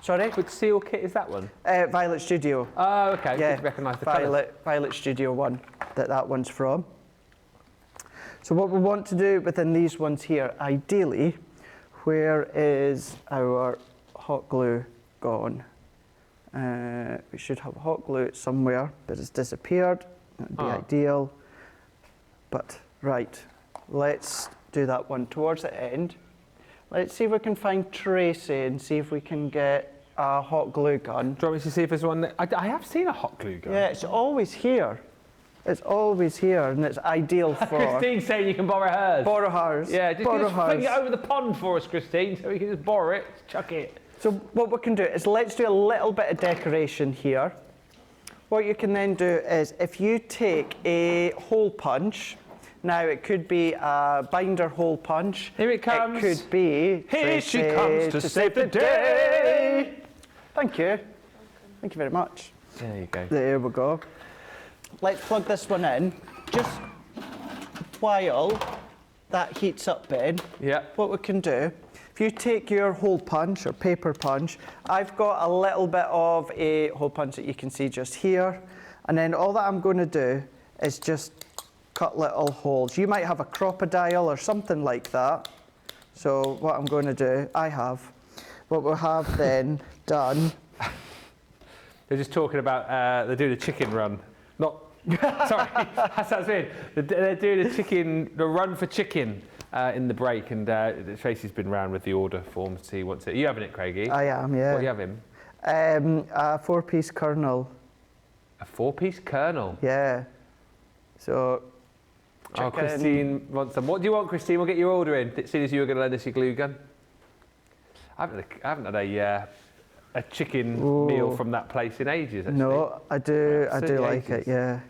[SPEAKER 2] Sorry?
[SPEAKER 1] Which seal kit is that one?
[SPEAKER 2] Violet Studio.
[SPEAKER 1] Oh, okay.
[SPEAKER 2] Yeah,
[SPEAKER 1] Didn't recognise the colours.
[SPEAKER 2] Violet Studio one, that one's from. So what we want to do within these ones here, ideally, where is our hot glue gone? We should have hot glue somewhere, but it's disappeared. That'd be ideal. But right, let's do that one towards the end. Let's see if we can find Tracy and see if we can get a hot glue gun.
[SPEAKER 1] Do you want me to see if there's one? I have seen a hot glue gun.
[SPEAKER 2] Yeah, it's always here. It's always here, and it's ideal for...
[SPEAKER 1] Christine's saying you can borrow hers.
[SPEAKER 2] Borrow hers.
[SPEAKER 1] Yeah, just fling it over the pond for us, Christine, so we can just borrow it, chuck it.
[SPEAKER 2] So what we can do is let's do a little bit of decoration here. What you can then do is if you take a hole punch, now it could be a binder hole punch.
[SPEAKER 1] Here it comes.
[SPEAKER 2] It could be...
[SPEAKER 1] Here she comes to save the day.
[SPEAKER 2] Thank you. Thank you very much.
[SPEAKER 1] There you go.
[SPEAKER 2] There we go. Let's plug this one in. Just while that heats up, Ben, what we can do, if you take your hole punch or paper punch, I've got a little bit of a hole punch that you can see just here, and then all that I'm going to do is just cut little holes. You might have a crocodile or something like that. So what I'm going to do, what we'll have then done.
[SPEAKER 1] They're just talking about, they're doing a chicken run. Not, sorry, that sounds weird. They're doing the run for chicken in the break, and Tracy's been round with the order form to see what's it. Are you having it, Craigie?
[SPEAKER 2] I am, yeah.
[SPEAKER 1] What are you having?
[SPEAKER 2] A 4-piece kernel.
[SPEAKER 1] A 4-piece kernel?
[SPEAKER 2] Yeah. So,
[SPEAKER 1] chicken. Oh, Christine wants some. What do you want, Christine? We'll get your order in, as soon as you were going to lend us your glue gun. I haven't had a chicken meal from that place in ages, actually.
[SPEAKER 2] No, I do like it, yeah.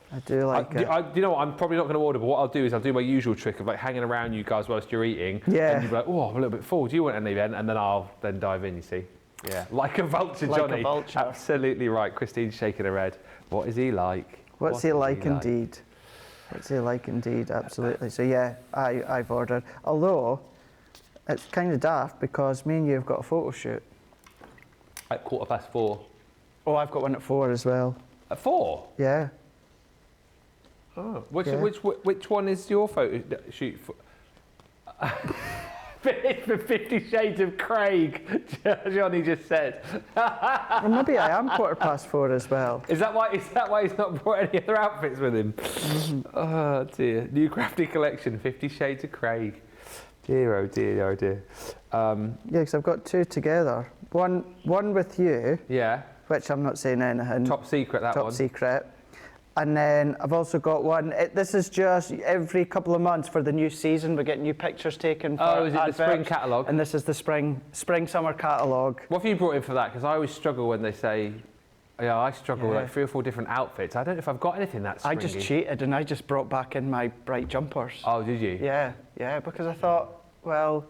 [SPEAKER 2] I do like it.
[SPEAKER 1] You know what, I'm probably not going to order, but what I'll do is I'll do my usual trick of like hanging around you guys whilst you're eating.
[SPEAKER 2] Yeah.
[SPEAKER 1] And you'll be like, oh, I'm a little bit full. Do you want any then? And then I'll then dive in, you see. Yeah, like a vulture,
[SPEAKER 2] like
[SPEAKER 1] Johnny.
[SPEAKER 2] Like a vulture.
[SPEAKER 1] Absolutely right. Christine's shaking her head. What is he like?
[SPEAKER 2] What's he like indeed? What's he like indeed, absolutely. So yeah, I've ordered. Although, it's kind of daft because me and you have got a photo shoot.
[SPEAKER 1] At 4:15.
[SPEAKER 2] Oh, I've got one at 4 as well.
[SPEAKER 1] At 4?
[SPEAKER 2] Yeah.
[SPEAKER 1] Oh, which one is your photo shoot for? It's for 50 Shades of Craig, Johnny just said.
[SPEAKER 2] Well, maybe I am 4:15 as well.
[SPEAKER 1] Is that why he's not brought any other outfits with him? Oh dear. New crafty collection, 50 Shades of Craig. Dear, oh dear, oh dear.
[SPEAKER 2] Yeah, because I've got 2 together. One with you.
[SPEAKER 1] Yeah.
[SPEAKER 2] Which I'm not saying anything.
[SPEAKER 1] Top secret, that one.
[SPEAKER 2] Top secret. And then I've also got one. This is just every couple of months for the new season. We get new pictures taken for
[SPEAKER 1] is it
[SPEAKER 2] adverts,
[SPEAKER 1] the spring catalogue?
[SPEAKER 2] And this is the spring summer catalogue.
[SPEAKER 1] What have you brought in for that? Because I always struggle when they say, yeah, I struggle with like 3 or 4 different outfits. I don't know if I've got anything that springy.
[SPEAKER 2] I just cheated and I just brought back in my bright jumpers.
[SPEAKER 1] Oh, did you?
[SPEAKER 2] Yeah, because I thought, well,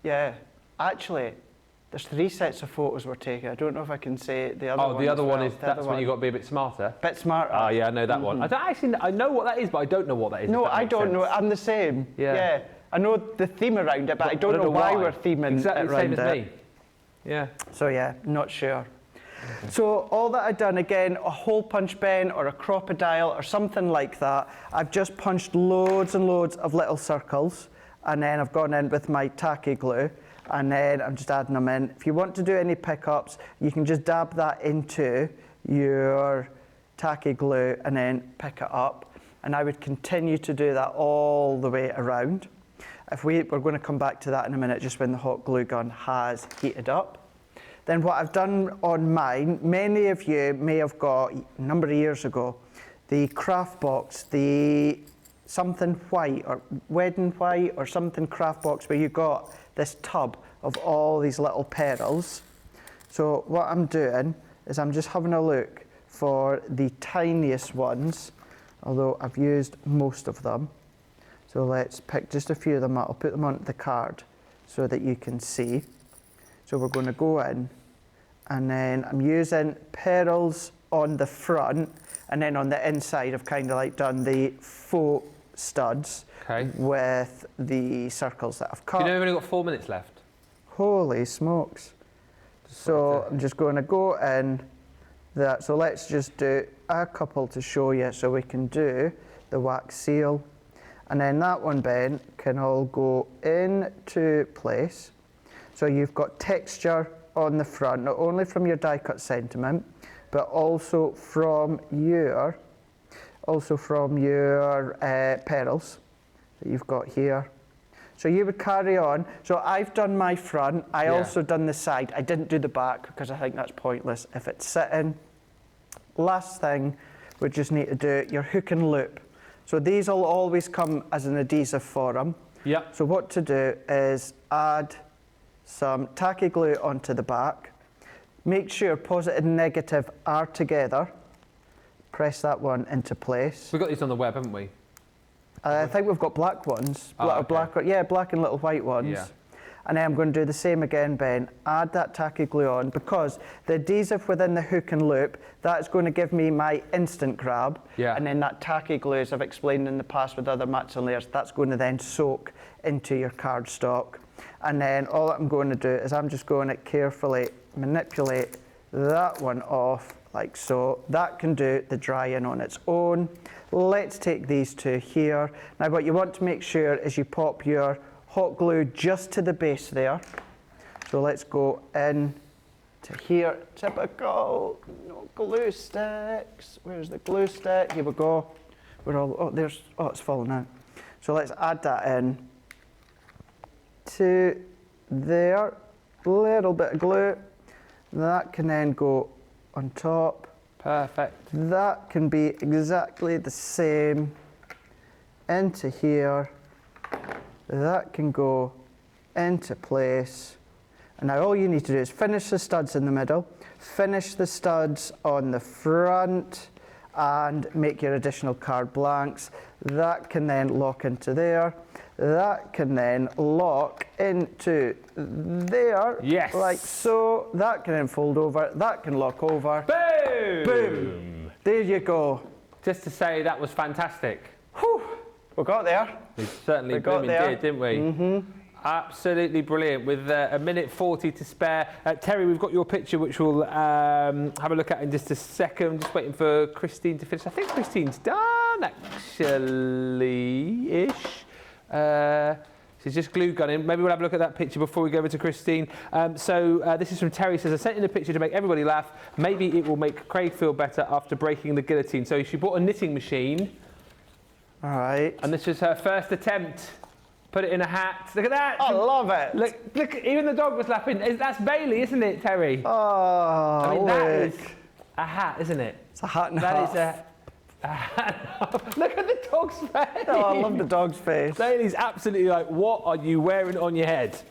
[SPEAKER 2] yeah, actually, there's 3 sets of photos we're taking. I don't know if I can say the other one.
[SPEAKER 1] Oh, the other one
[SPEAKER 2] is
[SPEAKER 1] that's when you got to be a bit smarter.
[SPEAKER 2] Bit smarter.
[SPEAKER 1] Oh yeah, I know that one. I know what that is, but I don't know what that is.
[SPEAKER 2] No, I don't know. I'm the same. Yeah. I know the theme around it, but I don't know why we're theming
[SPEAKER 1] exactly
[SPEAKER 2] it
[SPEAKER 1] the same
[SPEAKER 2] around
[SPEAKER 1] as
[SPEAKER 2] it.
[SPEAKER 1] me. Yeah.
[SPEAKER 2] So yeah, not sure. So all that I've done, again, a hole punch pen or a crocodile or something like that, I've just punched loads and loads of little circles, and then I've gone in with my tacky glue, and then I'm just adding them in. If you want to do any pickups, you can just dab that into your tacky glue and then pick it up. And I would continue to do that all the way around. We're going to come back to that in a minute, just when the hot glue gun has heated up. Then what I've done on mine, many of you may have got, a number of years ago, the craft box, the something white or wedding white or something craft box where you got this tub of all these little petals. So what I'm doing is I'm just having a look for the tiniest ones, although I've used most of them. So let's pick just a few of them out. I'll put them on the card so that you can see. So we're going to go in, and then I'm using petals on the front, and then on the inside I've kind of like done the faux studs with the circles that I've cut.
[SPEAKER 1] Do you know we've only got 4 minutes left?
[SPEAKER 2] Holy smokes. So I'm just going to go in that. So let's just do a couple to show you, so we can do the wax seal. And then that one, Ben, can all go into place. So you've got texture on the front, not only from your die cut sentiment, but also from your petals that you've got here. So you would carry on. So I've done my front. I also done the side. I didn't do the back because I think that's pointless if it's sitting. Last thing, we just need to do your hook and loop. So these will always come as an adhesive for them.
[SPEAKER 1] Yeah.
[SPEAKER 2] So what to do is add some tacky glue onto the back. Make sure positive and negative are together. Press that one into place.
[SPEAKER 1] We've got these on the web, haven't we?
[SPEAKER 2] I think we've got black ones. Black and little white ones.
[SPEAKER 1] Yeah.
[SPEAKER 2] And then I'm going to do the same again, Ben. Add that tacky glue on, because the adhesive within the hook and loop, that's going to give me my instant grab.
[SPEAKER 1] Yeah.
[SPEAKER 2] And then that tacky glue, as I've explained in the past with other mats and layers, that's going to then soak into your cardstock. And then all I'm going to do is I'm just going to carefully manipulate that one off like so. That can do the drying on its own. Let's take these two here. Now what you want to make sure is you pop your hot glue just to the base there. So let's go in to here. Typical, no glue sticks. Where's the glue stick? Here we go. It's falling out. So let's add that in to there. Little bit of glue. That can then go on top.
[SPEAKER 1] Perfect.
[SPEAKER 2] That can be exactly the same into here. That can go into place. And now all you need to do is finish the studs in the middle, finish the studs on the front, and make your additional card blanks. That can then lock into there. That can then lock into there.
[SPEAKER 1] Yes.
[SPEAKER 2] Like so. That can then fold over. That can lock over.
[SPEAKER 1] Boom!
[SPEAKER 2] Boom! There you go.
[SPEAKER 1] Just to say, that was fantastic.
[SPEAKER 2] Whew. We got there.
[SPEAKER 1] We certainly did, didn't we? Mm-hmm. Absolutely brilliant. With a minute 40 to spare. Terry, we've got your picture, which we'll have a look at in just a second. Just waiting for Christine to finish. I think Christine's done, actually-ish. She's just glue gunning. Maybe we'll have a look at that picture before we go over to Christine. This is from Terry. Says, I sent in a picture to make everybody laugh. Maybe it will make Craig feel better after breaking the guillotine. So she bought a knitting machine.
[SPEAKER 2] All right.
[SPEAKER 1] And this was her first attempt. Put it in a hat. Look at that.
[SPEAKER 2] I love it.
[SPEAKER 1] Look, even the dog was laughing. That's Bailey, isn't it, Terry?
[SPEAKER 2] Oh,
[SPEAKER 1] I mean, that is a hat, isn't it?
[SPEAKER 2] It's a hat and a
[SPEAKER 1] That
[SPEAKER 2] half.
[SPEAKER 1] is a hat. Look at the dog's face.
[SPEAKER 2] Oh, I love the dog's face.
[SPEAKER 1] Bailey's absolutely like, what are you wearing on your head?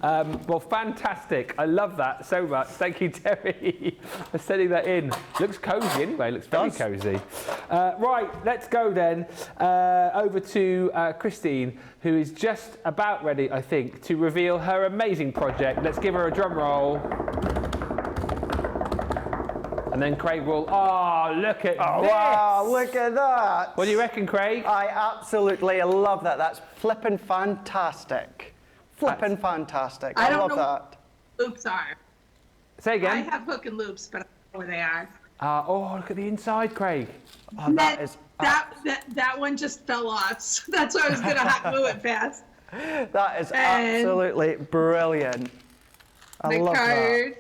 [SPEAKER 1] Well, fantastic. I love that so much. Thank you, Terry, for sending that in. Looks cosy anyway. Looks very cosy. Right, let's go then over to Christine, who is just about ready, I think, to reveal her amazing project. Let's give her a drum roll. And then Craig will, look at this.
[SPEAKER 2] Wow, look at that.
[SPEAKER 1] What do you reckon, Craig?
[SPEAKER 2] I absolutely love that. That's flipping fantastic. Flipping fantastic. I love that.
[SPEAKER 3] Loops are.
[SPEAKER 1] Say again.
[SPEAKER 3] I have hook and loops, but I don't know where they are.
[SPEAKER 1] Look at the inside, Craig.
[SPEAKER 2] Oh,
[SPEAKER 3] that one just fell off. So that's why I was going to hot glue it fast.
[SPEAKER 2] That is absolutely brilliant. I love that.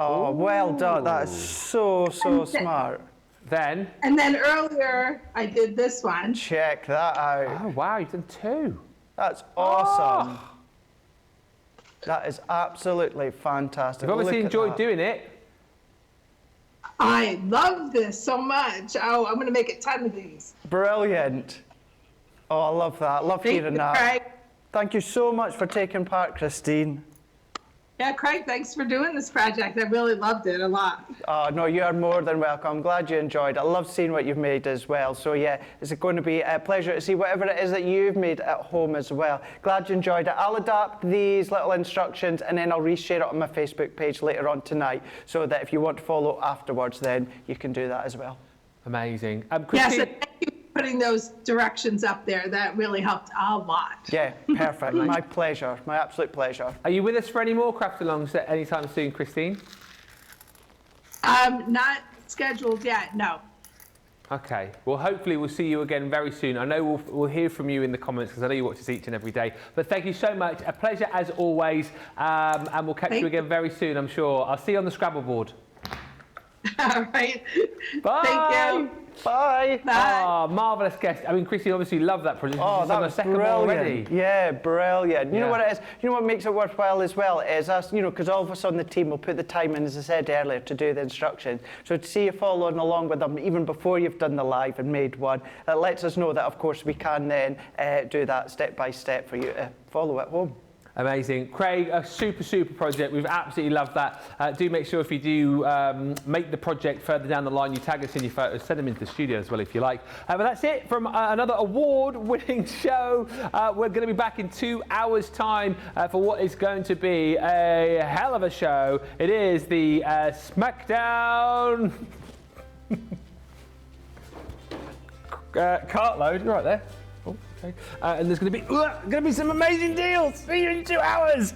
[SPEAKER 2] Oh, well done. That is so smart.
[SPEAKER 1] Then?
[SPEAKER 3] And then earlier, I did this one.
[SPEAKER 2] Check that out.
[SPEAKER 1] Oh, wow, you've done 2.
[SPEAKER 2] That's awesome.
[SPEAKER 1] Oh.
[SPEAKER 2] That is absolutely fantastic.
[SPEAKER 1] You've obviously
[SPEAKER 2] Look at
[SPEAKER 1] enjoyed
[SPEAKER 2] that.
[SPEAKER 1] doing it.
[SPEAKER 3] I love this so much. Oh, I'm going to make a ton of these.
[SPEAKER 2] Brilliant. Oh, I love that. Love hearing that.
[SPEAKER 3] Craig.
[SPEAKER 2] Thank you so much for taking part, Christine.
[SPEAKER 3] Yeah, Craig, thanks for doing this project. I really loved it a lot.
[SPEAKER 2] Oh, no, you are more than welcome. I'm glad you enjoyed it. I love seeing what you've made as well. So, yeah, it's going to be a pleasure to see whatever it is that you've made at home as well. Glad you enjoyed it. I'll adapt these little instructions and then I'll reshare it on my Facebook page later on tonight so that if you want to follow afterwards, then you can do that as well.
[SPEAKER 1] Amazing.
[SPEAKER 3] Yes,
[SPEAKER 1] Christine,
[SPEAKER 3] and thank you for putting those directions up there. That really helped a lot.
[SPEAKER 2] Yeah, perfect. My pleasure. My absolute pleasure.
[SPEAKER 1] are you with us for any more craft-alongs at any time soon, Christine?
[SPEAKER 3] Not scheduled yet, no.
[SPEAKER 1] Okay, well, hopefully we'll see you again very soon. I know we'll hear from you in the comments because I know you watch us each and every day. But thank you so much. A pleasure as always. And we'll catch you again very soon, I'm sure. I'll see you on the Scrabble board.
[SPEAKER 3] All right.
[SPEAKER 1] Bye.
[SPEAKER 3] Thank you.
[SPEAKER 2] Bye.
[SPEAKER 3] Bye.
[SPEAKER 1] Oh, marvellous guest. I mean, Christine obviously loved that project.
[SPEAKER 2] Oh,
[SPEAKER 1] She's
[SPEAKER 2] that
[SPEAKER 1] on
[SPEAKER 2] was
[SPEAKER 1] the second one already.
[SPEAKER 2] brilliant. Yeah, brilliant. You know
[SPEAKER 1] Yeah.
[SPEAKER 2] what it is? You know what makes it worthwhile as well is us, you know, because all of us on the team will put the time in, as I said earlier, to do the instruction. So to see you following along with them, even before you've done the live and made one, that lets us know that, of course, we can then do that step by step for you to follow at home.
[SPEAKER 1] Amazing. Craig, a super, super project. We've absolutely loved that. Do make sure if you do make the project further down the line, you tag us in your photos, send them into the studio as well if you like. But that's it from another award-winning show. We're going to be back in 2 hours' time for what is going to be a hell of a show. It is the SmackDown cartload. You're right there. Okay. And there's going to be some amazing deals. See you in 2 hours.